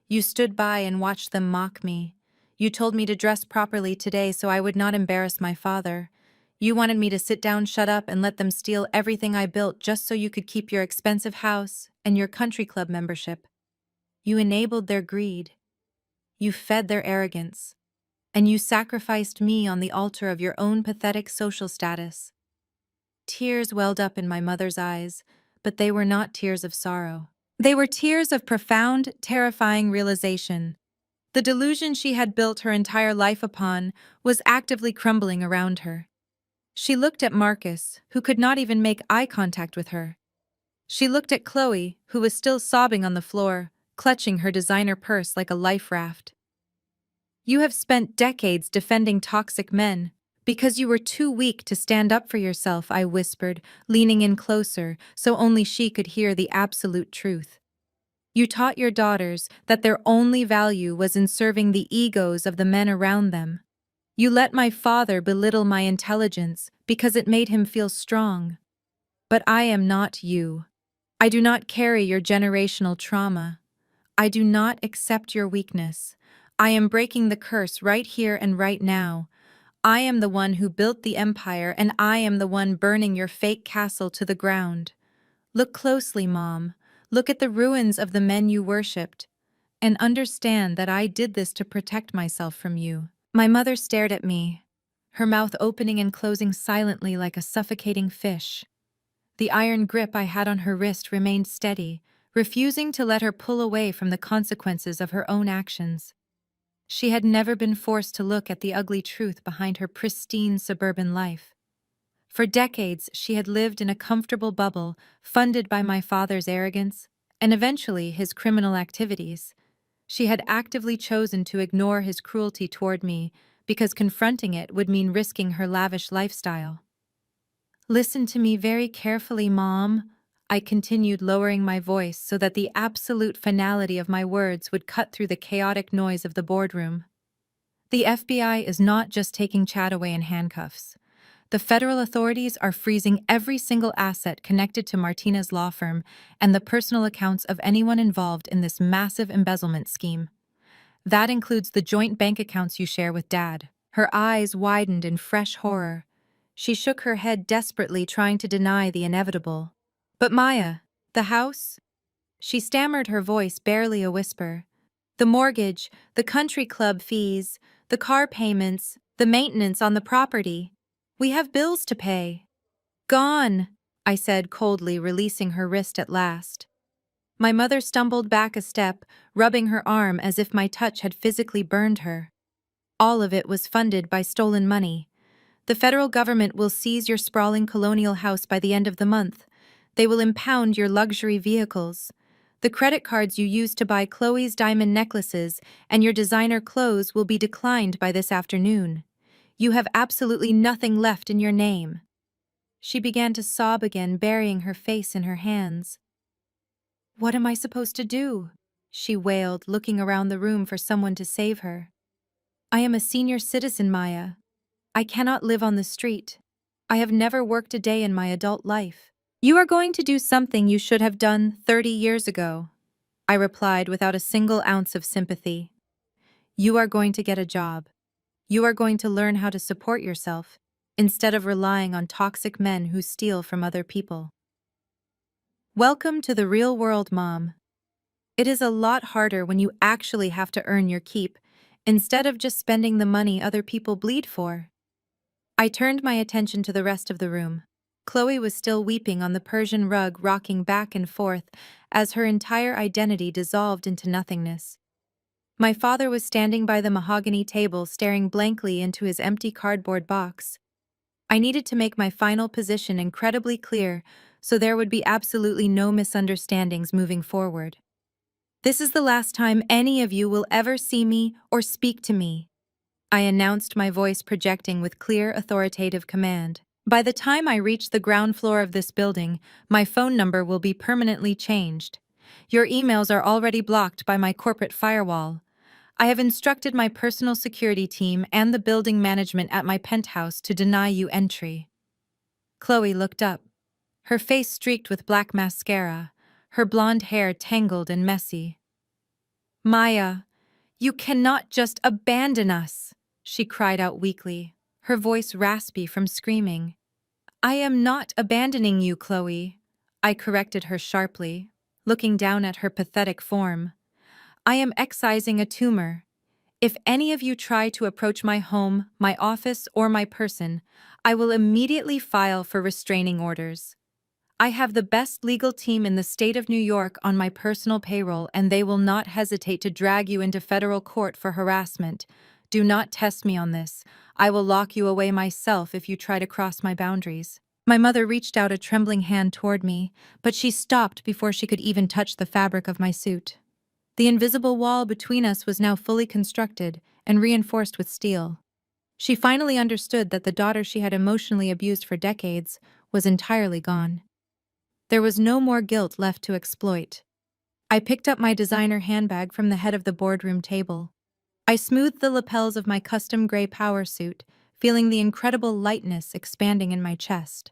Speaker 1: "You stood by and watched them mock me. You told me to dress properly today so I would not embarrass my father. You wanted me to sit down, shut up, and let them steal everything I built just so you could keep your expensive house and your country club membership. You enabled their greed. You fed their arrogance. And you sacrificed me on the altar of your own pathetic social status." Tears welled up in my mother's eyes, but they were not tears of sorrow. They were tears of profound, terrifying realization. The delusion she had built her entire life upon was actively crumbling around her. She looked at Marcus, who could not even make eye contact with her. She looked at Chloe, who was still sobbing on the floor, clutching her designer purse like a life raft. "You have spent decades defending toxic men because you were too weak to stand up for yourself," I whispered, leaning in closer so only she could hear the absolute truth. "You taught your daughters that their only value was in serving the egos of the men around them. You let my father belittle my intelligence because it made him feel strong. But I am not you. I do not carry your generational trauma. I do not accept your weakness. I am breaking the curse right here and right now. I am the one who built the empire, and I am the one burning your fake castle to the ground. Look closely, Mom. Look at the ruins of the men you worshipped, and understand that I did this to protect myself from you. My mother stared at me, her mouth opening and closing silently like a suffocating fish. The iron grip I had on her wrist remained steady, refusing to let her pull away from the consequences of her own actions. She had never been forced to look at the ugly truth behind her pristine suburban life. For decades, she had lived in a comfortable bubble, funded by my father's arrogance, and eventually his criminal activities. She had actively chosen to ignore his cruelty toward me because confronting it would mean risking her lavish lifestyle. Listen to me very carefully, Mom. I continued, lowering my voice so that the absolute finality of my words would cut through the chaotic noise of the boardroom. The FBI is not just taking Chad away in handcuffs. The federal authorities are freezing every single asset connected to Martinez's law firm and the personal accounts of anyone involved in this massive embezzlement scheme. That includes the joint bank accounts you share with Dad. Her eyes widened in fresh horror. She shook her head desperately, trying to deny the inevitable. But Maya, the house? She stammered, her voice barely a whisper. The mortgage, the country club fees, the car payments, the maintenance on the property. We have bills to pay. Gone, I said coldly, releasing her wrist at last. My mother stumbled back a step, rubbing her arm as if my touch had physically burned her. All of it was funded by stolen money. The federal government will seize your sprawling colonial house by the end of the month. They will impound your luxury vehicles. The credit cards you used to buy Chloe's diamond necklaces and your designer clothes will be declined by this afternoon. You have absolutely nothing left in your name. She began to sob again, burying her face in her hands. What am I supposed to do? She wailed, looking around the room for someone to save her. I am a senior citizen, Maya. I cannot live on the street. I have never worked a day in my adult life. You are going to do something you should have done 30 years ago, I replied without a single ounce of sympathy. You are going to get a job. You are going to learn how to support yourself, instead of relying on toxic men who steal from other people. Welcome to the real world, Mom. It is a lot harder when you actually have to earn your keep, instead of just spending the money other people bleed for. I turned my attention to the rest of the room. Chloe was still weeping on the Persian rug, rocking back and forth as her entire identity dissolved into nothingness. My father was standing by the mahogany table, staring blankly into his empty cardboard box. I needed to make my final position incredibly clear so there would be absolutely no misunderstandings moving forward. This is the last time any of you will ever see me or speak to me, I announced, my voice projecting with clear, authoritative command. By the time I reach the ground floor of this building, my phone number will be permanently changed. Your emails are already blocked by my corporate firewall. I have instructed my personal security team and the building management at my penthouse to deny you entry. Chloe looked up, her face streaked with black mascara, her blonde hair tangled and messy. Maya, you cannot just abandon us, she cried out weakly, her voice raspy from screaming. I am not abandoning you, Chloe, I corrected her sharply, looking down at her pathetic form. I am excising a tumor. If any of you try to approach my home, my office, or my person, I will immediately file for restraining orders. I have the best legal team in the state of New York on my personal payroll, and they will not hesitate to drag you into federal court for harassment. Do not test me on this. I will lock you away myself if you try to cross my boundaries. My mother reached out a trembling hand toward me, but she stopped before she could even touch the fabric of my suit. The invisible wall between us was now fully constructed and reinforced with steel. She finally understood that the daughter she had emotionally abused for decades was entirely gone. There was no more guilt left to exploit. I picked up my designer handbag from the head of the boardroom table. I smoothed the lapels of my custom gray power suit, feeling the incredible lightness expanding in my chest.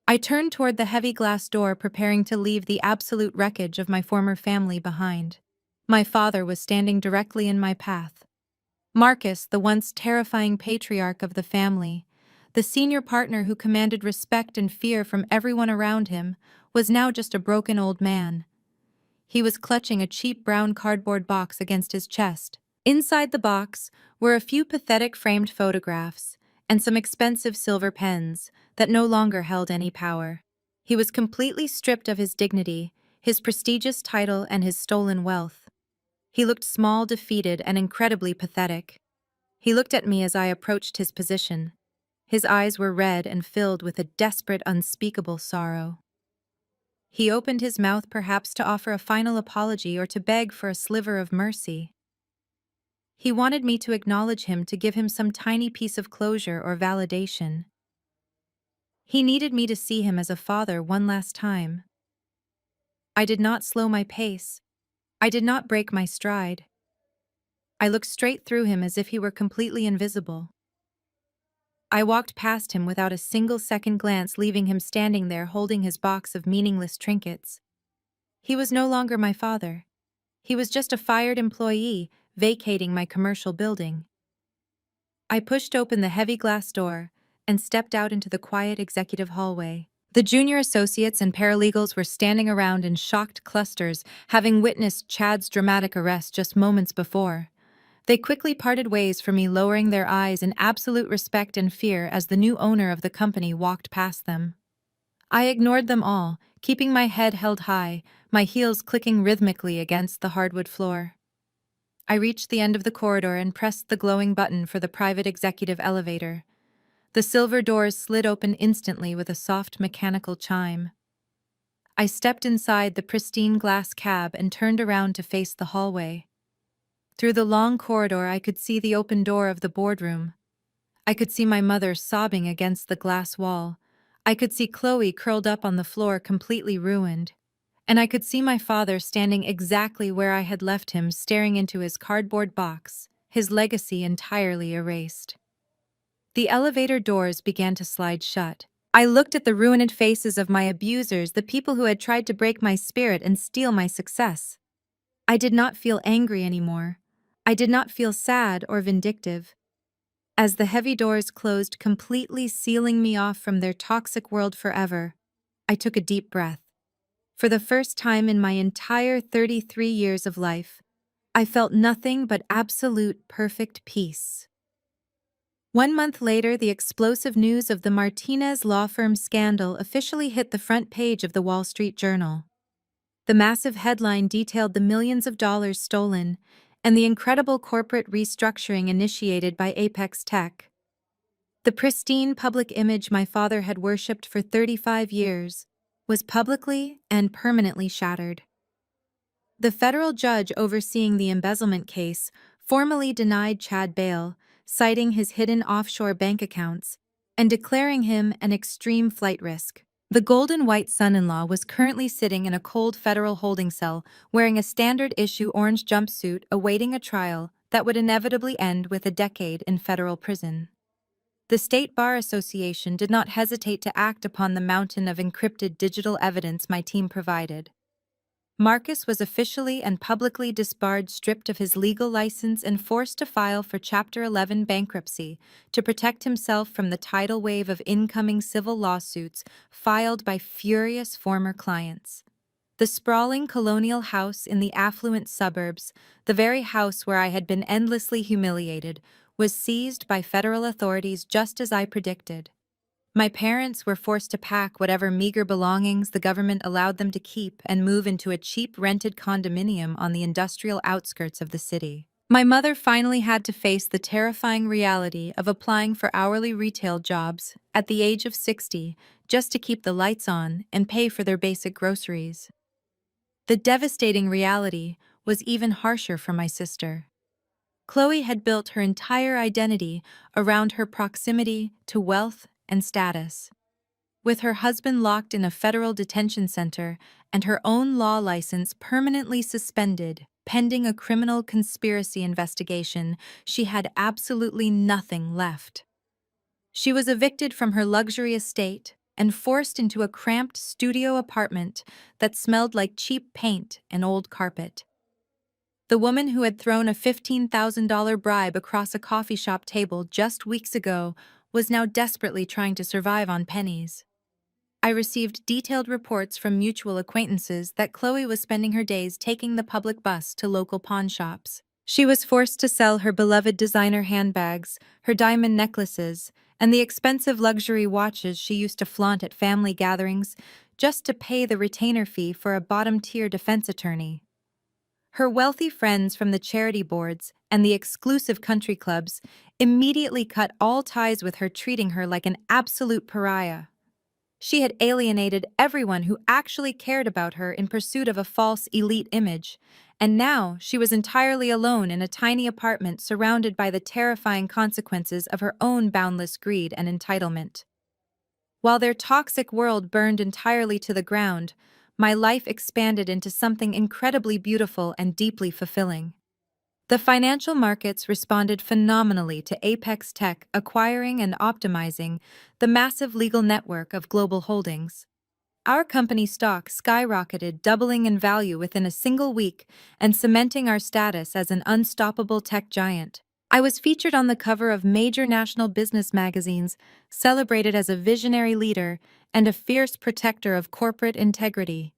Speaker 1: I turned toward the heavy glass door, preparing to leave the absolute wreckage of my former family behind. My father was standing directly in my path. Marcus, the once terrifying patriarch of the family, the senior partner who commanded respect and fear from everyone around him, was now just a broken old man. He was clutching a cheap brown cardboard box against his chest. Inside the box were a few pathetic framed photographs and some expensive silver pens that no longer held any power. He was completely stripped of his dignity, his prestigious title, and his stolen wealth. He looked small, defeated, and incredibly pathetic. He looked at me as I approached his position. His eyes were red and filled with a desperate, unspeakable sorrow. He opened his mouth perhaps to offer a final apology or to beg for a sliver of mercy. He wanted me to acknowledge him, to give him some tiny piece of closure or validation. He needed me to see him as a father one last time. I did not slow my pace. I did not break my stride. I looked straight through him as if he were completely invisible. I walked past him without a single second glance, leaving him standing there holding his box of meaningless trinkets. He was no longer my father. He was just a fired employee vacating my commercial building. I pushed open the heavy glass door and stepped out into the quiet executive hallway. The junior associates and paralegals were standing around in shocked clusters, having witnessed Chad's dramatic arrest just moments before. They quickly parted ways from me, lowering their eyes in absolute respect and fear as the new owner of the company walked past them. I ignored them all, keeping my head held high, my heels clicking rhythmically against the hardwood floor. I reached the end of the corridor and pressed the glowing button for the private executive elevator. The silver doors slid open instantly with a soft mechanical chime. I stepped inside the pristine glass cab and turned around to face the hallway. Through the long corridor, I could see the open door of the boardroom. I could see my mother sobbing against the glass wall. I could see Chloe curled up on the floor, completely ruined. And I could see my father standing exactly where I had left him, staring into his cardboard box, his legacy entirely erased. The elevator doors began to slide shut. I looked at the ruined faces of my abusers, the people who had tried to break my spirit and steal my success. I did not feel angry anymore. I did not feel sad or vindictive. As the heavy doors closed, completely sealing me off from their toxic world forever, I took a deep breath. For the first time in my entire 33 years of life, I felt nothing but absolute perfect peace. 1 month later, the explosive news of the Martinez law firm scandal officially hit the front page of the Wall Street Journal. The massive headline detailed the millions of dollars stolen and the incredible corporate restructuring initiated by Apex Tech. The pristine public image my father had worshipped for 35 years was publicly and permanently shattered. The federal judge overseeing the embezzlement case formally denied Chad bail, citing his hidden offshore bank accounts and declaring him an extreme flight risk. The golden white son-in-law was currently sitting in a cold federal holding cell, wearing a standard-issue orange jumpsuit, awaiting a trial that would inevitably end with a decade in federal prison. The State Bar Association did not hesitate to act upon the mountain of encrypted digital evidence my team provided. Marcus was officially and publicly disbarred, stripped of his legal license, and forced to file for Chapter 11 bankruptcy to protect himself from the tidal wave of incoming civil lawsuits filed by furious former clients. The sprawling colonial house in the affluent suburbs, the very house where I had been endlessly humiliated, was seized by federal authorities just as I predicted. My parents were forced to pack whatever meager belongings the government allowed them to keep and move into a cheap rented condominium on the industrial outskirts of the city. My mother finally had to face the terrifying reality of applying for hourly retail jobs at the age of 60 just to keep the lights on and pay for their basic groceries. The devastating reality was even harsher for my sister. Chloe had built her entire identity around her proximity to wealth and status. With her husband locked in a federal detention center and her own law license permanently suspended, pending a criminal conspiracy investigation, she had absolutely nothing left. She was evicted from her luxury estate and forced into a cramped studio apartment that smelled like cheap paint and old carpet. The woman who had thrown a $15,000 bribe across a coffee shop table just weeks ago was now desperately trying to survive on pennies. I received detailed reports from mutual acquaintances that Chloe was spending her days taking the public bus to local pawn shops. She was forced to sell her beloved designer handbags, her diamond necklaces, and the expensive luxury watches she used to flaunt at family gatherings just to pay the retainer fee for a bottom-tier defense attorney. Her wealthy friends from the charity boards and the exclusive country clubs immediately cut all ties with her, treating her like an absolute pariah. She had alienated everyone who actually cared about her in pursuit of a false elite image, and now she was entirely alone in a tiny apartment surrounded by the terrifying consequences of her own boundless greed and entitlement. While their toxic world burned entirely to the ground, my life expanded into something incredibly beautiful and deeply fulfilling. The financial markets responded phenomenally to Apex Tech acquiring and optimizing the massive legal network of global holdings. Our company stock skyrocketed, doubling in value within a single week and cementing our status as an unstoppable tech giant. I was featured on the cover of major national business magazines, celebrated as a visionary leader and a fierce protector of corporate integrity.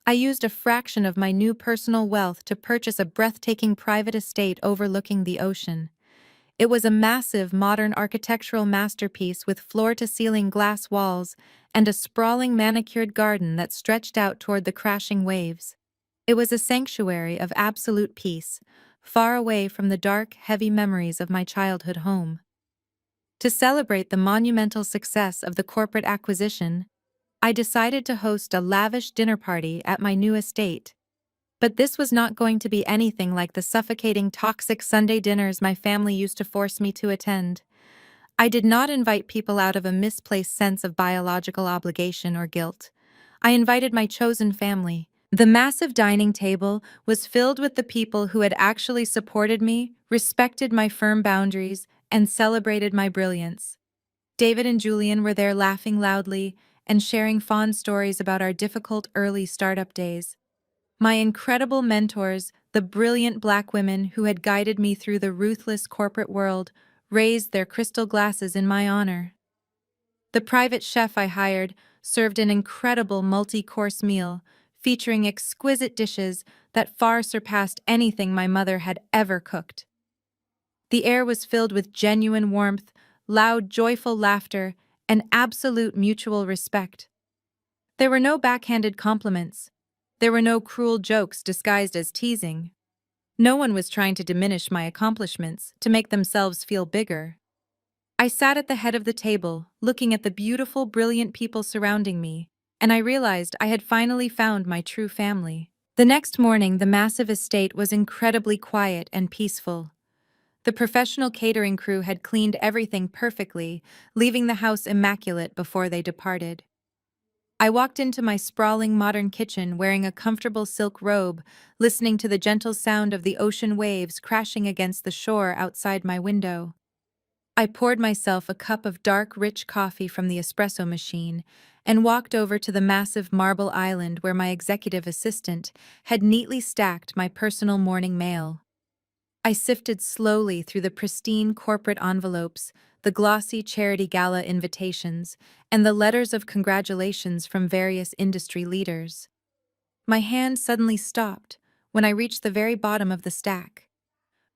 Speaker 1: I used a fraction of my new personal wealth to purchase a breathtaking private estate overlooking the ocean. It was a massive modern architectural masterpiece with floor-to-ceiling glass walls and a sprawling manicured garden that stretched out toward the crashing waves. It was a sanctuary of absolute peace, far away from the dark, heavy memories of my childhood home. To celebrate the monumental success of the corporate acquisition, I decided to host a lavish dinner party at my new estate. But this was not going to be anything like the suffocating, toxic Sunday dinners my family used to force me to attend. I did not invite people out of a misplaced sense of biological obligation or guilt. I invited my chosen family. The massive dining table was filled with the people who had actually supported me, respected my firm boundaries, and celebrated my brilliance. David and Julian were there laughing loudly and sharing fond stories about our difficult early startup days. My incredible mentors, the brilliant Black women who had guided me through the ruthless corporate world, raised their crystal glasses in my honor. The private chef I hired served an incredible multi-course meal, featuring exquisite dishes that far surpassed anything my mother had ever cooked. The air was filled with genuine warmth, loud, joyful laughter, and absolute mutual respect. There were no backhanded compliments. There were no cruel jokes disguised as teasing. No one was trying to diminish my accomplishments to make themselves feel bigger. I sat at the head of the table, looking at the beautiful, brilliant people surrounding me, and I realized I had finally found my true family. The next morning, the massive estate was incredibly quiet and peaceful. The professional catering crew had cleaned everything perfectly, leaving the house immaculate before they departed. I walked into my sprawling modern kitchen wearing a comfortable silk robe, listening to the gentle sound of the ocean waves crashing against the shore outside my window. I poured myself a cup of dark, rich coffee from the espresso machine and walked over to the massive marble island where my executive assistant had neatly stacked my personal morning mail. I sifted slowly through the pristine corporate envelopes, the glossy charity gala invitations, and the letters of congratulations from various industry leaders. My hand suddenly stopped when I reached the very bottom of the stack.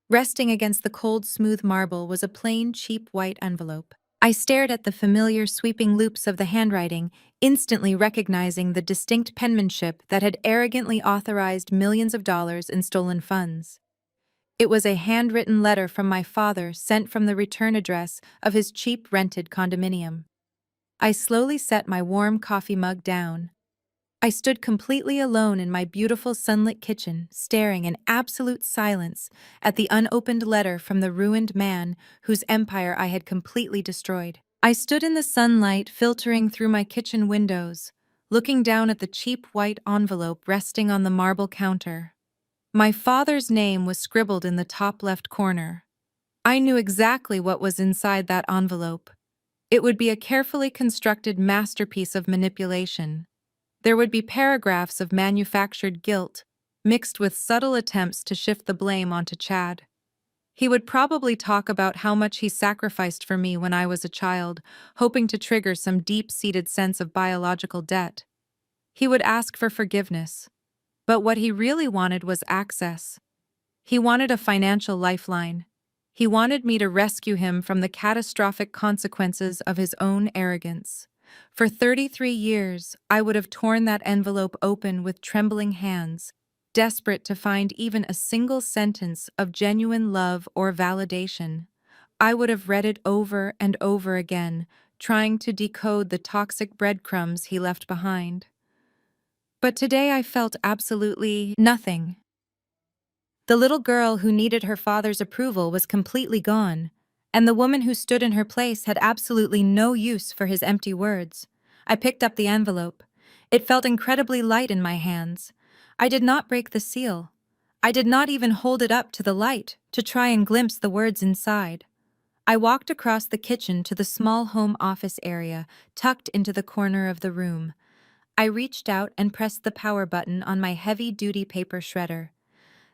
Speaker 1: Resting against the cold, smooth marble was a plain, cheap white envelope. I stared at the familiar sweeping loops of the handwriting, instantly recognizing the distinct penmanship that had arrogantly authorized millions of dollars in stolen funds. It was a handwritten letter from my father sent from the return address of his cheap rented condominium. I slowly set my warm coffee mug down. I stood completely alone in my beautiful sunlit kitchen, staring in absolute silence at the unopened letter from the ruined man whose empire I had completely destroyed. I stood in the sunlight filtering through my kitchen windows, looking down at the cheap white envelope resting on the marble counter. My father's name was scribbled in the top left corner. I knew exactly what was inside that envelope. It would be a carefully constructed masterpiece of manipulation. There would be paragraphs of manufactured guilt, mixed with subtle attempts to shift the blame onto Chad. He would probably talk about how much he sacrificed for me when I was a child, hoping to trigger some deep-seated sense of biological debt. He would ask for forgiveness, but what he really wanted was access. He wanted a financial lifeline. He wanted me to rescue him from the catastrophic consequences of his own arrogance. For 33 years, I would have torn that envelope open with trembling hands, desperate to find even a single sentence of genuine love or validation. I would have read it over and over again, trying to decode the toxic breadcrumbs he left behind. But today I felt absolutely nothing. The little girl who needed her father's approval was completely gone, and the woman who stood in her place had absolutely no use for his empty words. I picked up the envelope. It felt incredibly light in my hands. I did not break the seal. I did not even hold it up to the light to try and glimpse the words inside. I walked across the kitchen to the small home office area tucked into the corner of the room. I reached out and pressed the power button on my heavy-duty paper shredder.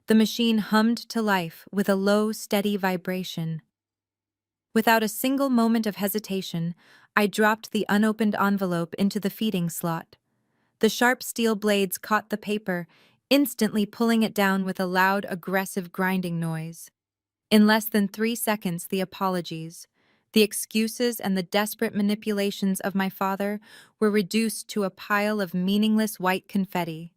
Speaker 1: The machine hummed to life with a low, steady vibration. Without a single moment of hesitation, I dropped the unopened envelope into the feeding slot. The sharp steel blades caught the paper, instantly pulling it down with a loud, aggressive grinding noise. In less than 3 seconds, the apologies, the excuses, and the desperate manipulations of my father were reduced to a pile of meaningless white confetti.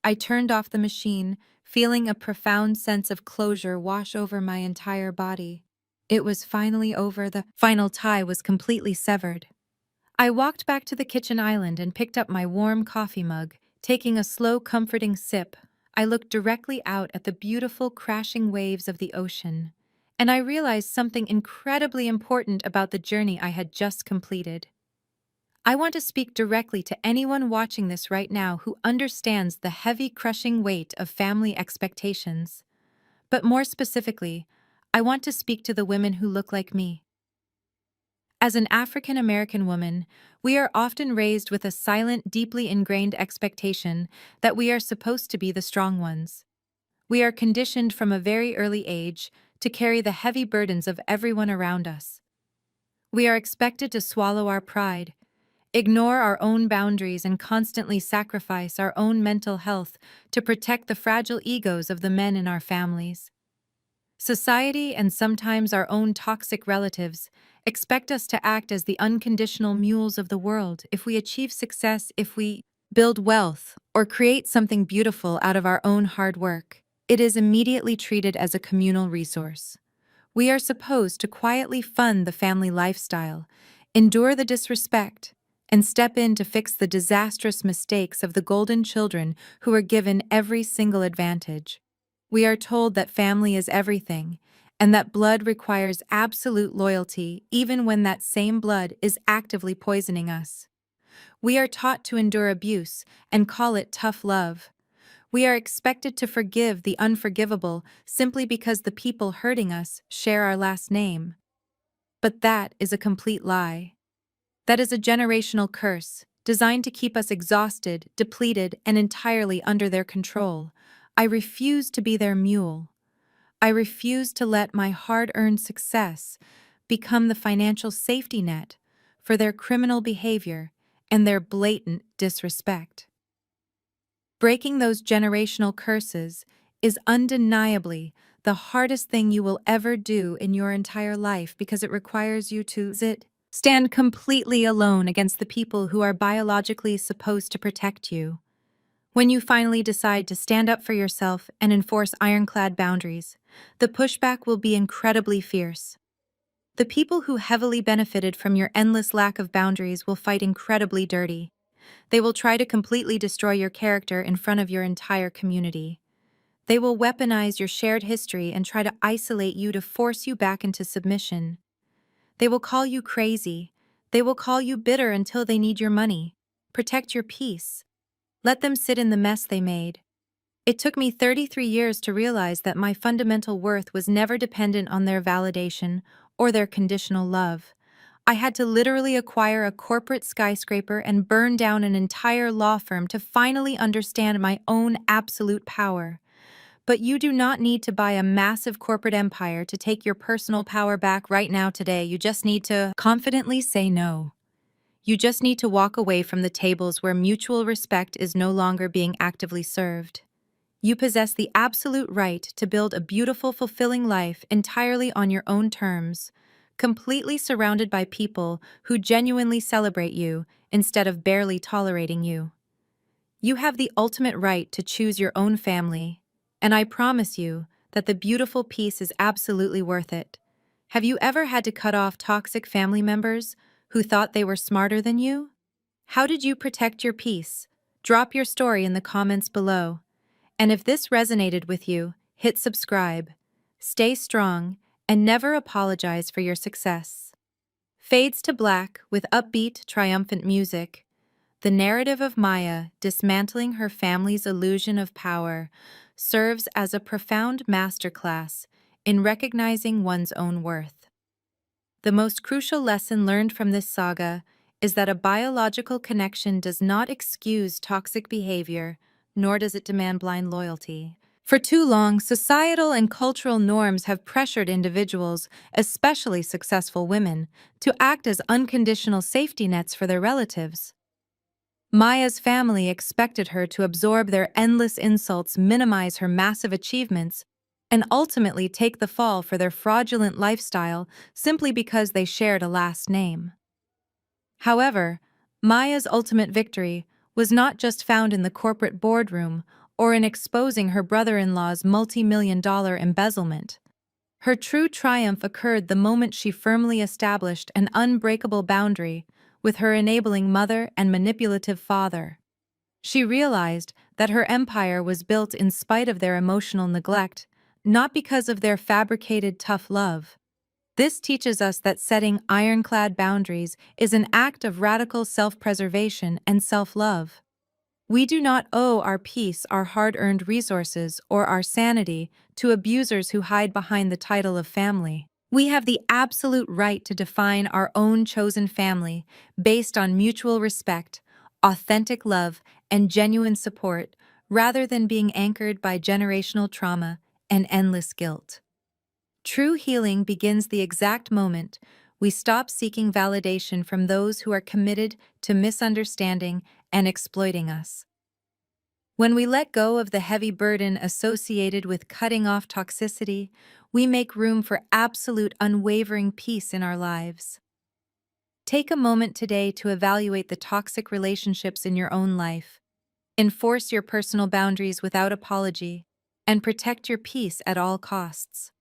Speaker 1: I turned off the machine, feeling a profound sense of closure wash over my entire body. It was finally over, the final tie was completely severed. I walked back to the kitchen island and picked up my warm coffee mug. Taking a slow, comforting sip, I looked directly out at the beautiful, crashing waves of the ocean, and I realized something incredibly important about the journey I had just completed. I want to speak directly to anyone watching this right now who understands the heavy, crushing weight of family expectations. But more specifically, I want to speak to the women who look like me. As an African American woman, we are often raised with a silent, deeply ingrained expectation that we are supposed to be the strong ones. We are conditioned from a very early age to carry the heavy burdens of everyone around us. We are expected to swallow our pride, ignore our own boundaries, and constantly sacrifice our own mental health to protect the fragile egos of the men in our families. Society, and sometimes our own toxic relatives, expect us to act as the unconditional mules of the world if we achieve success, if we build wealth, or create something beautiful out of our own hard work. It is immediately treated as a communal resource. We are supposed to quietly fund the family lifestyle, endure the disrespect, and step in to fix the disastrous mistakes of the golden children who are given every single advantage. We are told that family is everything, and that blood requires absolute loyalty even when that same blood is actively poisoning us. We are taught to endure abuse and call it tough love. We are expected to forgive the unforgivable simply because the people hurting us share our last name. But that is a complete lie. That is a generational curse, designed to keep us exhausted, depleted, and entirely under their control. I refuse to be their mule. I refuse to let my hard-earned success become the financial safety net for their criminal behavior and their blatant disrespect. Breaking those generational curses is undeniably the hardest thing you will ever do in your entire life because it requires you to stand completely alone against the people who are biologically supposed to protect you. When you finally decide to stand up for yourself and enforce ironclad boundaries, the pushback will be incredibly fierce. The people who heavily benefited from your endless lack of boundaries will fight incredibly dirty. They will try to completely destroy your character in front of your entire community. They will weaponize your shared history and try to isolate you to force you back into submission. They will call you crazy. They will call you bitter until they need your money. Protect your peace. Let them sit in the mess they made. It took me 33 years to realize that my fundamental worth was never dependent on their validation or their conditional love. I had to literally acquire a corporate skyscraper and burn down an entire law firm to finally understand my own absolute power. But you do not need to buy a massive corporate empire to take your personal power back right now today. You just need to confidently say no. You just need to walk away from the tables where mutual respect is no longer being actively served. You possess the absolute right to build a beautiful, fulfilling life entirely on your own terms, completely surrounded by people who genuinely celebrate you instead of barely tolerating you. You have the ultimate right to choose your own family, and I promise you that the beautiful peace is absolutely worth it. Have you ever had to cut off toxic family members who thought they were smarter than you? How did you protect your peace? Drop your story in the comments below. And if this resonated with you, hit subscribe. Stay strong and never apologize for your success. Fades to black with upbeat, triumphant music. The narrative of Maya dismantling her family's illusion of power serves as a profound masterclass in recognizing one's own worth. The most crucial lesson learned from this saga is that a biological connection does not excuse toxic behavior, nor does it demand blind loyalty. For too long, societal and cultural norms have pressured individuals, especially successful women, to act as unconditional safety nets for their relatives. Maya's family expected her to absorb their endless insults, minimize her massive achievements, and ultimately take the fall for their fraudulent lifestyle simply because they shared a last name. However, Maya's ultimate victory was not just found in the corporate boardroom or in exposing her brother-in-law's multi-million-dollar embezzlement. Her true triumph occurred the moment she firmly established an unbreakable boundary with her enabling mother and manipulative father. She realized that her empire was built in spite of their emotional neglect, not because of their fabricated tough love. This teaches us that setting ironclad boundaries is an act of radical self-preservation and self-love. We do not owe our peace, our hard-earned resources, or our sanity to abusers who hide behind the title of family. We have the absolute right to define our own chosen family based on mutual respect, authentic love, and genuine support, rather than being anchored by generational trauma and endless guilt. True healing begins the exact moment we stop seeking validation from those who are committed to misunderstanding and exploiting us. When we let go of the heavy burden associated with cutting off toxicity, we make room for absolute unwavering peace in our lives. Take a moment today to evaluate the toxic relationships in your own life. Enforce your personal boundaries without apology, and protect your peace at all costs.